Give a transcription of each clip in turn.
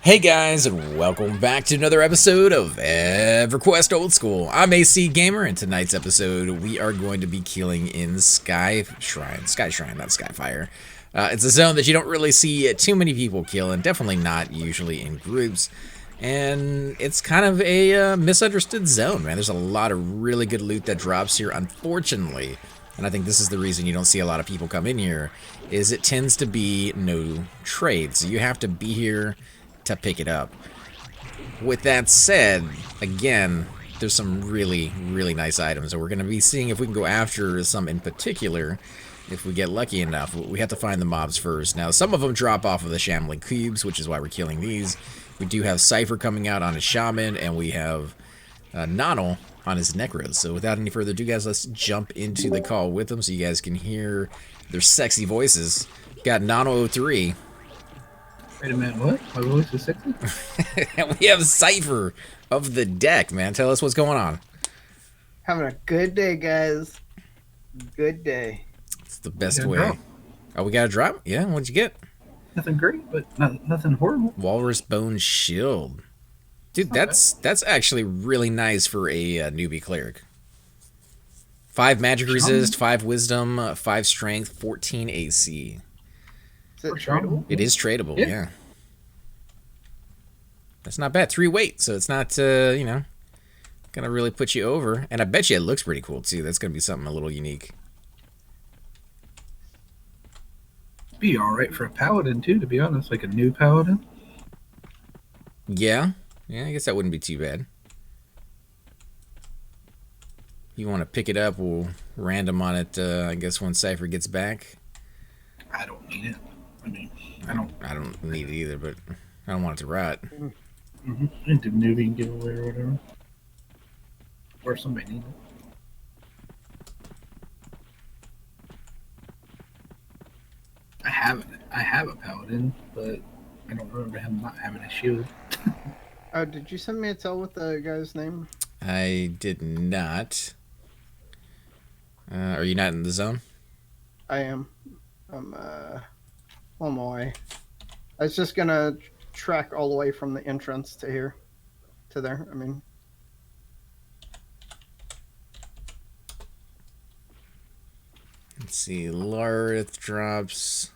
Hey guys, and welcome back to another episode of Everquest Old School. I'm AC Gamer, and tonight's episode we are going to be killing in Sky Shrine, not Skyfire. It's a zone that you don't really see too many people kill, and definitely not usually in groups. And it's kind of a misunderstood zone, man. There's a lot of really good loot that drops here, unfortunately. And I think this is the reason you don't see a lot of people come in here, is it tends to be no trade. So you have to be here to pick it up. With that said, again, there's some really nice items, and we're going to be seeing if we can go after some in particular if we get lucky enough. We have to find the mobs first. Now, some of them drop off of the shambling cubes, which is why we're killing these. We do have Cypher coming out on his shaman, and we have Nano on his necros. So without any further ado, guys, let's jump into the call with them so you guys can hear their sexy voices. Got Nano 03. Wait a minute, what? My voice is sexy? And we have Cypher of the deck, man. Tell us what's going on. Having a good day, guys. Good day. It's the best way. Oh, we got a drop? Yeah, what'd you get? Nothing great, but nothing horrible. Walrus Bone Shield. Dude, that's actually really nice for a newbie cleric. 5 magic resist, 5 wisdom, 5 strength, 14 AC. Is it tradable? It is tradable, yeah. That's not bad. 3 weight, so it's not, you know, gonna really put you over. And I bet you it looks pretty cool, too. That's gonna be something a little unique. Be alright for a paladin, too, to be honest. Like a new paladin. Yeah. Yeah, I guess that wouldn't be too bad. You want to pick it up, we'll random on it, I guess, when Cypher gets back. I don't need it. I mean, I don't need it either, but I don't want it to rot. Into newbie giveaway or whatever. Or somebody needs it. I have a paladin, but I don't remember him not having a shield. Oh, did you send me a tell with the guy's name? I did not. Are you not in the zone? I am. I'm on my way. I was just gonna track all the way from the entrance to here. To there, I mean. Let's see. Larith drops.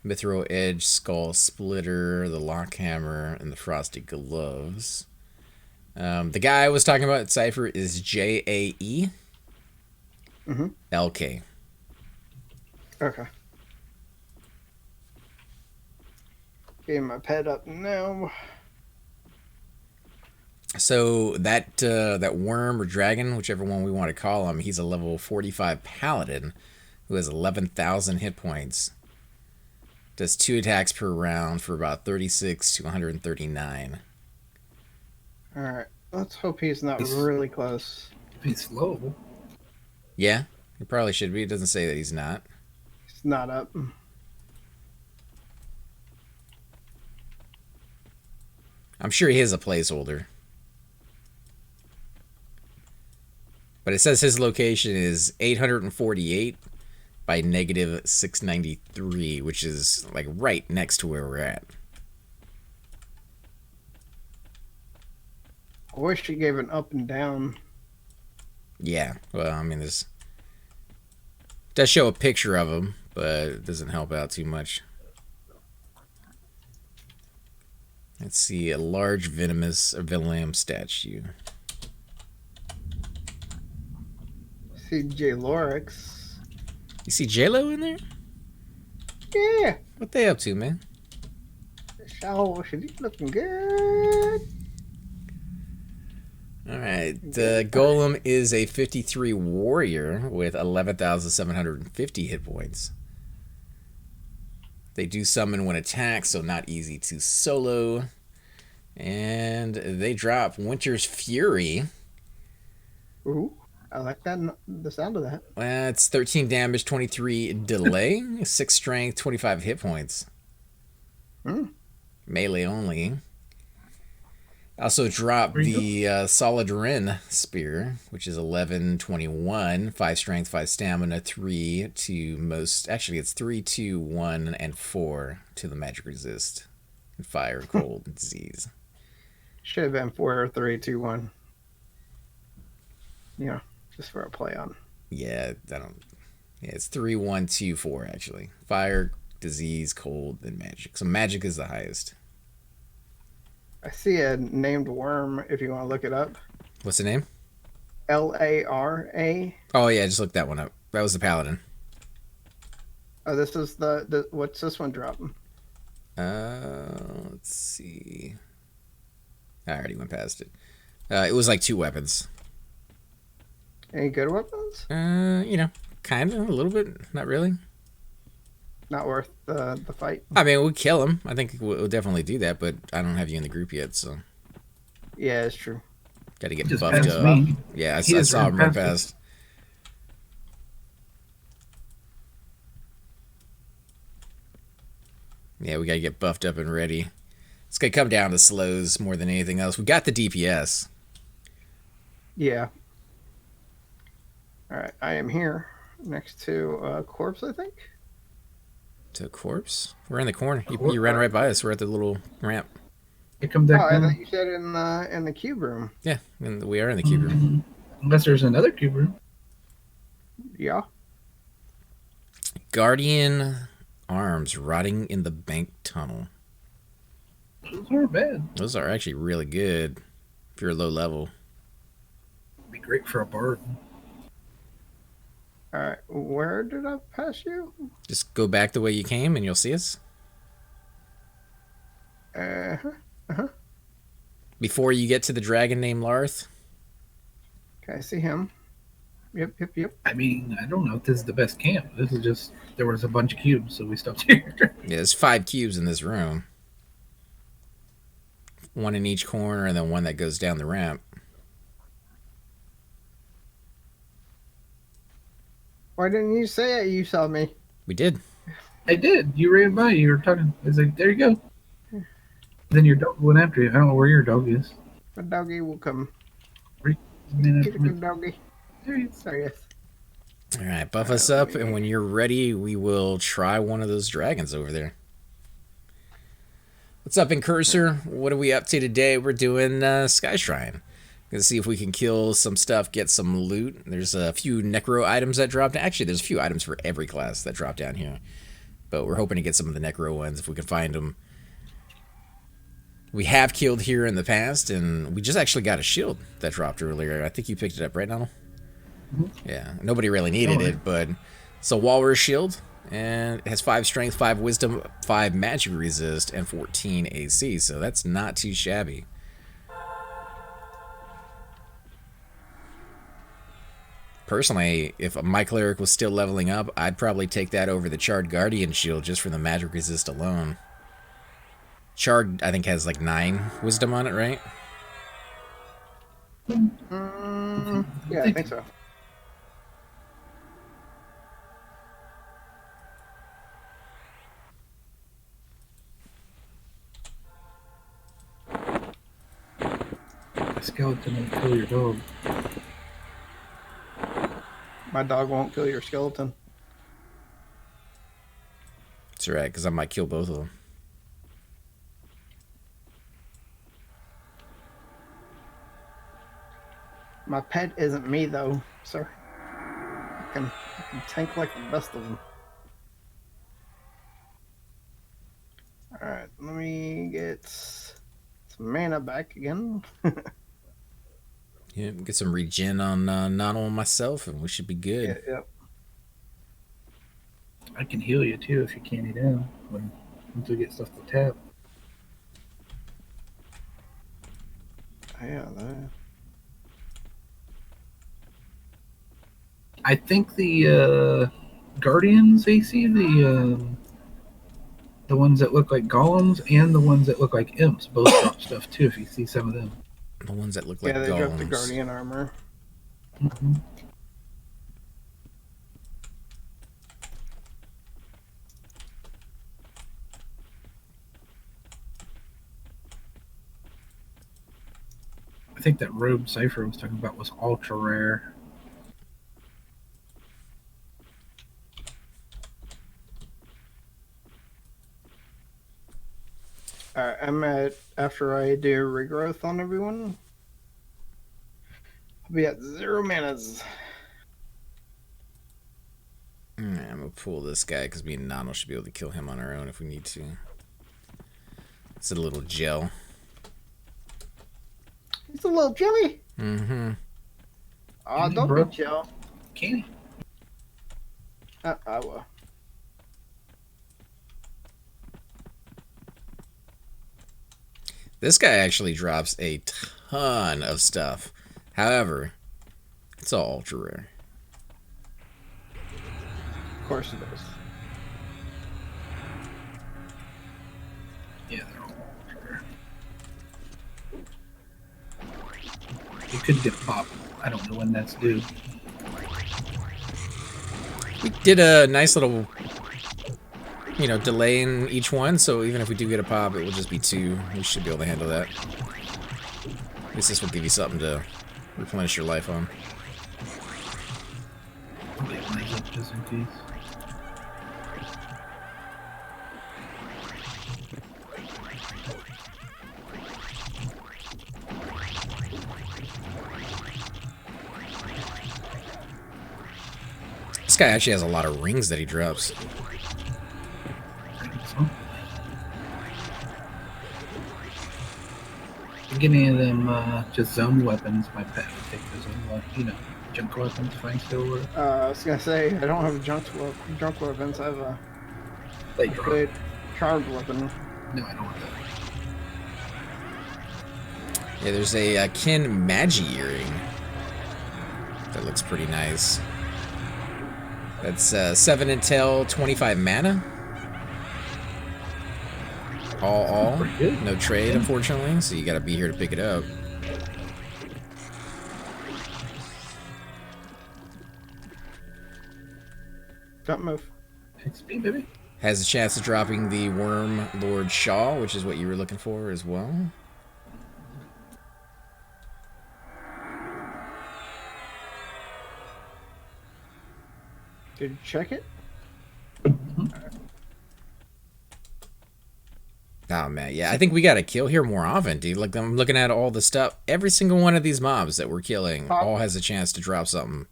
Mithril Edge, Skull Splitter, the Lockhammer, and the Frosty Gloves. The guy I was talking about, Cypher, is JAE LK. Okay. Getting my pet up now. So that worm or dragon, whichever one we want to call him, he's a level 45 paladin who has 11,000 hit points. Does 2 attacks per round for about 36 to 139. Alright. Let's hope he's not really close. He's slow. Yeah, he probably should be. It doesn't say that he's not. He's not up. I'm sure he is a placeholder. But it says his location is 848 by negative 693, which is like right next to where we're at. I wish he gave an up and down. Yeah, well, I mean, this does show a picture of him, but it doesn't help out too much. Let's see, a large venomous Villam statue. CJ Lorix. You see J-Lo in there? Yeah. What they up to, man? So, she's looking good. Alright, the Golem is a 53 warrior with 11,750 hit points. They do summon when attacked, so not easy to solo. And they drop Winter's Fury. Ooh, I like that. The sound of that. That's 13 damage, 23 delay, 6 strength, 25 hit points. Melee only. Also drop the Solid Ren Spear, which is 11, 21, 5 strength, 5 stamina, 3 to most. Actually, it's 3, 2, 1, and 4 to the magic resist. Fire, cold, and disease. Should have been 4, 3, 2, 1. Yeah, just for a play on. Yeah, I don't. Yeah, it's 3, 1, 2, 4 actually. Fire, disease, cold, and magic. So magic is the highest. I see a named worm if you want to look it up. What's the name? Lara. Oh yeah, just look that one up. That was the paladin. Oh, this is the what's this one dropping? Let's see. I already went past it. It was like 2 weapons. Any good weapons? Kind of, a little bit. Not really. Not worth the fight. I mean, we'll kill him. I think we'll definitely do that, but I don't have you in the group yet, so. Yeah, it's true. Got to get Just buffed past up. me. Yeah, I just saw him ran run past past. Yeah, we got to get buffed up and ready. It's going to come down to slows more than anything else. We got the DPS. Yeah. All right, I am here next to a corpse, I think. To a corpse? We're in the corner. You ran right by us. We're at the little ramp. It come Oh, back I down. thought you said in the cube room. Yeah, and we are in the cube room. Unless there's another cube room. Yeah. Guardian arms rotting in the bank tunnel. Those aren't bad. Those are actually really good if you're low level. Be great for a bard. All right, where did I pass you? Just go back the way you came and you'll see us. Before you get to the dragon named Larth. Okay, I see him. Yep. I mean, I don't know if this is the best camp. This is just, there was a bunch of cubes, so we stopped here. Yeah, there's 5 cubes in this room. 1 in each corner and then 1 that goes down the ramp. Why didn't you say it? You saw me. We did. I did. You ran by. You were talking. I was like, there you go. Then your dog went after you. I don't know where your dog is. The doggy will come. Ran Get a after me. good doggy. There he is. Sorry, yes. All right, buff us up, and when you're ready, we will try one of those dragons over there. What's up, Cursor? What are we up to today? We're doing Sky Shrine. Gonna see if we can kill some stuff, get some loot. There's a few necro items that dropped. Actually, there's a few items for every class that drop down here. But we're hoping to get some of the necro ones if we can find them. We have killed here in the past, and we just actually got a shield that dropped earlier. I think you picked it up, right, Donald? Mm-hmm. Yeah, nobody really needed it, but it's a walrus shield, and it has 5 strength, 5 wisdom, 5 magic resist, and 14 AC, so that's not too shabby. Personally, if my cleric was still leveling up, I'd probably take that over the Charred Guardian shield just for the magic resist alone. Charred, I think, has like 9 wisdom on it, right? Yeah, I think so. A skeleton will kill your dog. My dog won't kill your skeleton. That's right, because I might kill both of them. My pet isn't me, though, sir. I can tank like the best of them. Alright, let me get some mana back again. Yeah, get some regen on Nano and myself, and we should be good. Yeah. I can heal you too if you can't eat down once we get stuff to tap. Yeah, that. I think the Guardians AC, the ones that look like golems and the ones that look like imps both drop stuff too if you see some of them. The ones that look like Yeah, they golems. dropped the Guardian armor. Mm-hmm. I think that robe Cypher was talking about was ultra rare. I'm at, after I do regrowth on everyone, I'll be at 0 manas. Alright, I'm gonna pull this guy because me and Nano should be able to kill him on our own if we need to. It's a little gel. He's a little jelly. Mm-hmm. Oh, don't be gel. Candy. I will. This guy actually drops a ton of stuff. However, it's all ultra rare. Of course it is. Yeah, they're all ultra rare. You could get a pop. I don't know when that's due. We did a nice little, delay in each one, so even if we do get a pop, it will just be 2. We should be able to handle that. At least this will give you something to replenish your life on. I'll get one up just in case. This guy actually has a lot of rings that he drops. Get any of them just zone weapons. My pet would take the zone, junk weapons, fine still work. I was gonna say I don't have junk weapons. I have a good charmed weapon. No, I don't want that. Yeah, there's a Kin Magi earring. That looks pretty nice. That's 7 intel, 25 mana. All. No trade, unfortunately, so you gotta be here to pick it up. Don't move. XP, baby. Has a chance of dropping the Worm Lord Shaw, which is what you were looking for as well. Did you check it? Oh man, yeah, I think we gotta kill here more often, dude. Like, I'm looking at all the stuff. Every single one of these mobs that we're killing all has a chance to drop something,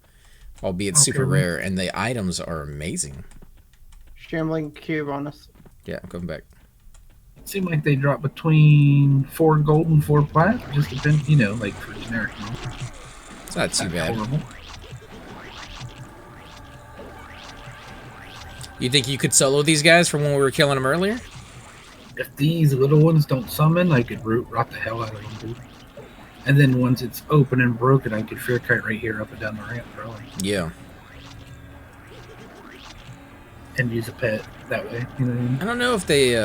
albeit super rare, and the items are amazing. Shambling cube on us. Yeah, I'm coming back. It seemed like they drop between 4 gold and 4 plat. Just depends, like for generic. It's not too bad. Horrible. You think you could solo these guys from when we were killing them earlier? If these little ones don't summon, I could rot the hell out of them, dude. And then once it's open and broken, I could fear kite right here up and down the ramp, probably. Yeah. And use a pet that way. You know what I mean? I don't know if they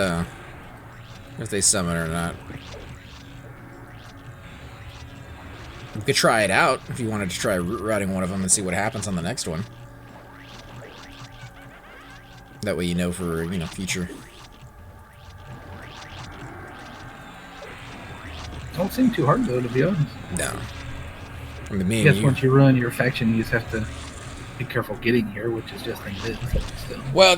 summon or not. You could try it out if you wanted to try root routing one of them and see what happens on the next one. That way you know for, future. Don't seem too hard though, to be honest. No. I mean, I guess once you run your faction, you just have to be careful getting here, which is just in this. Still. Well,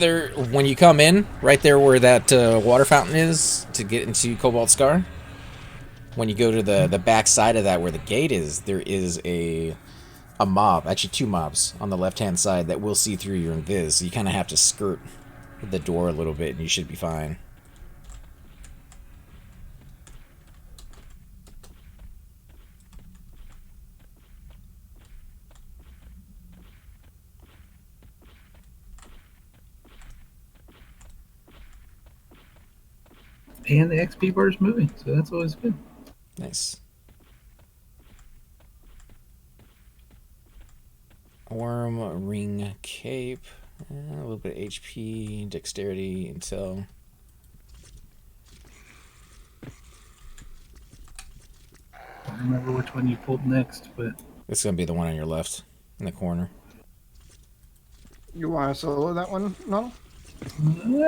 when you come in, right there where that water fountain is to get into Cobalt Scar, when you go to the back side of that where the gate is, there is a mob, actually 2 mobs on the left-hand side that will see through your invis. So you kind of have to skirt the door a little bit, and you should be fine. And the XP bar is moving, so that's always good. Nice. Worm, ring, cape, a little bit of HP, dexterity, intel. I don't remember which one you pulled next, but This is going to be the one on your left, in the corner. You want to solo that one? No?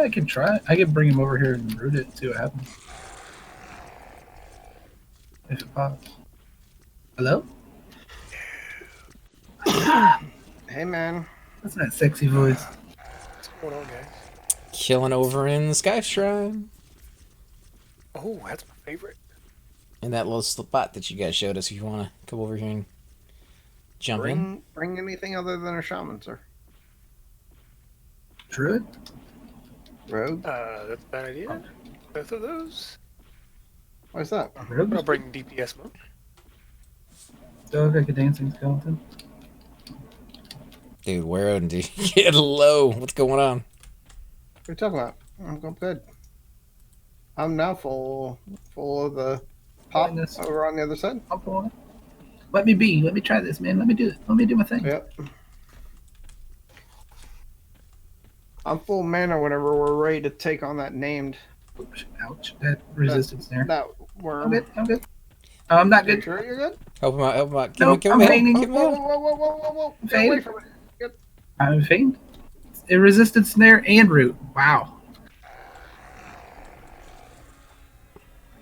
I can try. I can bring him over here and root it and see what happens. If it pops. Hello? Hey, man. That's that sexy voice. What's going on, guys? Killing over in the Sky Shrine. Oh, Oh, that's my favorite. In that little spot that you guys showed us, if you want to come over here and jump in. Bring anything other than a shaman, sir. Druid? Rogue? That's a bad idea. Both of those. What's that? I'll bring DPS monk. Dog like a dancing skeleton. Dude, where did you get low? What's going on? What are you talking about? I'm going good. I'm now full of the pop over on the other side. Let me be. Let me try this, man. Let me do it. Let me do my thing. Yep. I'm full mana whenever we're ready to take on that named. Ouch. That resistance there. That worm. I'm good. I'm not good. Sure you're good? Help him out, help him out. Nope, I'm fainting. Whoa. Get away from it. I'm fainting. It resisted snare and root. Wow.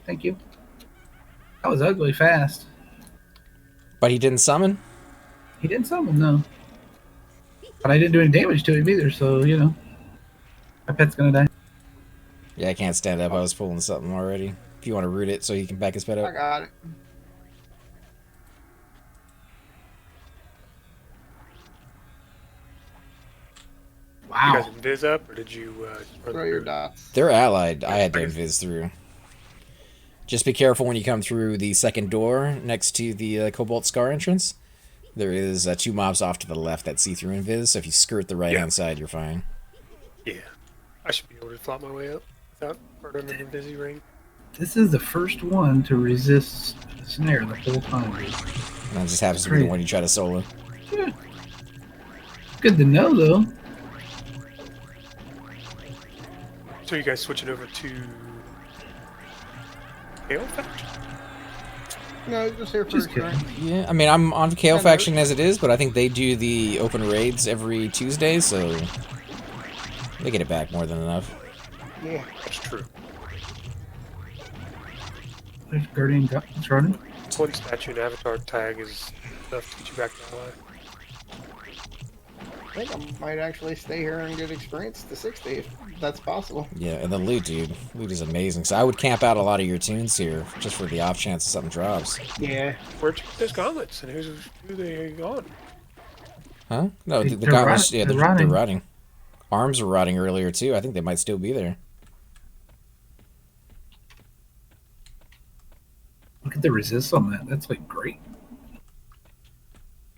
Thank you. That was ugly fast. But he didn't summon? He didn't summon, no. But I didn't do any damage to him either, so, you know. My pet's gonna die. Yeah, I can't stand up. I was pulling something already. If you want to root it so he can back his pet up. I got it. Wow. You guys invis up, or did you Throw your dots. They're allied. I had to invis through. Just be careful when you come through the second door next to the Cobalt Scar entrance. There is 2 mobs off to the left that see through invis, so if you skirt the right-hand side, you're fine. Yeah. I should be able to flop my way up without burning an invisi ring. This is the first one to resist snare the whole time. And that just happens to be the one you try to solo. Yeah. Good to know, though. So you guys switching over to Kael faction? No, just here Just first, right? Yeah, I mean, I'm on Kael faction as it is, but I think they do the open raids every Tuesday, so they get it back more than enough. Yeah. That's true. There's Guardian Guts running. One statue and avatar tag is enough to get you back to ally. I think I might actually stay here and get experience to 60 if that's possible. Yeah, and the loot, dude. Loot is amazing. So I would camp out a lot of your tunes here, just for the off chance something drops. Yeah. Where'd you get those gauntlets, and who they on? Huh? No, the They're gauntlets, rot- yeah, they're they're rotting. rotting. Arms were rotting earlier, too. I think they might still be there. Look at the resist on that. That's like great.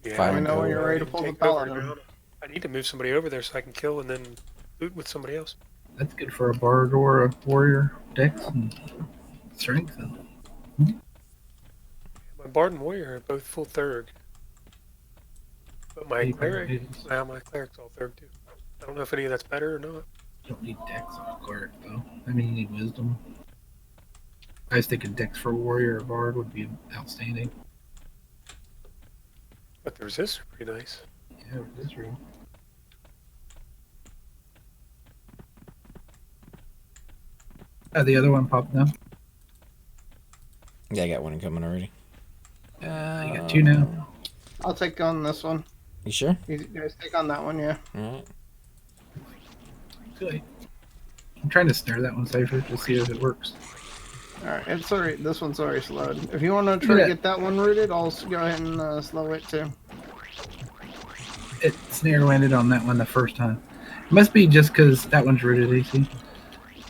Yeah, Fire Let me know when and you're ready to pull the take over paladin. now. I need to move somebody over there so I can kill and then loot with somebody else. That's good for a bard or a warrior dex and strength. My bard and warrior are both full third, but my cleric, my cleric's all third too. I don't know if any of that's better or not. You don't need dex on a cleric, though. I mean, you need wisdom. I was thinking dex for a warrior or bard would be outstanding. But the resists are pretty nice. Yeah, it is real. The other one popped now. Yeah, I got one incoming already. You got 2 now. I'll take on this one. You sure? You guys take on that one, yeah. Alright. Good. I'm trying to snare that one safer to see if it works. Alright, it's alreght. This one's already slowed. If you want to try to get that one rooted, I'll go ahead and slow it too. It snare landed on that one the first time. It must be just because that one's rooted, AC.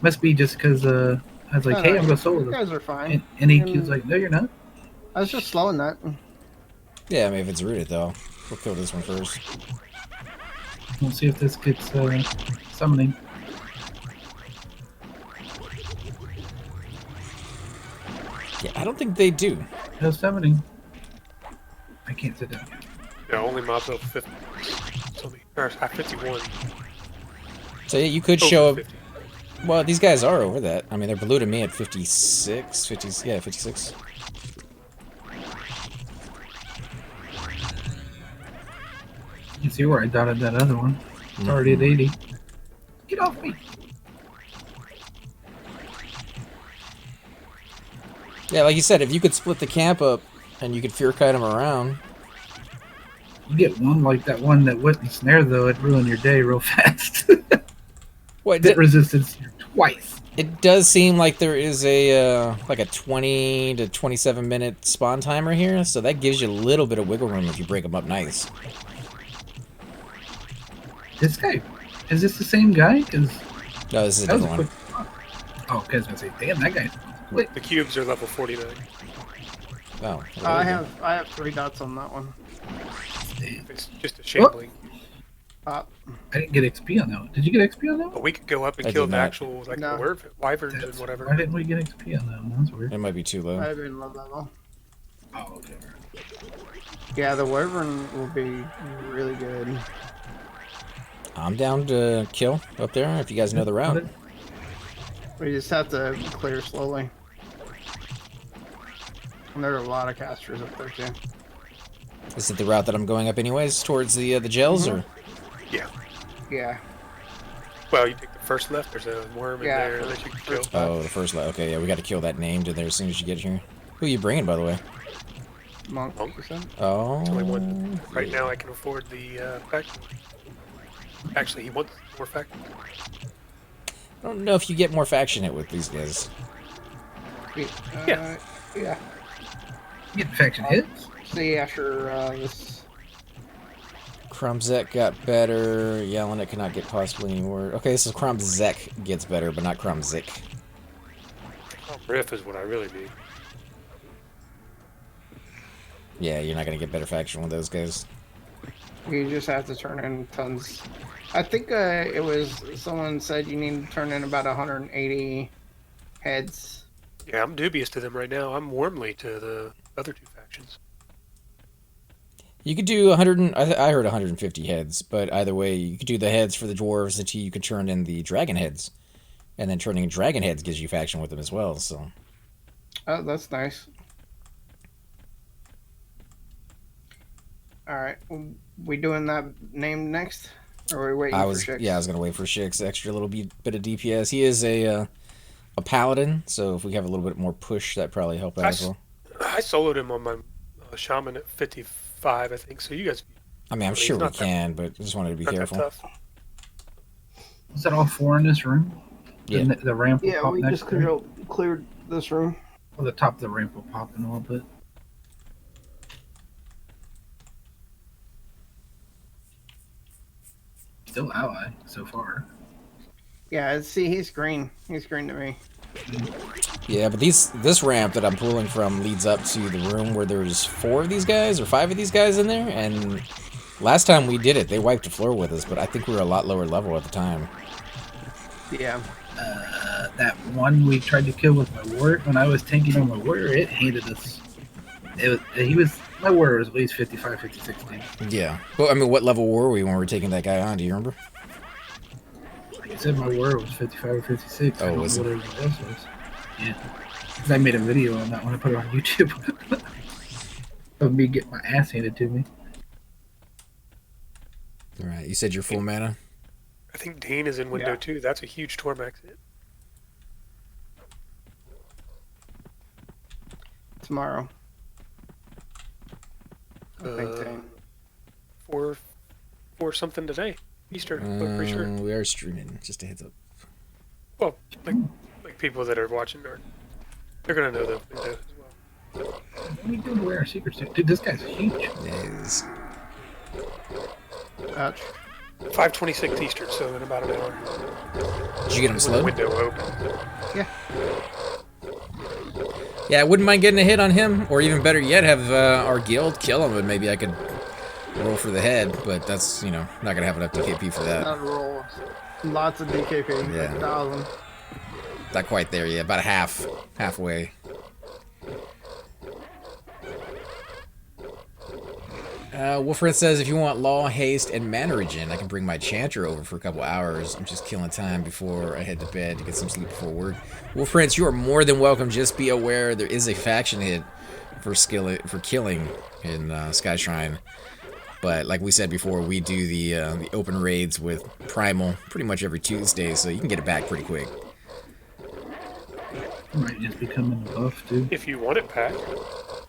Must be just because I was like, hey, I'm going to solo You this. guys are fine. And he was like, no, you're not. I was just slowing that. Yeah, I mean, if it's rooted, though. We'll kill this one first. We'll see if this gets summoning. Yeah, I don't think they do. No summoning. I can't sit down. Yeah, only mobs level 50. Or 51. So yeah, you could Over show up. 50. Well, these guys are over that. I mean, they're below to me at 56. 50, yeah, 56. You see where I dotted that other one. It's already at 80. Get off me. Yeah, like you said, if you could split the camp up and you could fear kite them around. You get one like that one that wouldn't snare, though, it'd ruin your day real fast. What? That resisted snare twice. It does seem like there is a like a 20 to 27 minute spawn timer here, so that gives you a little bit of wiggle room if you break them up nice. This guy, is this the same guy? Because No, this is a that was a different quick. one. Oh, okay, I was gonna say, damn, that guy. Wait, The cubes are level 49. Oh, I have 3 dots on that one. It's just a shambling. Uh, I didn't get XP on that one. Did you get XP on that one? But we could go up and I kill did the not. actual, like, No. the wyverns and Why whatever. didn't we get XP on that one? That's weird. it might be too low. I didn't love that one. Oh, okay. Yeah, the wyvern will be really good. I'm down to kill up there if you guys know the route. We just have to clear slowly. And there are a lot of casters up there too. Is it the route that I'm going up anyways, towards the gels, or? Yeah. Yeah. Well, you take the first left, there's a worm in Yeah, there that you can kill. first Oh, the first left. Okay, yeah, we got to kill that named in there as soon as you get here. Who are you bringing, by the way? Monk, Monk? you said? Oh. There's only one. Right now I can afford the faction. Actually, he wants more faction. I don't know if you get more faction hit with these guys. Yeah. Yeah. Get faction hits. See, after this. Krumzek got better. Yelena cannot get possibly any more. Okay, so Krumzek gets better, but not Krumzik. Riff is what I really need. Yeah, you're not gonna get better faction with those guys. You just have to turn in tons. I think it was someone said you need to turn in about 180 heads. Yeah, I'm dubious to them right now. I'm warmly to the other two factions. You could do 100. I heard 150 heads, but either way, you could do the heads for the dwarves until you could turn in the dragon heads, and then turning dragon heads gives you faction with them as well. So. Oh, that's nice. All right, we doing that name next, or are we waiting for Shix? Yeah, I was gonna wait for Shix. Extra little bit of DPS. He is a paladin, so if we have a little bit more push, that probably help out as well. I soloed him on my shaman at 55, I think. So you guys. I mean, I'm sure we can, but I just wanted to be careful. Tough. Is that all 4 in this room? Yeah. The ramp will Yeah, pop we next just to it? cleared this room. Well, the top of the ramp will pop in a little bit. Still ally so far. Yeah, see, he's green. He's green to me. Yeah, but this ramp that I'm pulling from leads up to the room where there's 4 of these guys or 5 of these guys in there, and last time we did it, they wiped the floor with us, but I think we were a lot lower level at the time. Yeah. That one we tried to kill with my warrior, when I was tanking on my warrior, it hated us. My warrior was at least 55, 56 damage. Yeah. Well, I mean, what level were we when we were taking that guy on? Do you remember? Like I said, my warrior was 55 or 56. Oh, was it? What everybody else was. Yeah. Because I made a video on that one. I put it on YouTube. Of me getting my ass handed to me. All right. You said you're full mana? I think Dane is in window Yeah. too. That's a huge Tormax hit. Tomorrow. I think Dane. For something today. Easter, I'm pretty sure. We are streaming, just a heads up. Well, like people that are watching, they're gonna know the window as well. What are you doing to wear our secret suit? Dude, this guy's huge. Yes. Ouch. 5:26 Eastern, so in about an hour. Did you get him When the slowed? window open. Yeah. Yeah, I wouldn't mind getting a hit on him, or even better yet, have our guild kill him, and maybe I could roll for the head, but that's, not gonna have enough DKP for that. Not a roll. Lots of DKP. Yeah. 1,000. Not quite there yet, about halfway. Wolfred says, if you want law, haste, and mana regen, I can bring my chanter over for a couple hours. I'm just killing time before I head to bed to get some sleep before work. Wolfred, you are more than welcome. Just be aware there is a faction hit for killing in Sky Shrine. But like we said before, we do the open raids with Primal pretty much every Tuesday, so you can get it back pretty quick. Might just be coming buff, too. If you want it back.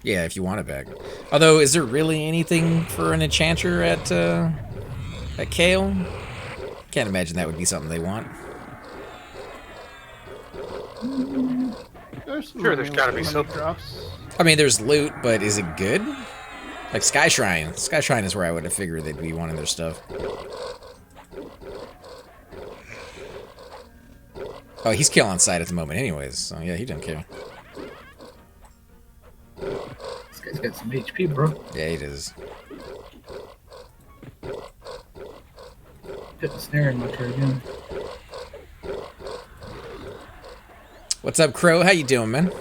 Yeah, if you want it back. Although, is there really anything for an enchanter at Kael? Can't imagine that would be something they want. There's some Sure, there's gotta be money some. drops. I mean, there's loot, but is it good? Like Sky Shrine. Sky Shrine is where I would have figured they'd be wanting their stuff. Oh, he's kill on sight at the moment anyways, so yeah, he doesn't care. This guy's got some HP, bro. Yeah, he does. Hit the snare in my turn again. What's up, Crow? How you doing, man?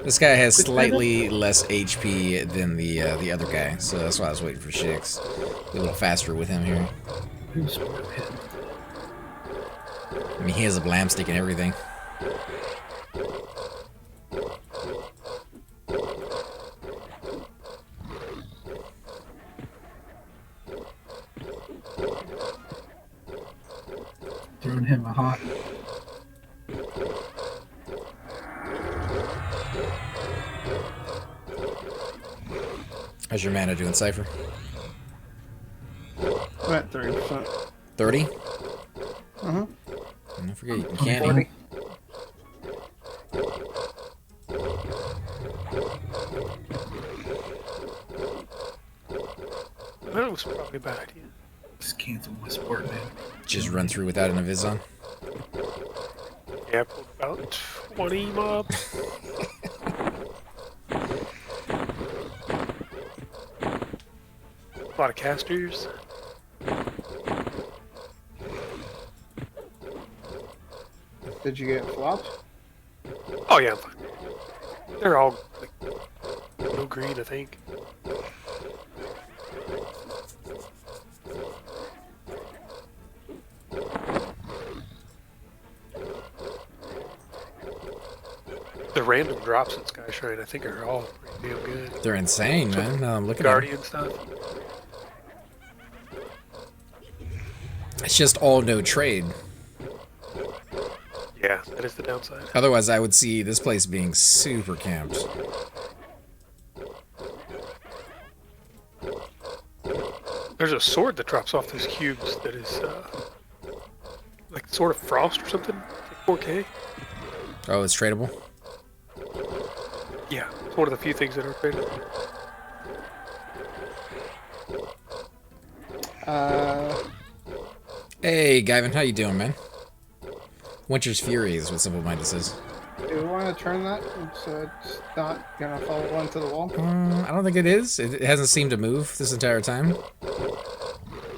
This guy has slightly less HP than the other guy, so that's why I was waiting for Shix. Be a little faster with him here. Who's hitting? I mean, he has a blam stick and everything. Throwing him a hot. How's your mana doing, Cypher? I'm at 30%. 30? Uh-huh. Don't forget, you can't. 40. That was probably a bad idea. Just cancel my sport, man. Just run through without an Aviz on. Yeah, pulled about 20 mobs. A lot of casters. Did you get flopped? Oh yeah, I'm fine. They're all like no green, I think. The random drops in Sky Shrine, I think, are all pretty damn good. They're insane, man. Now I'm looking at Guardian stuff. it. It's just all no trade. Yeah, that is the downside. Otherwise, I would see this place being super camped. There's a sword that drops off those cubes that is like Sword of Frost or something. It's like 4K. Oh, it's tradable? Yeah, it's one of the few things that are tradable. Hey, Gavin, how you doing, man? Winter's Fury is what Simple Minded says. Do you want to turn that so it's not gonna fall into the wall? I don't think it is. It hasn't seemed to move this entire time.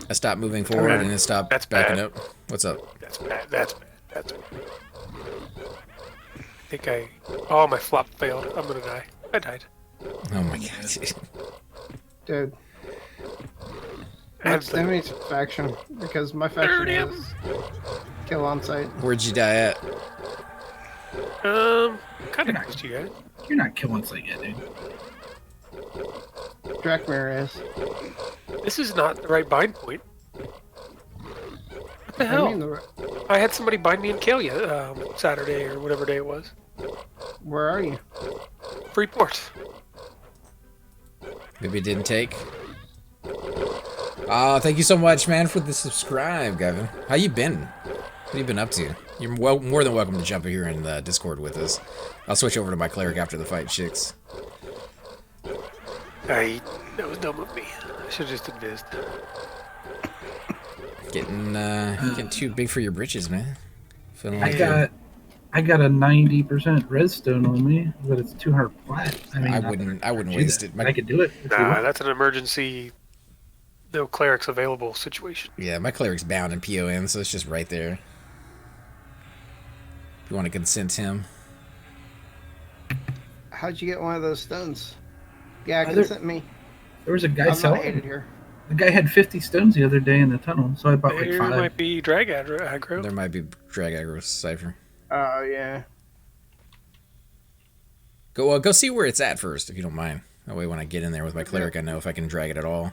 I stopped moving forward and it stopped backing up. What's up? That's bad. That's bad. That's bad. I think I... Oh, my flop failed. I'm gonna die. I died. Oh my god. Dude. I had Send me some faction, because my faction is kill on sight. Where'd you die at? Kind of close to you guys. You're not killing us like yet, dude. Drakmir is. This is not the right bind point. What the I hell? mean, I had somebody bind me in Kael Saturday or whatever day it was. where are you? Freeport. Maybe it didn't take. Thank you so much, man, for the subscribe, Gavin. How you been? What have you been up to? You're more than welcome to jump in here in Discord with us. I'll switch over to my cleric after the fight, Chicks. That was dumb of me. I should have just advised. Getting too big for your britches, man. Feeling I like got a 90% redstone on me, but it's 200 flat. I mean, I wouldn't waste it. I could do it. If you Nah, want. that's an emergency, no clerics available situation. Yeah, my cleric's bound in PON, so it's just right there. If you want to consent him. How'd you get one of those stones? Yeah, Either- consent me. There was a guy I'm not selling. hated here. The guy had 50 stones the other day in the tunnel, so I bought like There 5. might be drag aggro. There might be drag aggro cipher. Oh, yeah. Go see where it's at first, if you don't mind. That way when I get in there with my cleric, I know if I can drag it at all.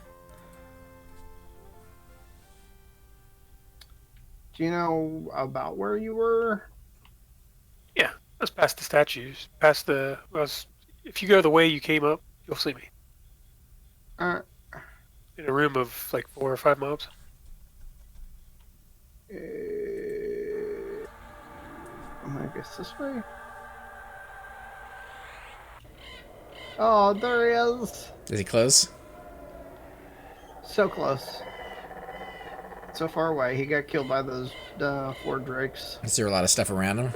Do you know about where you were? Yeah, that's past the statues. Past the... I was if you go the way you came up, you'll see me Uh, in a room of like 4 or 5 mobs. I guess this way. Oh, there he is. Is he close? So close. So far away. He got killed by those 4 drakes. Is there a lot of stuff around him?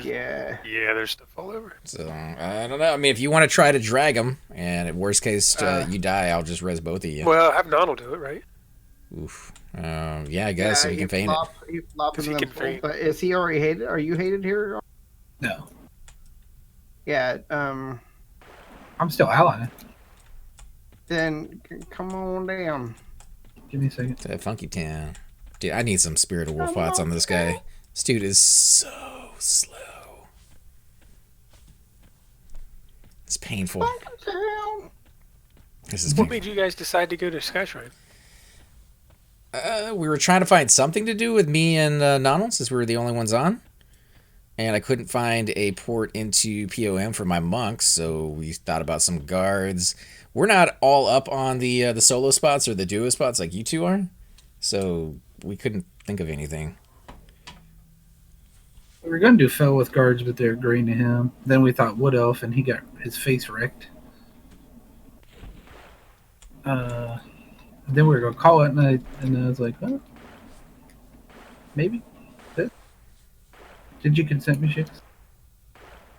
Yeah. Yeah, there's stuff all over. So I don't know. I mean, if you want to try to drag him, and at worst case you die, I'll just res both of you. Well, have Nonal do it, right? Oof. Yeah, I guess if he can feign it. He flopped If he and can then feign. pulled, but is he already hated? Are you hated here? No, Yeah. I'm still allying. Then come on down. Give me a second. To Funky Town. Dude, I need some Spirit of Wolf Pots on this guy. This dude is so slow. It's painful. This is What painful. made you guys decide to go to Sky Shrine? We were trying to find something to do with me and Nonal, since we were the only ones on. And I couldn't find a port into POM for my monks, so we thought about some guards. We're not all up on the solo spots or the duo spots like you two are, so we couldn't think of anything. We were going to do Fell with guards, but they're agreeing to him. Then we thought Wood Elf, and he got his face wrecked. Then we were going to call it, and I was like, well, maybe. Did you consent me, Shix?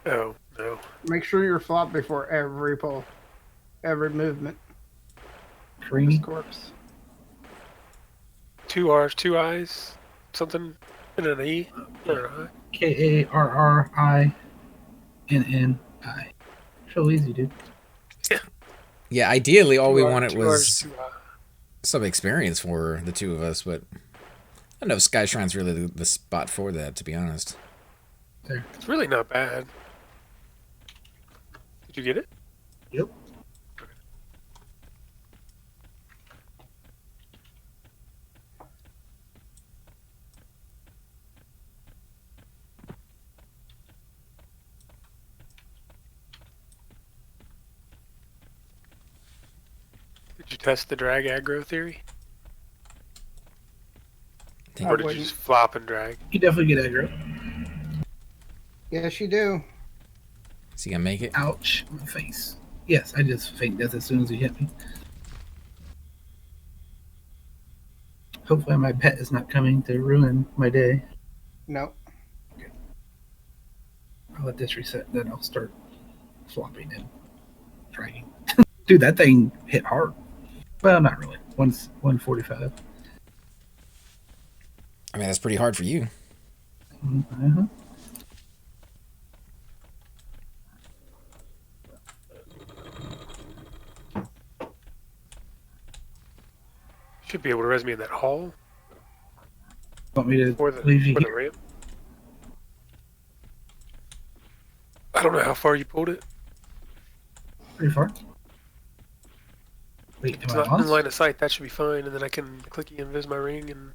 Oh, no. Make sure you're flopped before every pull, every movement. His Karini? corpse. 2 R's, 2 I's, something, and an E, and an I. Karrrinni. So easy, dude. Yeah, ideally all we 2 R's, wanted 2 R's, was 2 I. some experience for the two of us, but I don't know if Sky Shrine's really the spot for that, to be honest. There. It's really not bad. Did you get it? Yep. Did you test the drag aggro theory? Think- Or did you just flop and drag? You definitely get aggro. Yes, you do. Is he gonna make it? Ouch. My face. Yes, I just faked death as soon as he hit me. Hopefully my pet is not coming to ruin my day. No. I'll let this reset, then I'll start flopping and dragging. Dude, that thing hit hard. Well, not really. 145. I mean, that's pretty hard for you. Uh-huh. Should be able to res me in that hall Want me to or the, leave you or the here? ramp. I don't know how far you pulled it. Pretty far. Wait, It's am I not in lost? line of sight. That should be fine, and then I can clicky invis my ring and.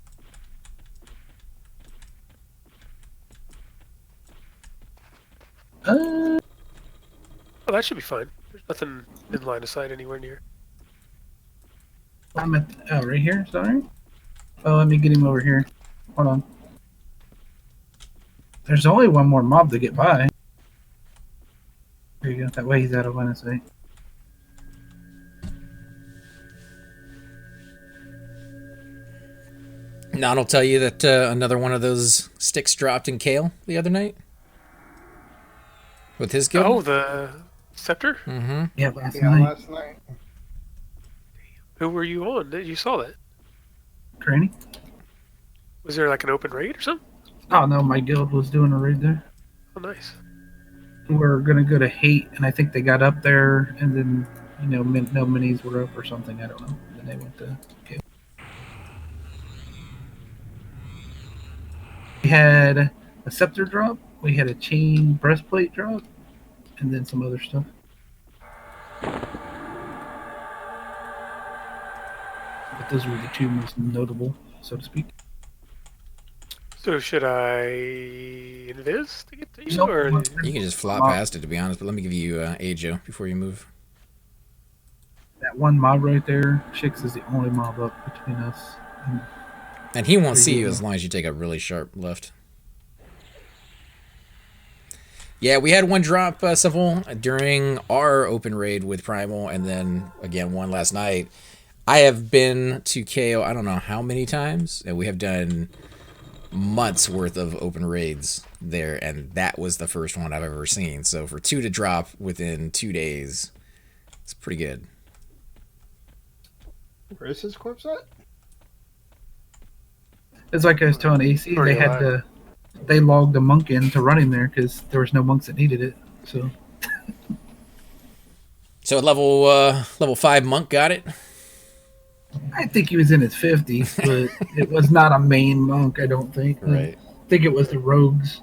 Uh, Oh, that should be fine. There's nothing in line of sight anywhere near. I'm at, right here, sorry. Oh, let me get him over here. Hold on. There's only one more mob to get by. There you go. That way he's out of line of sight. Non will tell you that another one of those sticks dropped in Kael the other night with his guild. Oh, the scepter. Mm-hmm. Yeah, last Yeah, night. last night. Who were you on? You saw that? Granny? Was there like an open raid or something? Oh, no, my guild was doing a raid there. Oh, nice. We're going to go to Hate, and I think they got up there, and then, no minis were up or something. I don't know. And then they went to Kael. We had a scepter drop, we had a chain breastplate drop, and then some other stuff. But those were the two most notable, so to speak. So should I invis to get to you, Nope. or You can just flop past it, to be honest. But let me give you Ajo before you move. That one mob right there, Shix is the only mob up between us. And he won't see you as long as you take a really sharp left. Yeah, we had one drop, Simple, during our open raid with Primal, and then, again, one last night. I have been to KO I don't know how many times, and we have done months worth of open raids there, and that was the first one I've ever seen. So for 2 to drop within 2 days, it's pretty good. Where is his corpse at? It's like I was telling AC, they logged a monk into running there because there was no monks that needed it. So level 5 monk got it. I think he was in his 50s, but it was not a main monk. I don't think. Right. I think it was the rogues.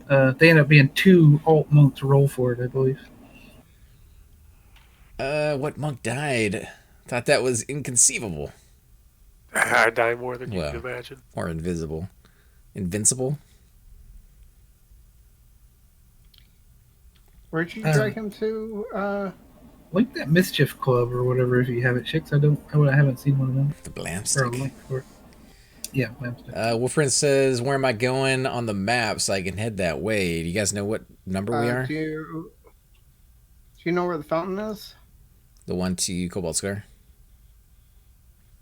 They ended up being 2 alt monks roll for it, I believe. What monk died? Thought that was inconceivable. I die more than you can imagine. Or invisible. Invincible? Where'd you drag him to? Like that Mischief Club or whatever, if you have it, Chicks. I haven't seen one of them. The Blam Or a stick. link for it. Yeah, Blam stick. Wolfrin says, where am I going on the map so I can head that way? Do you guys know what number we are? Do you know where the fountain is? The one to Cobalt Square?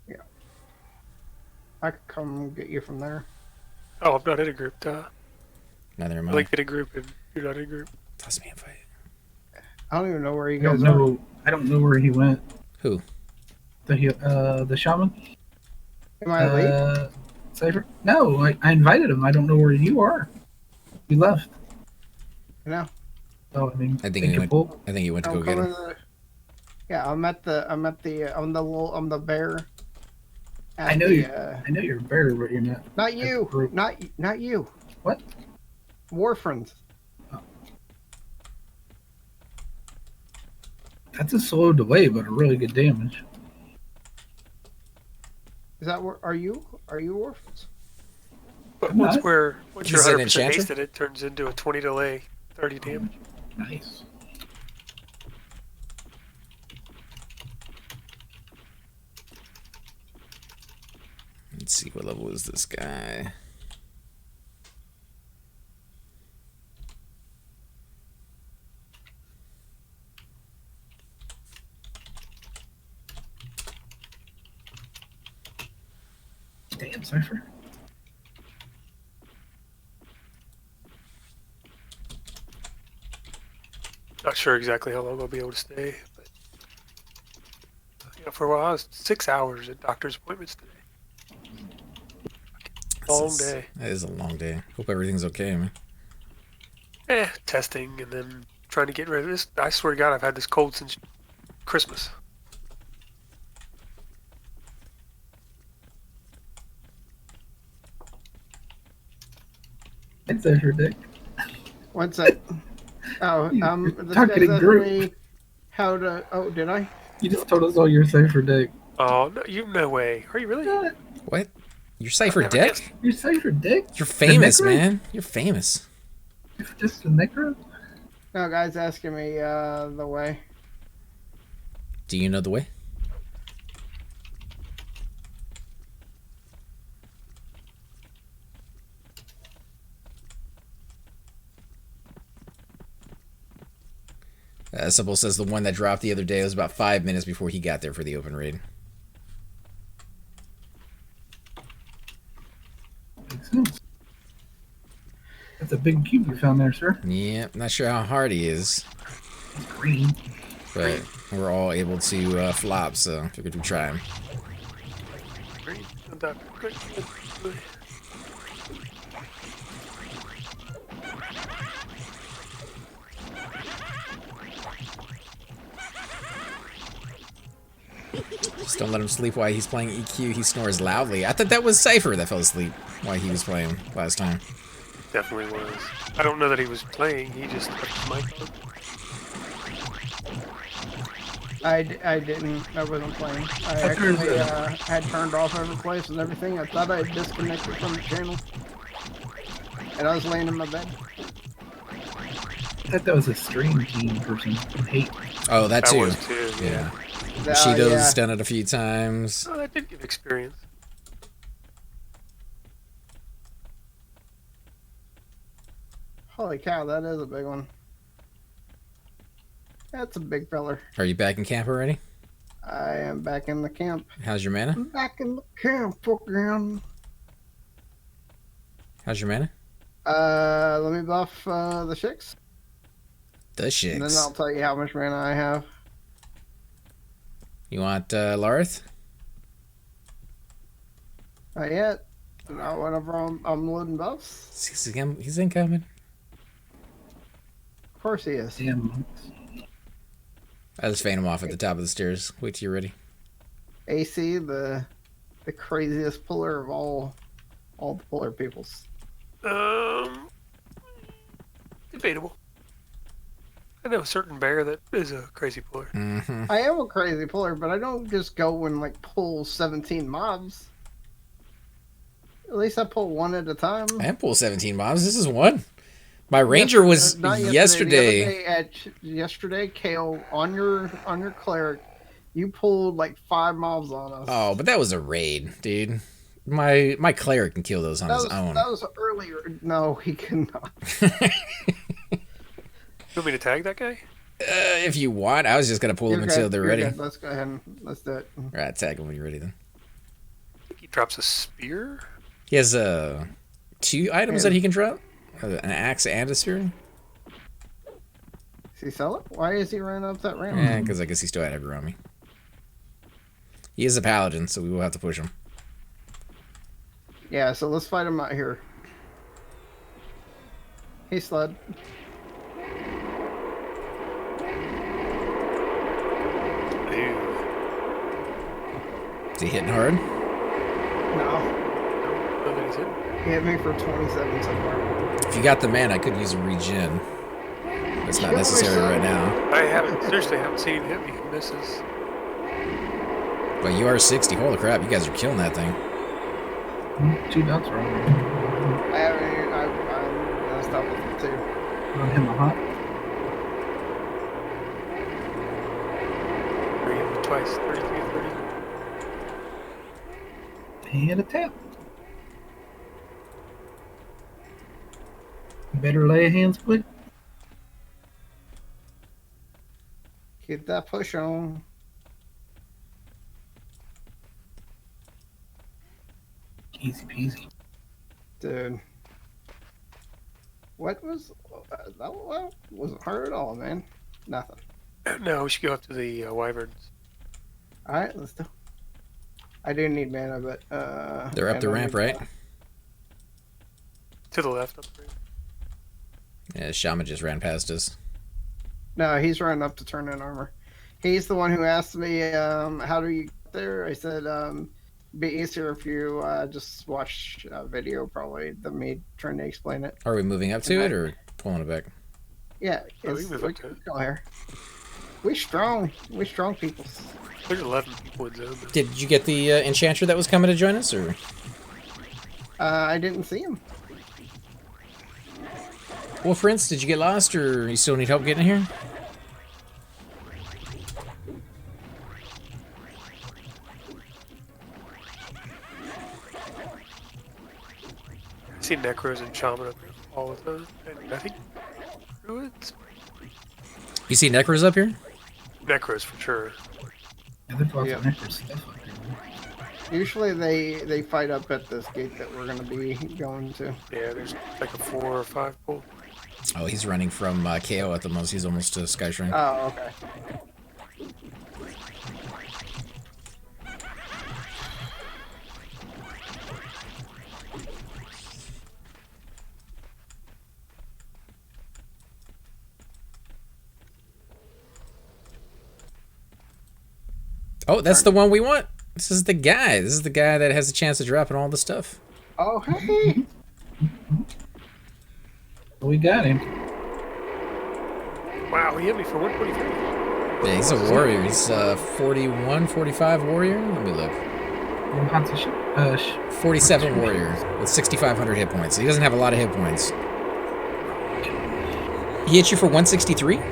Yeah. I could come get you from there. Oh, I'm not in a group. Neither am I I. like in a group, and you're not in a group. Toss me an invite. I don't even know where you I don't guys know. I don't know where he went. Who? The shaman. Am I late? Cypher? No, I invited him. I don't know where you are. You left. No. Oh, I mean, I think he went to I'm go get him. coming. Yeah, I'm at the bear. I know you're a bear, but you're not. Not you. Not you. What? Warfriends. That's a slow delay, but a really good damage. Is that where? Are you Warfriends? But I'm once not. you're Is it 100% enchanter? hasted, it turns into a 20 delay, 30 damage. Nice. Let's see, what level is this guy? Damn, Cypher. Not sure exactly how long I'll be able to stay, but for a while I was 6 hours at doctor's appointments today. Long day. That is a long day. Hope everything's okay, man. Testing and then trying to get rid of this. I swear to God, I've had this cold since Christmas. It's Cypher, Dick. What's that? Oh, this talking guy's in asking group. me how to. Oh, did I? You just told us all your Cypher, Dick. Oh, no, no way. Are you really? What? What? You're Cypher Never Dick? guessed. You're Cypher, Dick? You're famous, Necro? man. You're famous. You're just a necro? No, guy's asking me the way. Do you know the way? Simple says the one that dropped the other day was about 5 minutes before he got there for the open raid. Makes sense. That's a big cube you found there, sir. Yeah, not sure how hard he is, It's green. but we're all able to flop, so figured we'd try him. Great. Doctor. Great. Just don't let him sleep while he's playing EQ. He snores loudly. I thought that was Cypher that fell asleep while he was playing last time. Definitely was. I don't know that he was playing. He just left his mic on. I didn't. I wasn't playing. I But there's actually a- had turned off Everquest and everything. I thought I had disconnected from the channel. And I was laying in my bed. thought that was a stream team person. Hate. Oh, that That too. was too. Yeah. Yeah. Shido's done it a few times. Oh, that did give experience. Holy cow, that is a big one. That's a big feller. Are you back in camp already? I am back in the camp. How's your mana? I'm back in the camp again. How's your mana? Let me buff the chicks, The and then shits. I'll tell you how much mana I have. You want Larth? Not yet. Not whenever I'm loading buffs. He's incoming. Of course he is. Damn monks. I just fan him off at the top of the stairs. Wait till you're ready. AC, the craziest puller of all the puller peoples. Debatable. I know a certain bear that is a crazy puller. Mm-hmm. I am a crazy puller, but I don't just go and like pull 17 mobs. At least I pull one at a time. I am pull 17 mobs. This is one. My ranger was Not yesterday. The other day yesterday, Kael, on your cleric, you pulled like 5 mobs on us. Oh, but that was a raid, dude. My cleric can kill those on his own. That was earlier. No, he cannot. You want me to tag that guy? If you want, I was just gonna pull them until they're ready. Good. Let's go ahead and let's do it. Alright, tag him when you're ready then. I think he drops a spear. He has 2 items that he can drop. An axe and a spear. Does he sell it? Why is he running up that ramp? Yeah, because I guess he still had aggro on me. He is a paladin, so we will have to push him. Yeah, so let's fight him out here. Hey, Slud. Ew. Is he hitting hard? No, Nobody's hit. he hit me for 27 so far. If you got the man, I could use a regen. That's not necessary right now. I haven't seen him hit me. He misses. But you are 60. Holy crap, you guys are killing that thing. 2 dots are on. I'm gonna stop with him too. On him a hot. He hit me twice. 33, 30. He had a tap. Better lay hands quick. Keep that push on. Easy peasy. Dude. What was... that wasn't hard at all, man. Nothing. No, we should go up to the wyverns. Alright, let's do. I do need mana, but They're up I the don't ramp, need right? mana. To the left up there. Yeah, Shaman just ran past us. No, he's running up to turn in armor. He's the one who asked me, how do you get there? I said, be easier if you just watch a video, probably, than me trying to explain it. Are we moving up to it or pulling it back? Yeah, Oh, we it's, move we up to it. go here. We strong people. There's 11 people in zone. Did you get the enchanter that was coming to join us, or? I didn't see him. Well, Prince, did you get lost, or you still need help getting here? I see necros and shaman up here all the time. And I think druids? You see necros up here? Necros for sure. Yeah, there's lots Yeah. of nectar stuff up here. Usually they fight up at this gate that we're gonna be going to. Yeah, there's like a 4 or 5 pull. Oh, he's running from Kael at the most. He's almost to Sky Shrine. Oh, okay. Oh, that's the one we want. This is the guy. This is the guy that has a chance of dropping all the stuff. Oh, hey. We got him. Wow, he hit me for 123. Yeah, he's a warrior. He's 41, 45 warrior. Let me look. Well, how's the ship? 47 warrior with 6,500 hit points. He doesn't have a lot of hit points. He hit you for 163? He's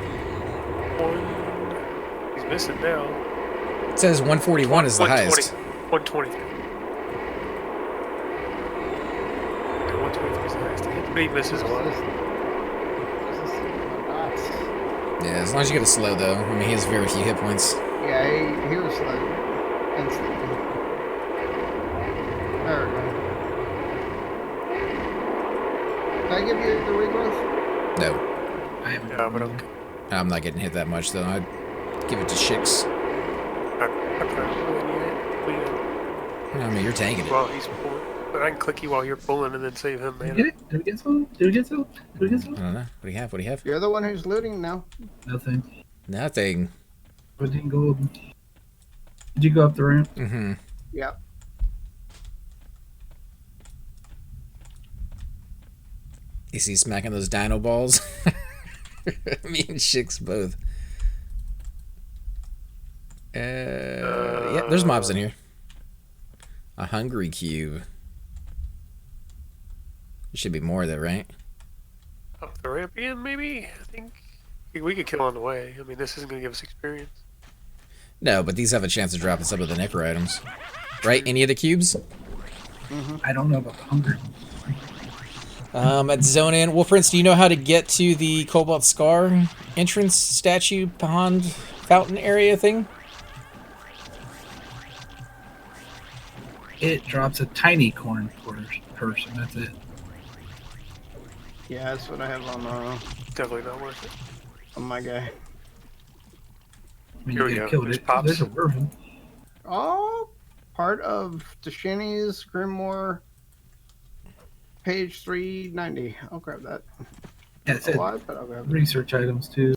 missing now. It says 141 is the 120. highest. 120. 123 is the highest. But he misses a lot. Yeah, as long as you get a slow, though. I mean, he has very few hit points. Yeah, he was slow. Instantly. There we go. Did I give you the regrowth? No. I haven't. Yeah, but I'm not getting hit that much, though. I'd give it to Shix. I probably need it. I mean, you're tanking it. While he's pulling. But I can click you while you're pulling and then save him, Did we man. get it? Did we get some? Did we get some? Did we get I some? don't know. What do you have? What do you have? You're the one who's looting now. Nothing. Nothing. 14 gold. Did you go up the ramp? Mm-hmm. Yeah. You see smacking those dino balls? Me and Shix both. Yeah, there's mobs in here. A hungry cube. There should be more though, right? Up the ramp again, maybe? I think we could kill on the way. I mean, this isn't going to give us experience. No, but these have a chance of dropping some of the necro items. Right? Any of the cubes? I don't know about the hunger. At Zone In. Well, Prince, do you know how to get to the Cobalt Scar entrance statue pond fountain area thing? It drops a tiny corn person. That's it. Yeah, that's what I have Definitely not worth it. on my guy. I mean, Here we you go. gotta kill There's it. pops. There's a version. Oh, part of Deshani's Grimoire, page 390. I'll grab that. Yeah, it It's said a lot, but I'll grab it. research items too.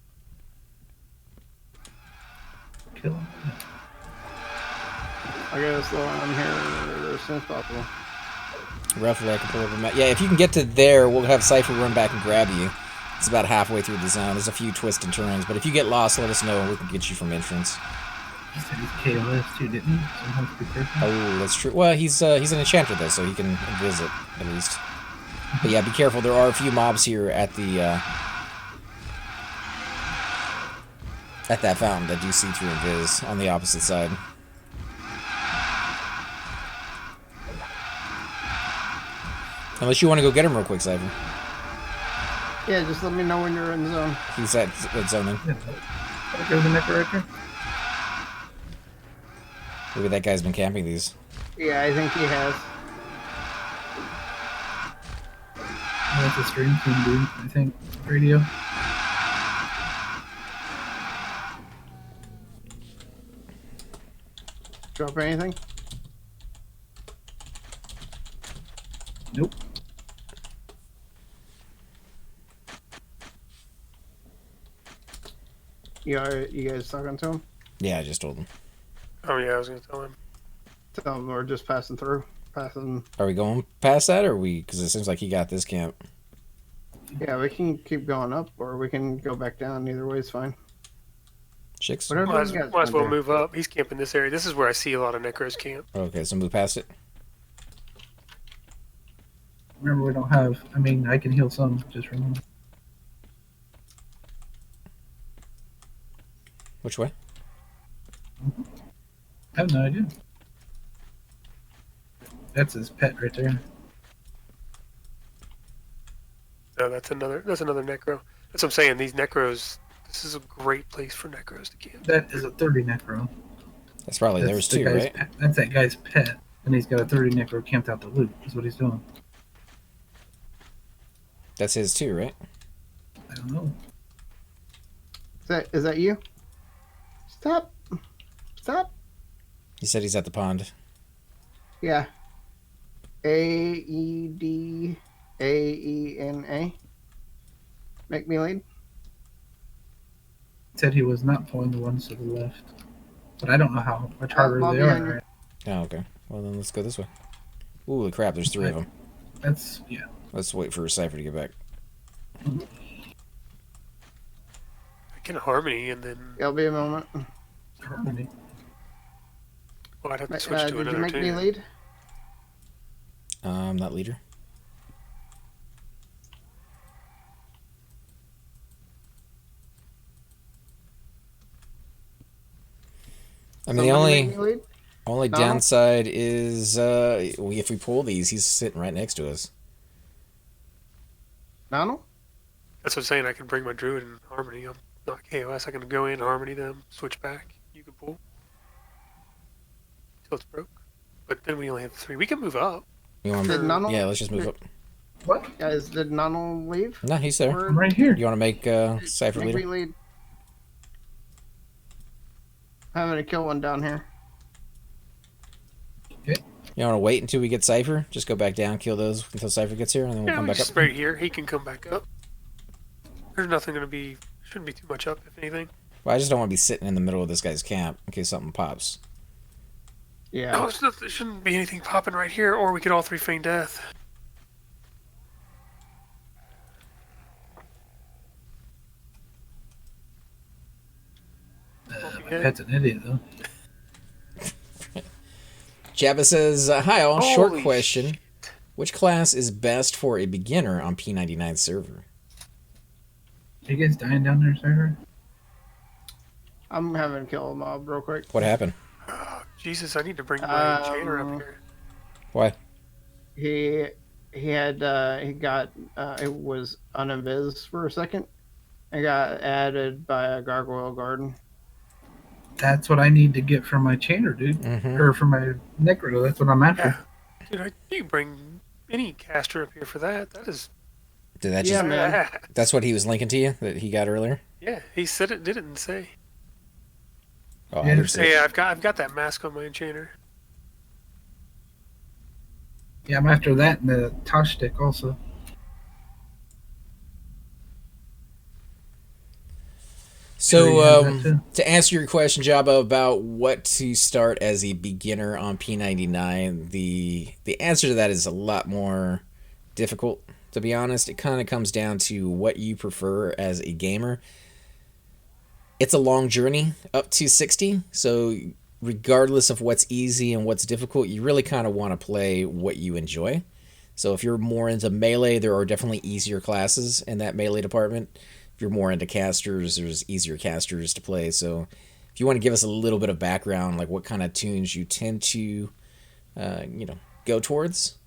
Kill him. I gotta slow down here as soon as possible. Roughly, I can pull up a map. Yeah, if you can get to there, we'll have Cypher run back and grab you. It's about halfway through the zone. There's a few twists and turns, but if you get lost, let us know and we can get you from entrance. He said he's KOS too, didn't he? So he has to be careful. Oh, that's true. Well, he's an enchanter though, so he can visit at least. But yeah, be careful. There are a few mobs here at the at that fountain that do see through and viz on the opposite side. Unless you want to go get him real quick, Cypher. Yeah, just let me know when you're in the zone. He's at zoning. Yeah. There's a necro right there. Maybe that guy's been camping these. Yeah, I think he has. That's a stream team, dude. I think radio. Drop anything? Nope. You guys talking to him? Yeah, I just told him. Oh, yeah, I was going to tell him. Tell him we're just passing through. Passing. Are we going past that, or we? Because it seems like he got this camp. Yeah, we can keep going up, or we can go back down. Either way is fine. Chicks. Whatever Might those guys as well wanna do. move up. He's camping this area. This is where I see a lot of Necros camp. Okay, so move past it. Remember, we don't have. I mean, I can heal some. Just remember. Which way? I have no idea. That's his pet right there. No, that's another Necro. That's what I'm saying. These Necros, this is a great place for Necros to camp. That is a 30 necro. That's probably That's theirs the too, guy's right? pet. That's that guy's pet, and he's got a 30 necro camped out to loot. Is what he's doing. That's his too, right? I don't know. Is that you? Stop! Stop! He said he's at the pond. Yeah. AEDAENA. Make me lead. He said he was not pulling the ones to the left, but I don't know how much harder I'll they be on are. your- Right? Oh, okay. Well, then let's go this way. Ooh, crap, there's 3 of them. That's yeah. Let's wait for Cypher to get back. I can Harmony and then It'll be a moment. Harmony. well, I'd have to switch to Did you another make me team. lead? Not leader. I mean, the Somebody make me lead? only No? downside is if we pull these, he's sitting right next to us. Donald? That's what I'm saying. I can bring my druid in harmony. I'm not KOS. I can go in, harmony them, switch back. You can pull till it's broke. But then we only have 3. We can move up. You want? Did Nano? Yeah, let's just move up. What? Guys, did Nano leave? No, he's there. Or I'm right here. You want to make Cypher make me leader? lead? I'm gonna kill one down here. You want to wait until we get Cypher? Just go back down, kill those until Cypher gets here, and then we'll Yeah, come we back just up. right here. He can come back up. There's nothing gonna be. Shouldn't be too much up, if anything. Well, I just don't want to be sitting in the middle of this guy's camp in case something pops. Yeah. No, there shouldn't be anything popping right here, or we could all 3 feign death. My pet's an idiot, though. Jabba says, hi all, short Holy question. shit. Which class is best for a beginner on P99 server? Are you guys dying down there, sir? I'm having to kill a mob real quick. What happened? Oh, Jesus, I need to bring my chainer up here. Why? He got it was uninvis for a second. It got added by a gargoyle garden. That's what I need to get from my chainer, dude. Mm-hmm. Or from my necro. That's what I'm after. Yeah. Dude, you can bring any caster up here for that. That is... Did that Yeah, just, man. that's what he was linking to you that he got earlier? Yeah, he said it, didn't say. Oh, Yeah. I understand. Yeah, I've got that mask on my enchainer. Yeah, I'm after that and the Tosh stick also. So, Sure, you have that too. to answer your question, Jabba, about what to start as a beginner on P99, the answer to that is a lot more difficult, to be honest. It kind of comes down to what you prefer as a gamer. It's a long journey up to 60, so regardless of what's easy and what's difficult, you really kind of want to play what you enjoy. So if you're more into melee, there are definitely easier classes in that melee department. If you're more into casters, there's easier casters to play. So if you want to give us a little bit of background, like what kind of tunes you tend to, go towards,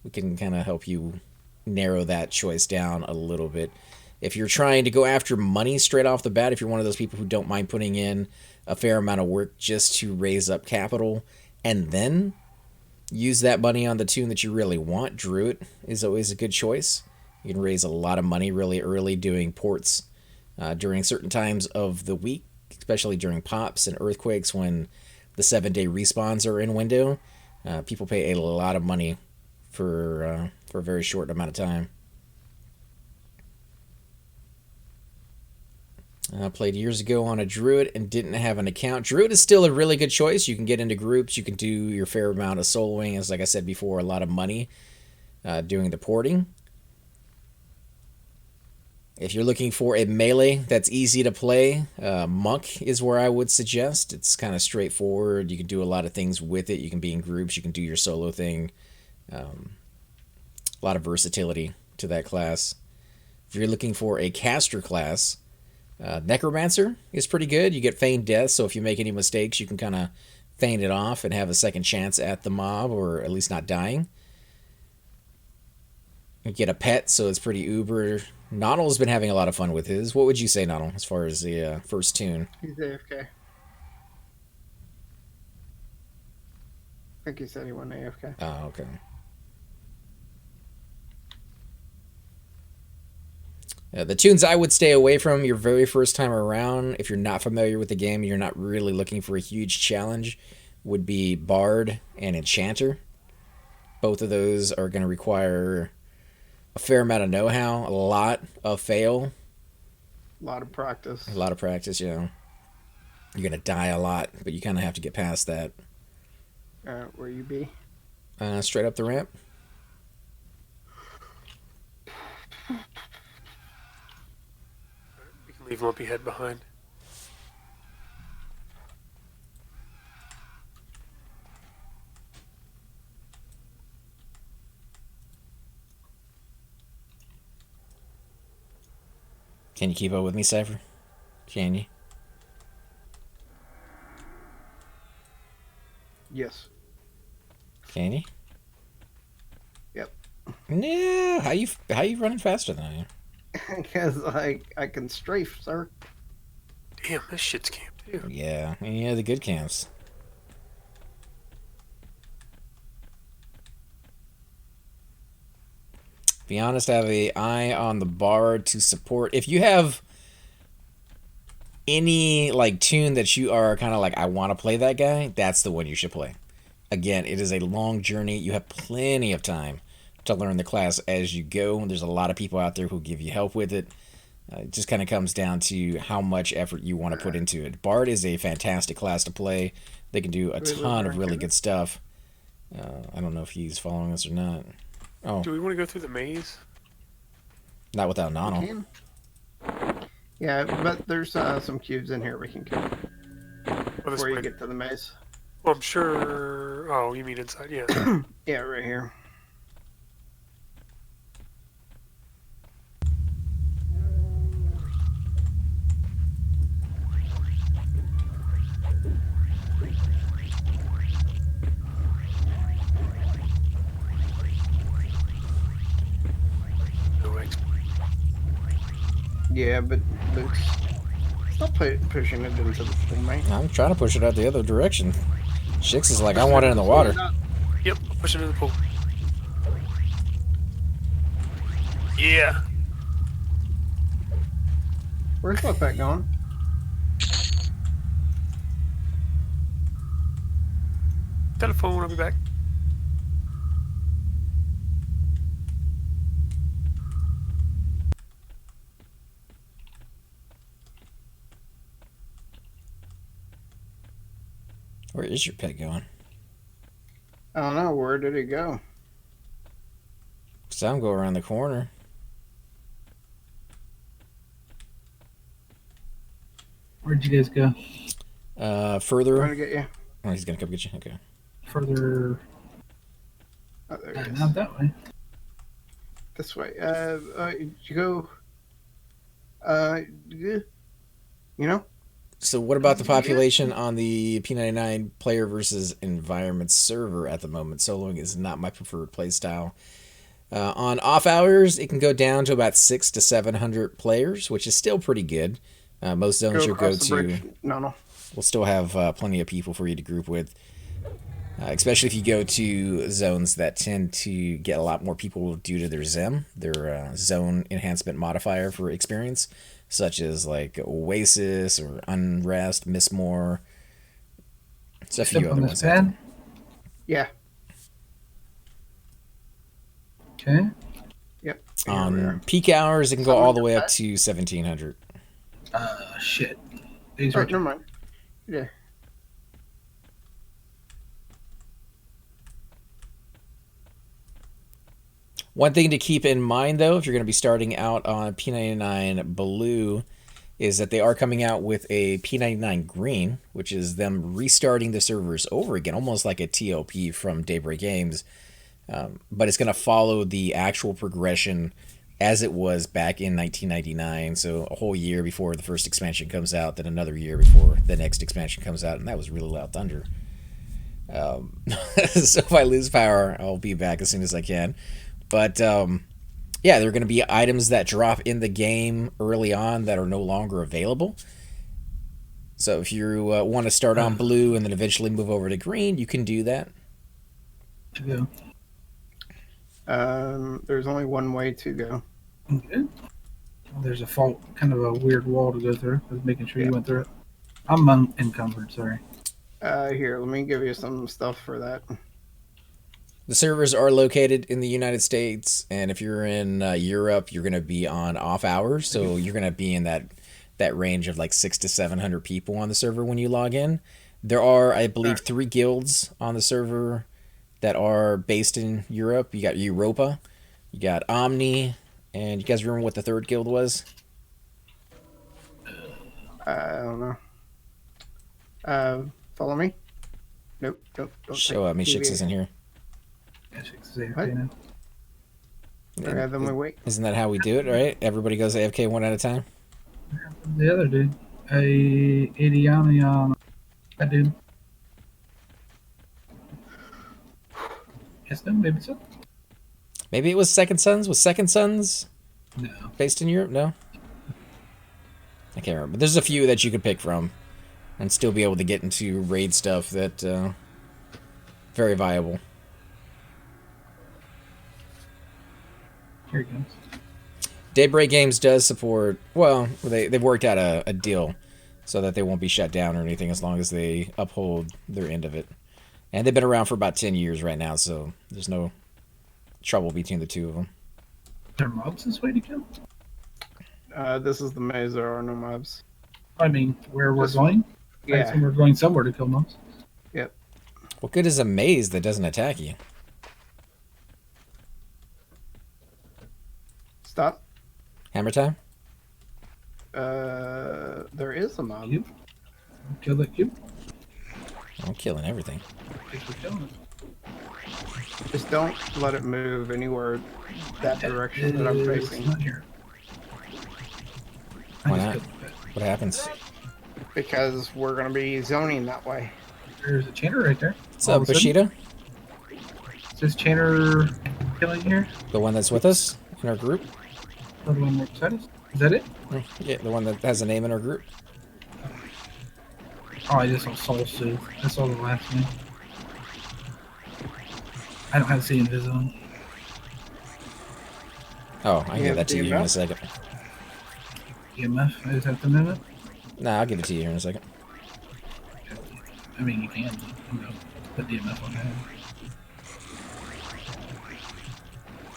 we can kind of help you narrow that choice down a little bit. If you're trying to go after money straight off the bat, if you're one of those people who don't mind putting in a fair amount of work just to raise up capital and then use that money on the tune that you really want, Druid is always a good choice. You can raise a lot of money really early doing ports during certain times of the week, especially during pops and earthquakes when the 7-day respawns are in window. People pay a lot of money for a very short amount of time. Played years ago on a Druid and didn't have an account. Druid is still a really good choice. You can get into groups. You can do your fair amount of soloing. As like I said before, a lot of money doing the porting. If you're looking for a melee that's easy to play, Monk is where I would suggest. It's kind of straightforward. You can do a lot of things with it. You can be in groups. You can do your solo thing. A lot of versatility to that class. If you're looking for a caster class, Necromancer is pretty good. You get feigned death, so if you make any mistakes, you can kind of feign it off and have a second chance at the mob, or at least not dying. You get a pet, so it's pretty uber. Noddle's been having a lot of fun with his. What would you say, Noddle, as far as the first tune? He's AFK. I think he said he went AFK. Oh, okay. The tunes I would stay away from your very first time around, if you're not familiar with the game and you're not really looking for a huge challenge, would be Bard and Enchanter. Both of those are going to require a fair amount of know-how, a lot of fail. A lot of practice. A lot of practice, You're going to die a lot, but you kind of have to get past that. Where you be? Straight up the ramp. We can leave Lumpy Head behind. Can you keep up with me, Cypher? Can you? Yes. Can you? Yep. Yeah. How you running faster than I am? Because I can strafe, sir. Damn, this shit's camped too. Yeah. Yeah, the good camps. Be honest, I have a eye on the bard to support. If you have any like tune that you are kind of like, I want to play that guy, that's the one you should play. Again, it is a long journey. You have plenty of time to learn the class as you go. There's a lot of people out there who give you help with it. It just kind of comes down to how much effort you want to put into it. Bard is a fantastic class to play. They can do a ton of really good stuff. I don't know if he's following us or not. Oh, Do we want to go through the maze? not without Nano. Can. Yeah, but there's some cubes in here we can kill Oh, this before you way. get to the maze. Well, I'm sure. Oh, you mean inside? Yeah. Yeah, right here. No way. Yeah, but stop pushing it into the pool, mate. I'm trying to push it out the other direction. Shix is like, I want it in the water. Yep, push it in the pool. Yeah. Where's Flipback going? Telephone, I'll be back. Where is your pet going? I don't know. Where did it go? Some go around the corner. Where'd you guys go? Trying Further. to get you. Oh, he's gonna come get you. Okay. Further. Oh, there it is. Not that way. This way. You go. You know. So what about the population on the P99 player versus environment server at the moment? Soloing is not my preferred playstyle. On off hours, it can go down to about 600 to 700 players, which is still pretty good. Most zones you'll go across the to bridge. No. will still have plenty of people for you to group with. Especially if you go to zones that tend to get a lot more people due to their ZEM, their zone enhancement modifier for experience, such as like Oasis or Unrest, Mistmore. It's a few Step other on ones. this pad. Yeah. Okay. Yep. Here we are. On peak hours, it can go all the way up to 1,700. Shit. These Oh, are never mind. Yeah. One thing to keep in mind, though, if you're going to be starting out on P99 Blue, is that they are coming out with a P99 Green, which is them restarting the servers over again, almost like a TOP from Daybreak Games. But it's going to follow the actual progression as it was back in 1999. So a whole year before the first expansion comes out, then another year before the next expansion comes out, and that was really loud thunder. So if I lose power, I'll be back as soon as I can. But yeah, there are going to be items that drop in the game early on that are no longer available. So if you want to start on blue and then eventually move over to green, you can do that. to go. There's only one way to go. Okay. There's a fault, kind of a weird wall to go through. I was making sure you went through it. I'm unencumbered, sorry. Here, let me give you some stuff for that. The servers are located in the United States, and if you're in Europe, you're going to be on off hours, so you're going to be in that range of like 600 to 700 people on the server when you log in. There are, I believe, 3 guilds on the server that are based in Europe. You got Europa, you got Omni, and you guys remember what the third guild was? I don't know. Follow me? Nope. Don't Show up. Me, Shix deviate. isn't here. What? Okay, then we wait. Isn't that how we do it, right? Everybody goes AFK one at a time? The other dude. Adiana. That dude. Yes, no, maybe so. Maybe it was Second Sons. Was Second Sons No. based in Europe? No. I can't remember. There's a few that you could pick from, and still be able to get into raid stuff that very viable. Here it goes. Daybreak Games does support. Well, they've worked out a deal so that they won't be shut down or anything as long as they uphold their end of it. And they've been around for about 10 years right now, so there's no trouble between the two of them. Are there mobs this way to kill? This is the maze. There are no mobs. I mean, where we're going? I Yeah. assume we're going somewhere to kill mobs. Yep. What good is a maze that doesn't attack you? Stop. Hammer time? There is a mob. Cube? Kill that cube? I'm killing everything. I think we're killing it. Just don't let it move anywhere that direction that I'm It's facing. not here. Why just not? killed that. What happens? Because we're gonna be zoning that way. There's a chanter right there. What's All up, of a sudden, Bushido? Is this chanter killing here? The one that's with us in our group? Or the one right beside us? Is that it? Yeah, the one that has a name in our group. Oh, I just saw Soul Soothe. I saw the last name. I don't have to see Invision. Oh, I can You give have that to you here in a DMF? second. EMF, is that the name of it? Nah, I'll give it to you here in a second. I mean, you can, you know, put DMF on that.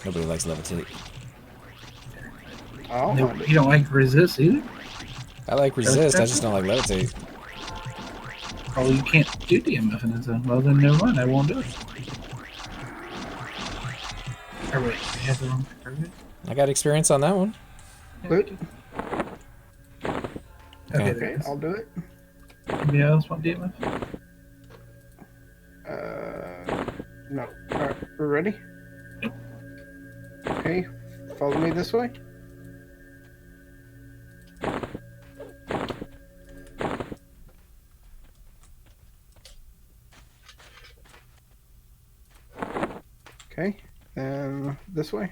Nobody likes levitate. Oh, No, you don't like resist either? I like resist, I just don't like levitate. Oh, you can't do DMF in this zone. Well, then never mind, I won't do it. Or wait, I have the wrong target? I got experience on that one. Good. Okay, Okay. there Okay, it is. I'll do it. Anybody else want DMF? No. Alright, we're ready? Okay, follow me this way. Okay, and this way.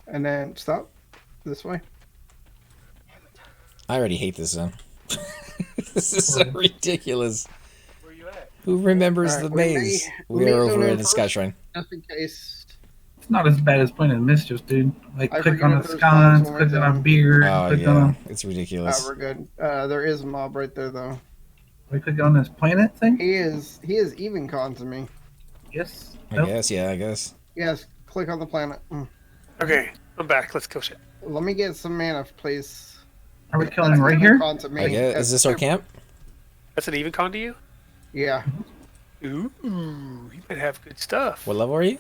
And then stop. This way. I already hate this zone. This is so ridiculous. Where you at? Who remembers Alright, the we maze? may- We we are may over zone in in the Sky first. Shrine. Just in case. It's not as bad as Point of Mischief, dude. Like, I click forget on if the there's sconce, mobs click when we're on done. beard, Oh click yeah, on... it's ridiculous. We're good. There is a mob right there though. We click on this planet thing? He is even con to me. Yes. I No? guess, yeah, I guess. Yes, click on the planet. Okay, I'm back. Let's kill shit. Let me get some mana, please. Are we killing right here? Con to me. I guess. Is this our camp? That's an even con to you? Yeah, Ooh, you might have good stuff. What level are you?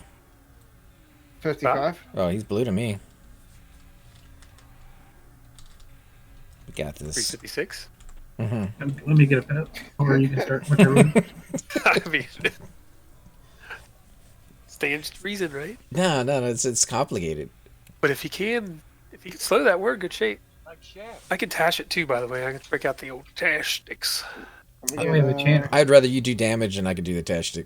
55. Oh, he's blue to me. We got this. 356? Let me get a pet. Or you can start whichever one. I mean, stands to reason, right? No, it's complicated. But if you can slow that, we're in good shape. I can tash it too, by the way. I can break out the old tash sticks. Let me We have get, a chance. I'd rather you do damage and I could do the tash stick.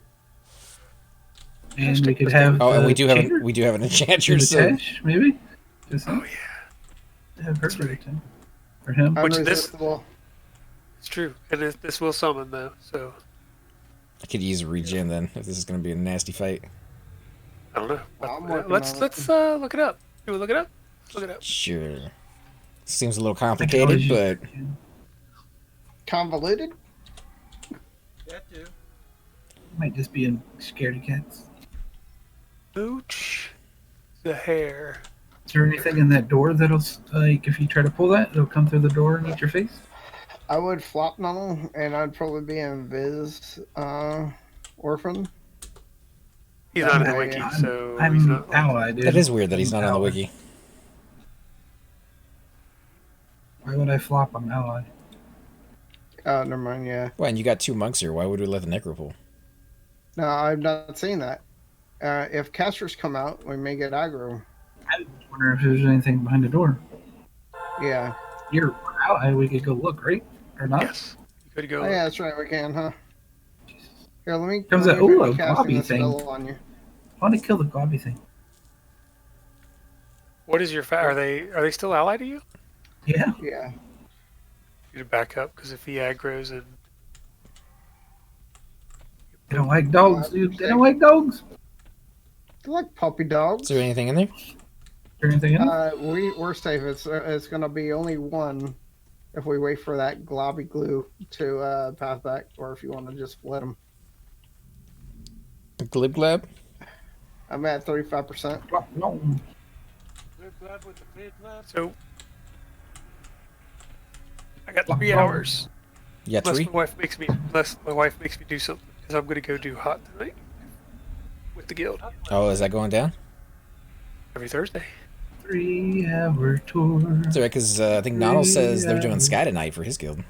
And we could have. Oh, and we do have Changer? an enchanter. The So Tash, maybe? Just Oh yeah, have her for it, too. For him. Which this- Unresistible. it's true. And this will summon though, so I could use a regen then if this is going to be a nasty fight. I don't know. I'm working Let's on it. look it up. You wanna look it up? Look it up. Sure. Seems a little I can complicated, always but use- Convoluted? Might just be scared of cats. Mooch the hair. Is there anything in that door that'll, like, if you try to pull that, it'll come through the door and eat your face? I would flop null, and I'd probably be in Viz Orphan. He's not in the I'm- wiki, so he's I'm not. allied, dude. that is weird that he's not on the Allied. wiki. Why would I flop? I'm allied. Never mind, yeah. Well, and you got 2 monks here. Why would we let the necro pull? No, I'm not saying that. If casters come out, we may get aggro. I was wondering if there's anything behind the door. Yeah. You're allied, we could go look, right? Or not? Yes. You could go. Oh, yeah, that's right, we can, huh? Here, let me. Comes let that- me ooh, finish a casting globby this thing. spell on you. I want to kill the globby thing. What is your are they still allied to you? Yeah. Yeah. You need to back up because if he aggroes and They don't like dogs, dude. They don't like dogs. They're like puppy dogs. Is there anything in there? Is there anything in it? We're safe. It's gonna be only one if we wait for that globby glue to pass back, or if you want to just let them. Glib glab? I'm at 35%. No. so I got 3 hours. You got 3? Unless my wife makes me do something, because I'm gonna go do hot tonight with the guild Oh, is that going down? every Thursday. 3-hour tour. That's right, because I think Nodal says they're doing Sky tonight for his guild.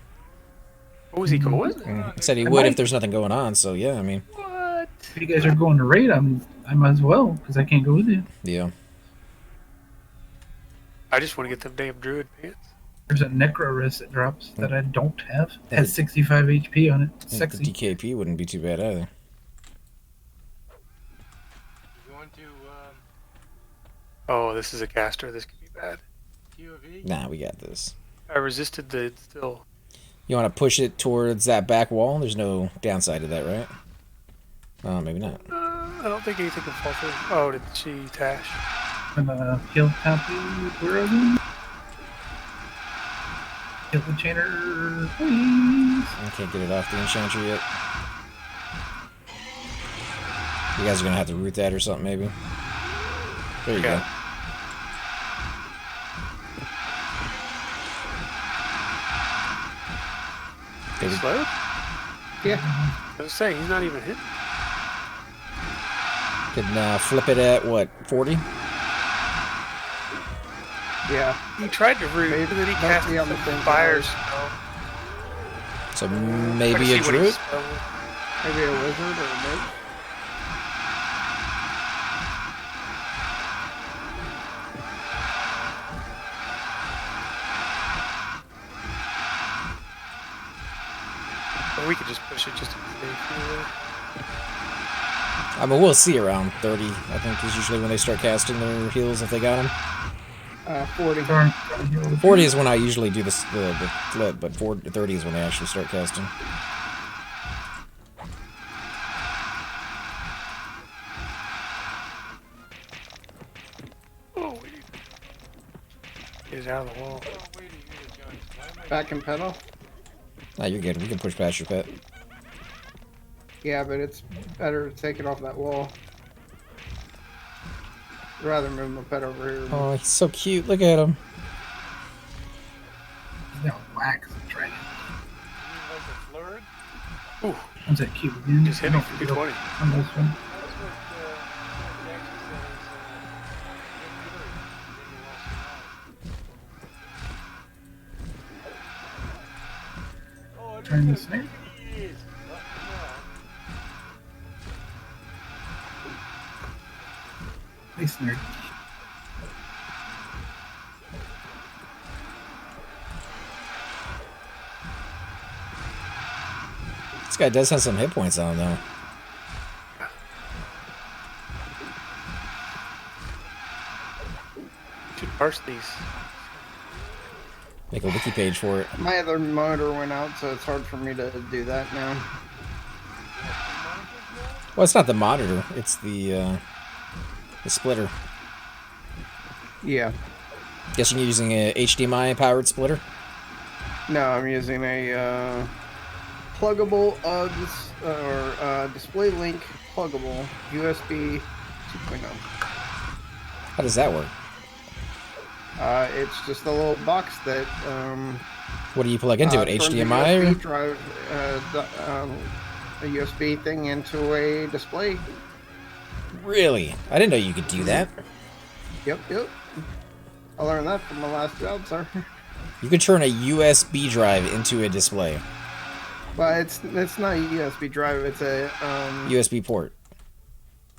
What was he going? He said he would if there's nothing going on, so yeah, I mean. What? If you guys are going to raid, I might as well, because I can't go with you. Yeah. I just want to get them damn druid pants. There's a necro wrist that drops that I don't have. It has 65 HP on it. I think the Sexy. DKP wouldn't be too bad either. Oh, this is a caster. This could be bad. Nah, we got this. I resisted the still. You want to push it towards that back wall? There's no downside to that, right? Oh, maybe not. I don't think anything can fall through. Oh, did she tash? I'm gonna heal copy. Where are we? Heal the chainer, please. I can't get it off the enchanter yet. You guys are gonna have to root that or something, maybe. There you go. Is slow? Yeah. I was saying he's not even hit. Can flip it at what, 40? Yeah. He tried to root, Maybe and then he both cast be on some the same fires. So maybe a druid? Maybe a wizard or a mage. Or we could just push it just to be safe. I mean, we'll see around 30, I think, is usually when they start casting their heals if they got them. 40. 40 is when I usually do the flip, but 30 is when they actually start casting. Oh, get it out of the wall. Back and pedal. Nah, you're good. We can push past your pet. Yeah, but it's better to take it off that wall. I'd rather move my pet over here. Oh, he's so cute. Look at him. He's gonna wax the dragon. Ooh, What's that cute again? just hit me for 220. On this one. Turn the snare. Hey, snare. This guy does have some hit points on him, though. Should parse these. Make a wiki page for it. My other motor went out, so it's hard for me to do that now. Well, it's not the monitor. It's the splitter. Yeah. Guessing you're using a HDMI powered splitter? No, I'm using a pluggable display link pluggable USB 2.0. How does that work? It's just a little box that What do you plug into it? turns a HDMI? USB drive, a USB thing into a display. Really? I didn't know you could do that. Yep. I learned that from my last job, sir. You could turn a USB drive into a display. But it's not a USB drive. It's a USB port.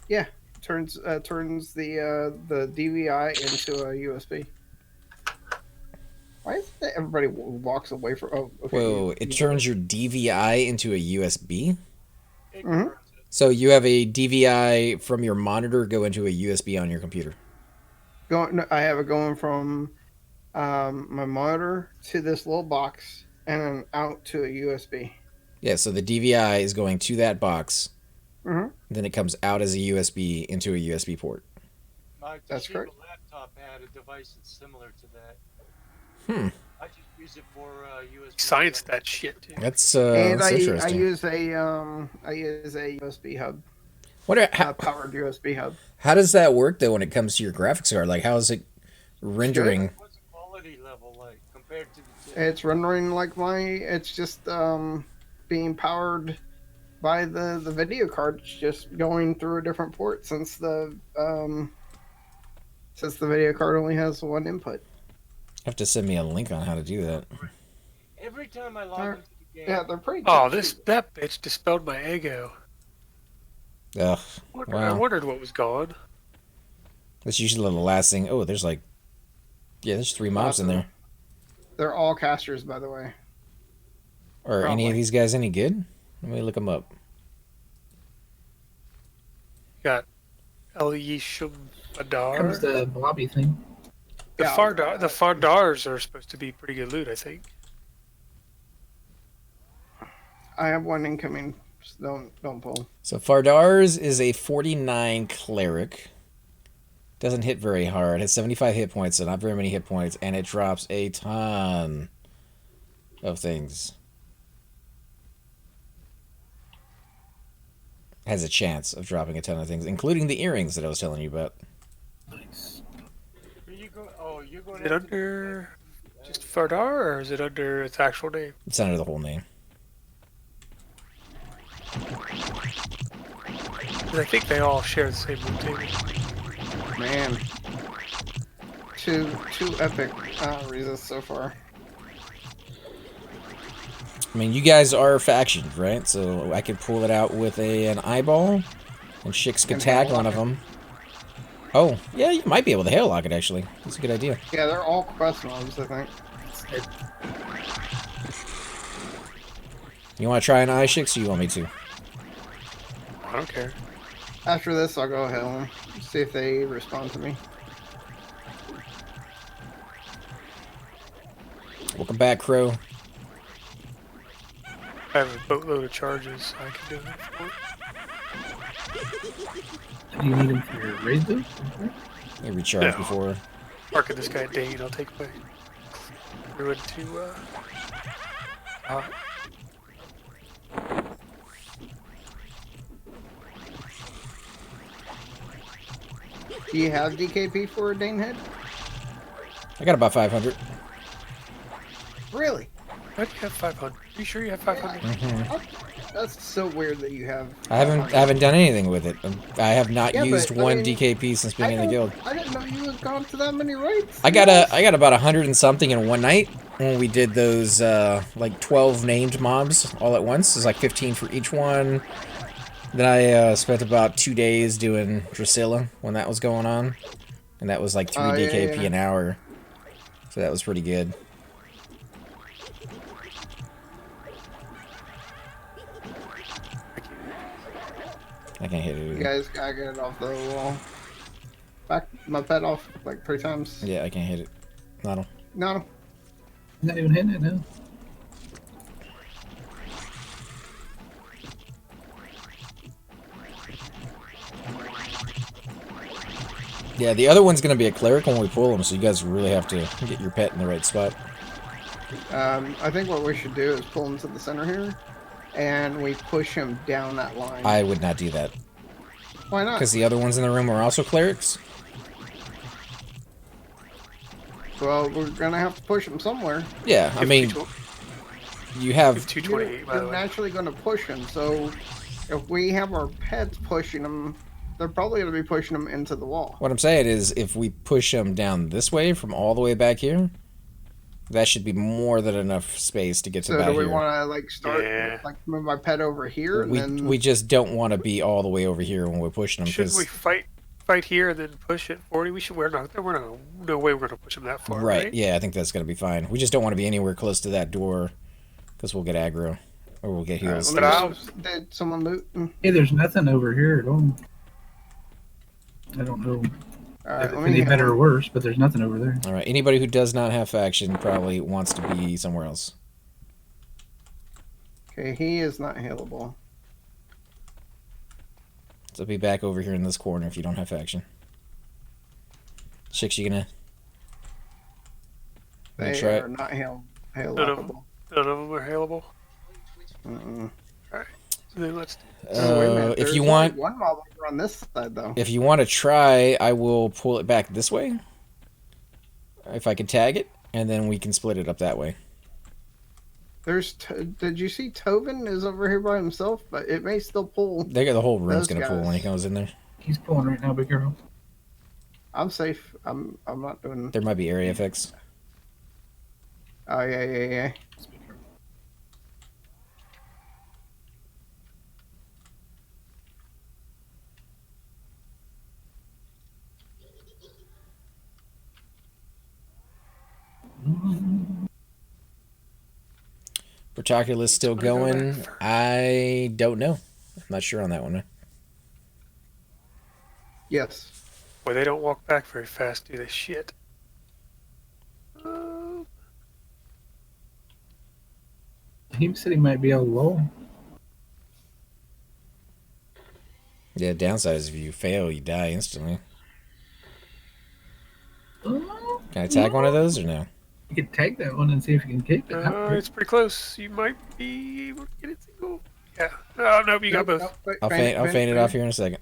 yeah. Turns the DVI into a USB. Why is it that everybody walks away from? Oh, okay. Whoa! It turns your DVI into a USB. Mhm. So you have a DVI from your monitor go into a USB on your computer. I have it going from my monitor to this little box and then out to a USB. Yeah, so the DVI is going to that box. Mhm. Then it comes out as a USB into a USB port. My That's correct. Toshiba laptop had a device that's similar to that. Hmm. I just use it for USB. Science that shit, dude. That's And I interesting. use a USB hub, How powered USB hub. does that work though when it comes to your graphics card? Like, how is it rendering? What's the quality level like compared to the? It's rendering like it's just being powered by the video card. It's just going through a different port since the video card only has one input. You have to send me a link on how to do that. Every time I log into the game, Yeah, they're pretty. Oh, cheap. that bitch dispelled my ego. Ugh. I Wow. wondered what was gone. That's usually the last thing. Oh, there's like, yeah, there's 3 mobs in there. They're all casters, by the way. Are any Probably. of these guys any good? Let me look them up. Got Elisham Comes Adar. the blobby thing. The Yeah. Fardars are supposed to be pretty good loot, I think. I have one incoming. Just don't pull. So Fardar's is a 49 cleric. Doesn't hit very hard. Has 75 hit points, so not very many hit points, and it drops a ton of things. Has a chance of dropping a ton of things, including the earrings that I was telling you about. Nice. you're going. Is it under just Fardar, or is it under its actual name? It's under the whole name. 'Cause I think they all share the same loot table. Man, two epic resists so far. I mean, you guys are factioned, right? So I could pull it out with an eyeball, and Shix could And tag hail one of lock them. Oh, yeah, you might be able to hail lock it, actually. That's a good idea. Yeah, they're all quest mobs, I think. You want to try an eye, Shix, or you want me to? I don't care. After this, I'll go hail them. See if they respond to me. Welcome back, Crow. I have a boatload of charges. I can do that for it. Do you need them for your raise boost? They recharged No. before. Marking this guy Dane, I'll take my druid to Do you have DKP for a Dane head? I got about 500. Really? why do you have 500? Are you sure you have 500? That's so weird that you have. I haven't done anything with it. I have not Yeah, used but, I one mean, DKP since being in the guild. I didn't know you had gone to that many raids. I got about 100 and something in one night when we did those like 12 named mobs all at once. It was like 15 for each one. Then I spent about 2 days doing Drusilla when that was going on, and that was like 3 Oh, yeah, DKP yeah. an hour. So that was pretty good. I can't hit it. You Either. guys gotta get it off the wall. Back my pet off like 3 times. Yeah, I can't hit it. Not him. No. Not even hitting it now. Yeah, the other one's gonna be a cleric when we pull him, so you guys really have to get your pet in the right spot. I think what we should do is pull him to the center here, and we push him down that line. I would not do that. Why not? Because the other ones in the room are also clerics? Well, we're gonna have to push him somewhere. Yeah, I mean, you have... 228, by the You're way. naturally gonna push him, so if we have our pets pushing him, they're probably gonna be pushing him into the wall. What I'm saying is, if we push them down this way from all the way back here, that should be more than enough space to get to So about do we here. want to like start Yeah. like move my pet over here and then We just don't want to be all the way over here when we're pushing them. Should we fight here and then push it 40? We're not. No way we're gonna push them that far. Right, Right. yeah, I think that's going to be fine. We just don't want to be anywhere close to that door, because we'll get aggro. Or we'll get Alright, heals. let me go. Did someone loot? Hey, there's nothing over here at all. I don't know Alright, if let it's me any heal better or him. worse, but there's nothing over there. Alright, anybody who does not have faction probably wants to be somewhere else. Okay, he is not healable. So be back over here in this corner if you don't have faction. Chicks, you gonna They try are it? not None of healable. None of them are hailable. Mm-mm. So then let's. Oh, wait a minute. If There's you only want, one mob over on this side, though. if you want to try, I will pull it back this way. If I can tag it, and then we can split it up that way. There's. Did you see Tovin is over here by himself? But it may still pull. They got the whole room's Those gonna pull when he guys. goes in there. He's pulling right now, big girl. I'm safe. I'm not doing. There might be area effects. Oh yeah. Protoculus still Somebody go going. back first. I don't know. I'm not sure on that one. Yes. Boy, they don't walk back very fast, do they? Shit. He said he might be a little low. Yeah, downside is if you fail, you die instantly. Can I tag one of those or no? You could tag that one and see if you can kick it. It's pretty close. You might be able to get it single. Yeah. Oh, no, you got both. I'll feint it off here in a second.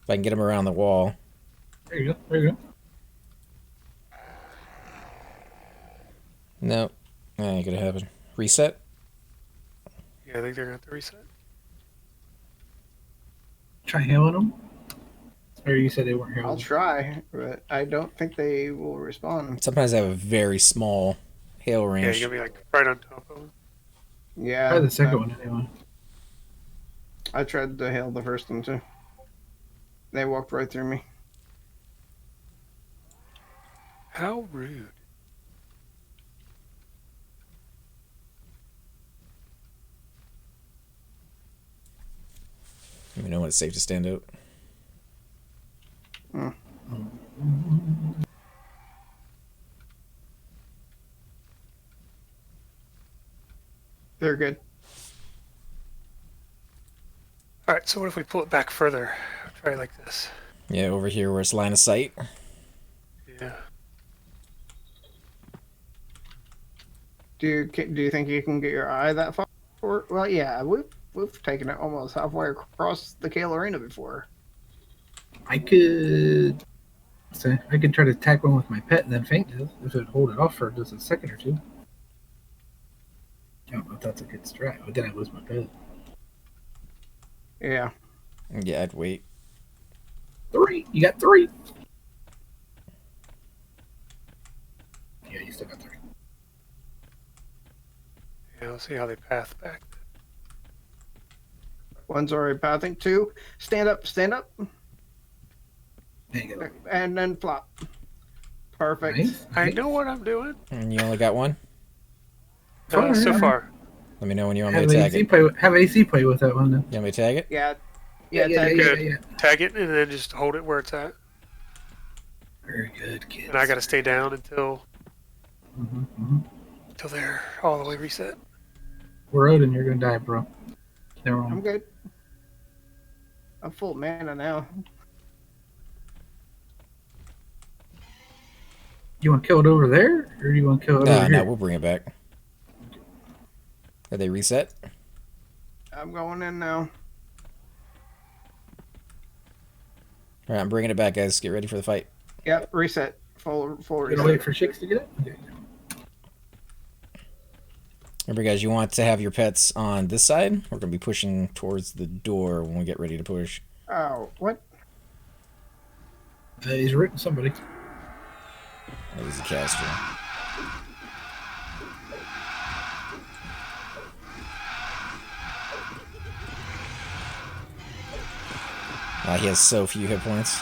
If I can get him around the wall. There you go. There you go. No, that ain't gonna happen. Reset. Yeah, I think they're going to have to reset. Try hailing them. Or you said they weren't I'll hailing. try, but I don't think they will respond. Sometimes I have a very small hail Yeah, range. you're going to be like right on top of them. Yeah. Try the second one anyway. I tried to hail the first one too. They walked right through me. How rude. Let me know when it's safe to stand out. They're good. Alright, so what if we pull it back further? Try it like this. Yeah, over here where it's line of sight. Yeah. Do you think you can get your eye that far? Well, yeah, we've taken it almost halfway across the Kael arena before. I could try to attack one with my pet and then feint it if it'd hold it off for just a second or two. I don't know if that's a good strat, but then I lose my pet. Yeah. Yeah, I'd wait. 3! You got 3! Yeah, you still got 3. Yeah, let's see how they path back. One's already pathing. 2. Stand up. There you go. And then flop. Perfect. Nice. I know what I'm doing. And you only got one? Far, So yeah. far. Let me know when you want me Have to tag AC it. have AC play with that one then. You want me to tag it? Yeah. Yeah, Good. Tag it and then just hold it where it's at. Very good, kids. And I got to stay down until until they're all the way reset. We're out and you're gonna die, bro. Never I'm mind. good. I'm full mana now. You want to kill it over there, or do you want to kill it over No, here? we'll bring it back. Are they reset? I'm going in now. All right, I'm bringing it back, guys. Get ready for the fight. Yep, reset. Full You're gonna reset. wait for Shakes to get it? Okay. Remember, guys, you want to have your pets on this side. We're going to be pushing towards the door when we get ready to push. Oh, what? He's written somebody. That was a caster. He has so few hit points.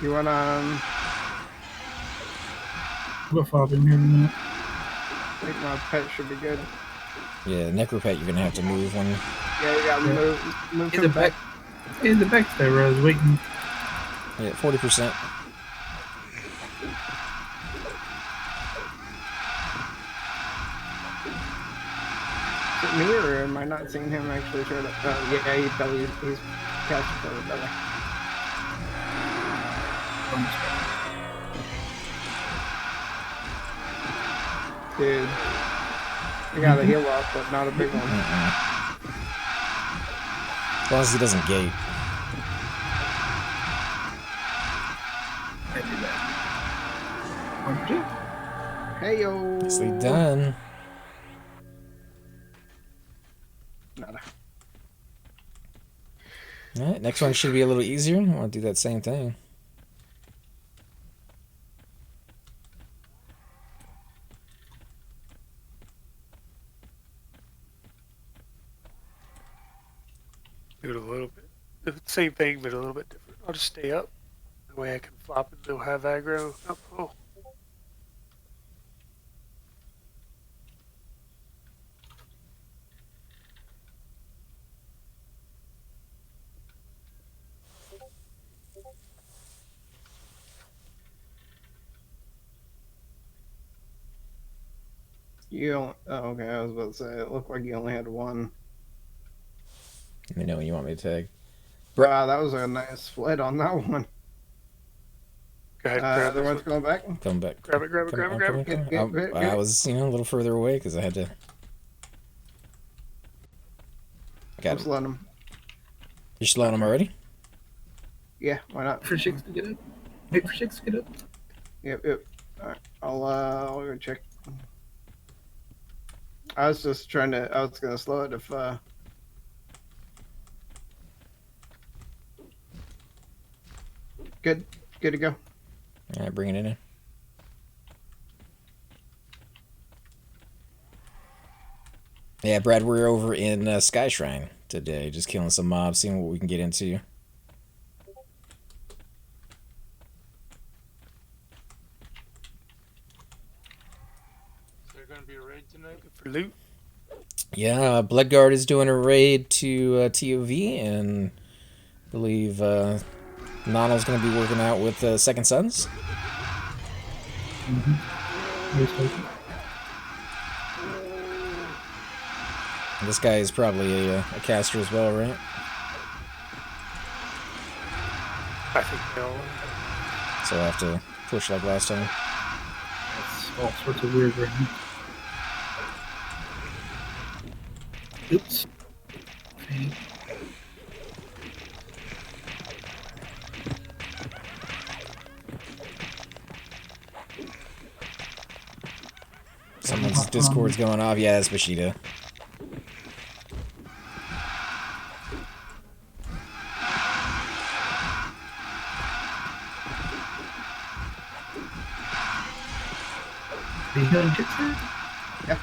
You wanna? We'll follow him here in a minute. I think my pet should be good. Yeah, Necropet, you're gonna have to move one. Yeah, you gotta move In him the back. In the back there, I was waiting. Yeah, 40%. Is it me or am I not seeing him actually try to? Yeah, he's catching for the belly. Dude, I got a heal up, but not a big one. As long as he doesn't gate. I do that. Hey yo. Nicely done. Nada. Alright, next one should be a little easier. I want to do that same thing. Do it a little bit. The same thing, but a little bit different. I'll just stay up. That way I can flop and they'll have aggro. Oh. Okay, I was about to say, it looked like you only had one. Let me know when you want me to tag. Wow, that was a nice split on that one. Go ahead, grab Other this one's one. going back. Come back. Grab it, grab it, grab it, grab it. Get I was, a little further away because I had to. Got Just it. let him. You're slowing him already? Yeah, why not? Wait for Shix to get up. Wait for Shix to get up. Yep. Alright, I'll go check. I was just trying to, I was gonna slow it if, Good to go. Alright, bring it in. Yeah, Brad, we're over in Sky Shrine today, just killing some mobs, seeing what we can get into. Is there gonna be a raid tonight? For loot. Yeah, Bloodguard is doing a raid to TOV, and I believe Nano's going to be working out with Second Sons. And this guy is probably a caster as well, right? I think they all. So I'll have to push like last time. That's all sorts of weird right now. Oops. Okay. Someone's Discord's going off. Yeah, it's Bashida. Are you going to get there? Yeah.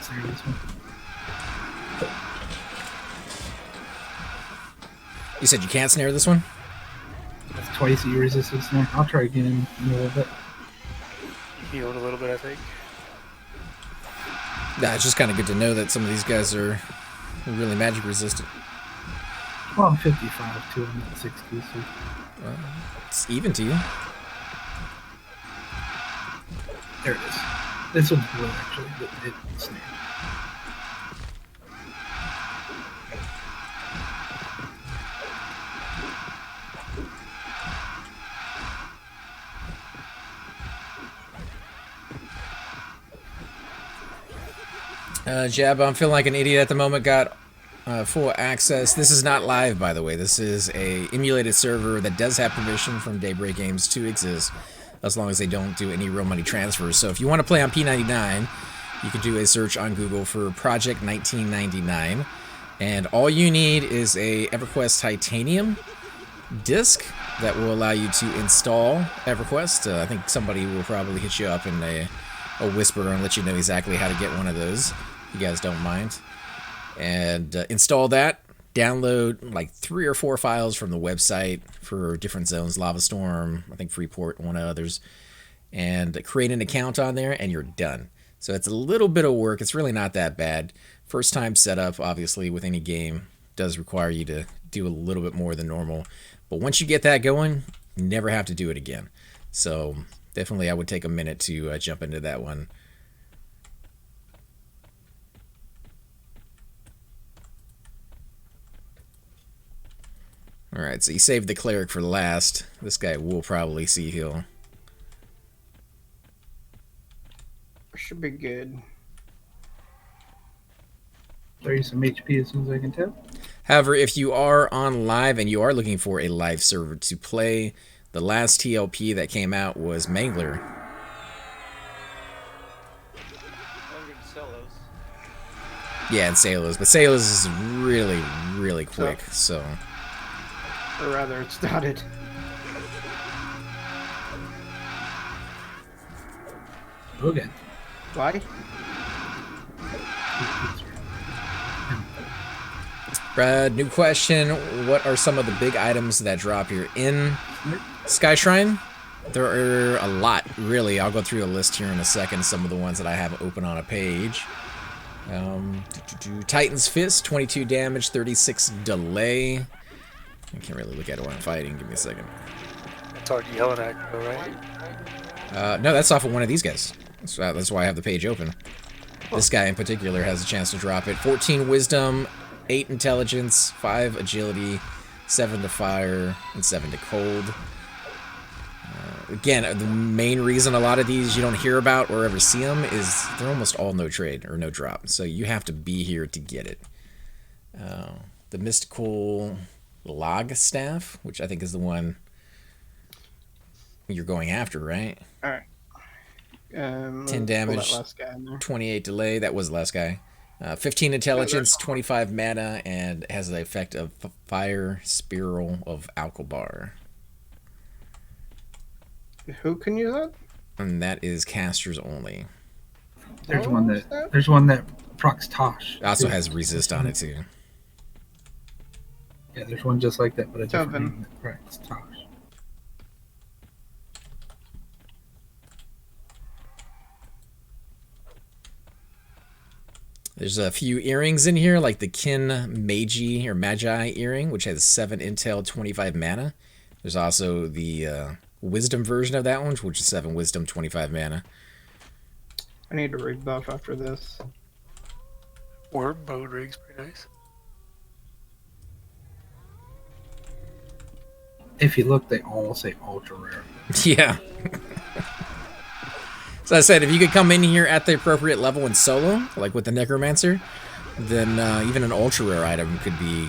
Sorry, this one. You said you can't snare this one? That's twice the resistance now. I'll try again in a little bit. Healed a little bit, I think. Nah, it's just kind of good to know that some of these guys are really magic resistant. Well, I'm 55 to I'm at 60, so. It's even to you. There it is. This one's blue, actually, but it snared. Jab, I'm feeling like an idiot at the moment. Got full access. This is not live, by the way. This is a emulated server that does have permission from Daybreak Games to exist, as long as they don't do any real money transfers. So if you want to play on P99, you can do a search on Google for Project 1999, and all you need is a Everquest Titanium disc that will allow you to install Everquest. I think somebody will probably hit you up in a whisper and let you know exactly how to get one of those. You guys don't mind. And install that, download like 3 or 4 files from the website for different zones, Lava Storm, I think Freeport, one of others, and create an account on there, and you're done. So it's a little bit of work. It's really not that bad. First time setup, obviously, with any game does require you to do a little bit more than normal. But once you get that going, you never have to do it again. So definitely I would take a minute to jump into that one. Alright, so you saved the cleric for last. This guy will probably see heal. Should be good. 30 some HP as soon as I can tell. However, if you are on live and you are looking for a live server to play, the last TLP that came out was Mangler. I'm going to sell those. Yeah, and Salos. But Salos is really, really quick, so... Or rather, it's dotted. Okay. Why? Brad, new question. What are some of the big items that drop here in Sky Shrine? There are a lot, really. I'll go through a list here in a second, some of the ones that I have open on a page. Titan's Fist, 22 damage, 36 delay. I can't really look at it while I'm fighting. Give me a second. That's all yelling at you, right? No, that's off of one of these guys. That's why I have the page open. This guy in particular has a chance to drop it. 14 Wisdom, 8 Intelligence, 5 Agility, 7 to Fire, and 7 to Cold. Again, the main reason a lot of these you don't hear about or ever see them is they're almost all no trade or no drop. So you have to be here to get it. The Mystical Log Staff, which I think is the one you're going after, right? All right. 10 damage, 28 delay. That was the last guy. 15 intelligence, 25 mana, and has the effect of Fire Spiral of Alcobar. Who can use that? And that is casters only. There's one that procs Tosh. It also has resist on it too. Yeah, there's one just like that, but a different Seven. name that procs Tosh. There's a few earrings in here, like the Kin Magi earring, which has 7 intel, 25 mana. There's also the Wisdom version of that one, which is 7 Wisdom, 25 mana. I need to rebuff after this. Worm bone rig's pretty nice. If you look, they all say ultra rare. Yeah. So I said, if you could come in here at the appropriate level in solo, like with the Necromancer, then even an ultra rare item could be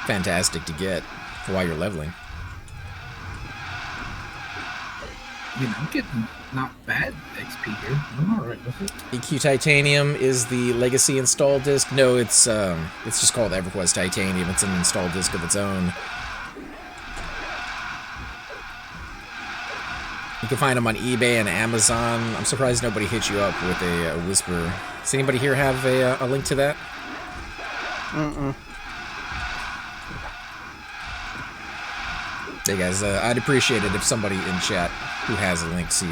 fantastic to get while you're leveling. You know, I'm getting not bad XP here. I'm alright with it. EQ Titanium is the Legacy install disc. No, it's just called Everquest Titanium. It's an install disc of its own. You can find them on eBay and Amazon. I'm surprised nobody hit you up with a Whisper. Does anybody here have a link to that? Hey guys, I'd appreciate it if somebody in chat who has a link to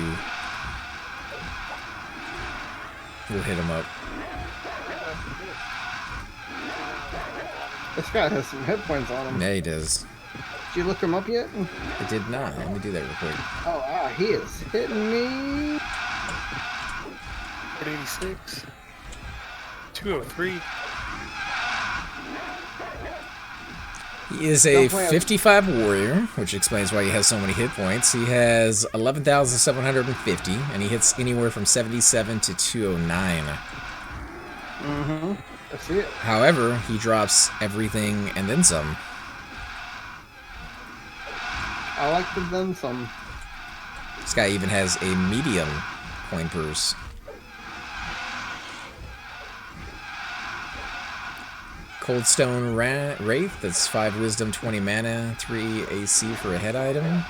will hit them up. This guy has some hit points on him. Yeah, he does. Did you look him up yet? I did not. Let me do that real quick. Oh, wow, he is hitting me. 186. 203. He is a 55 warrior, which explains why he has so many hit points. He has 11,750, and he hits anywhere from 77 to 209. Mm-hmm. I see it. However, he drops everything and then some. I like the then some. This guy even has a medium coin purse. Coldstone Wraith, that's 5 wisdom, 20 mana, 3 AC for a head item.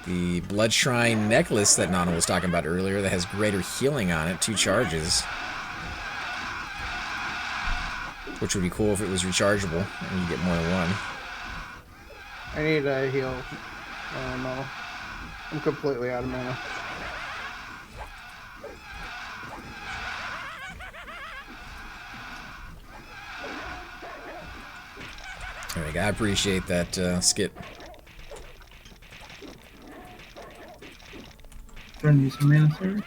The Blood Shrine necklace that Nana was talking about earlier that has greater healing on it, 2 charges. which would be cool if it was rechargeable and you get more than one. I need a heal. No. I'm completely out of mana. Alright, I appreciate that, Skip. Trying to use some mana, sir?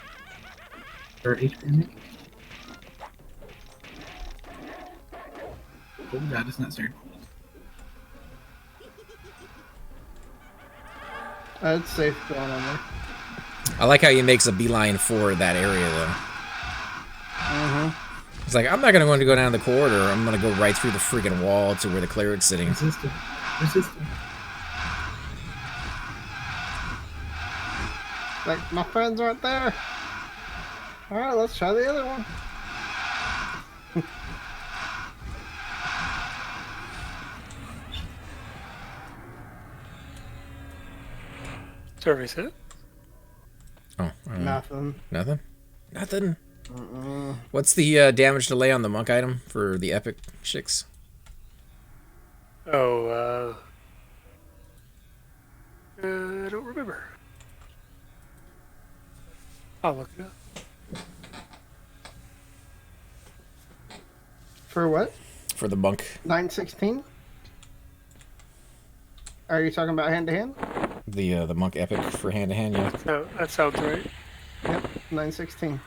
Or HP me? Oh god, it's not sir. It's safe going on there. I like how he makes a beeline for that area, though. It's like, I'm not going to go down the corridor. I'm going to go right through the freaking wall to where the cleric's sitting. Resistant. Resistant. Like, my friends aren't there. Alright, let's try the other one. Service hit? Oh, Nothing. Nothing? Nothing? What's the damage delay on the monk item for the epic shicks? Oh, I don't remember. I'll look it up. For what? For the monk. 916? Are you talking about hand to hand? The monk epic for hand to hand, yeah. No, that sounds right. Yep, 916.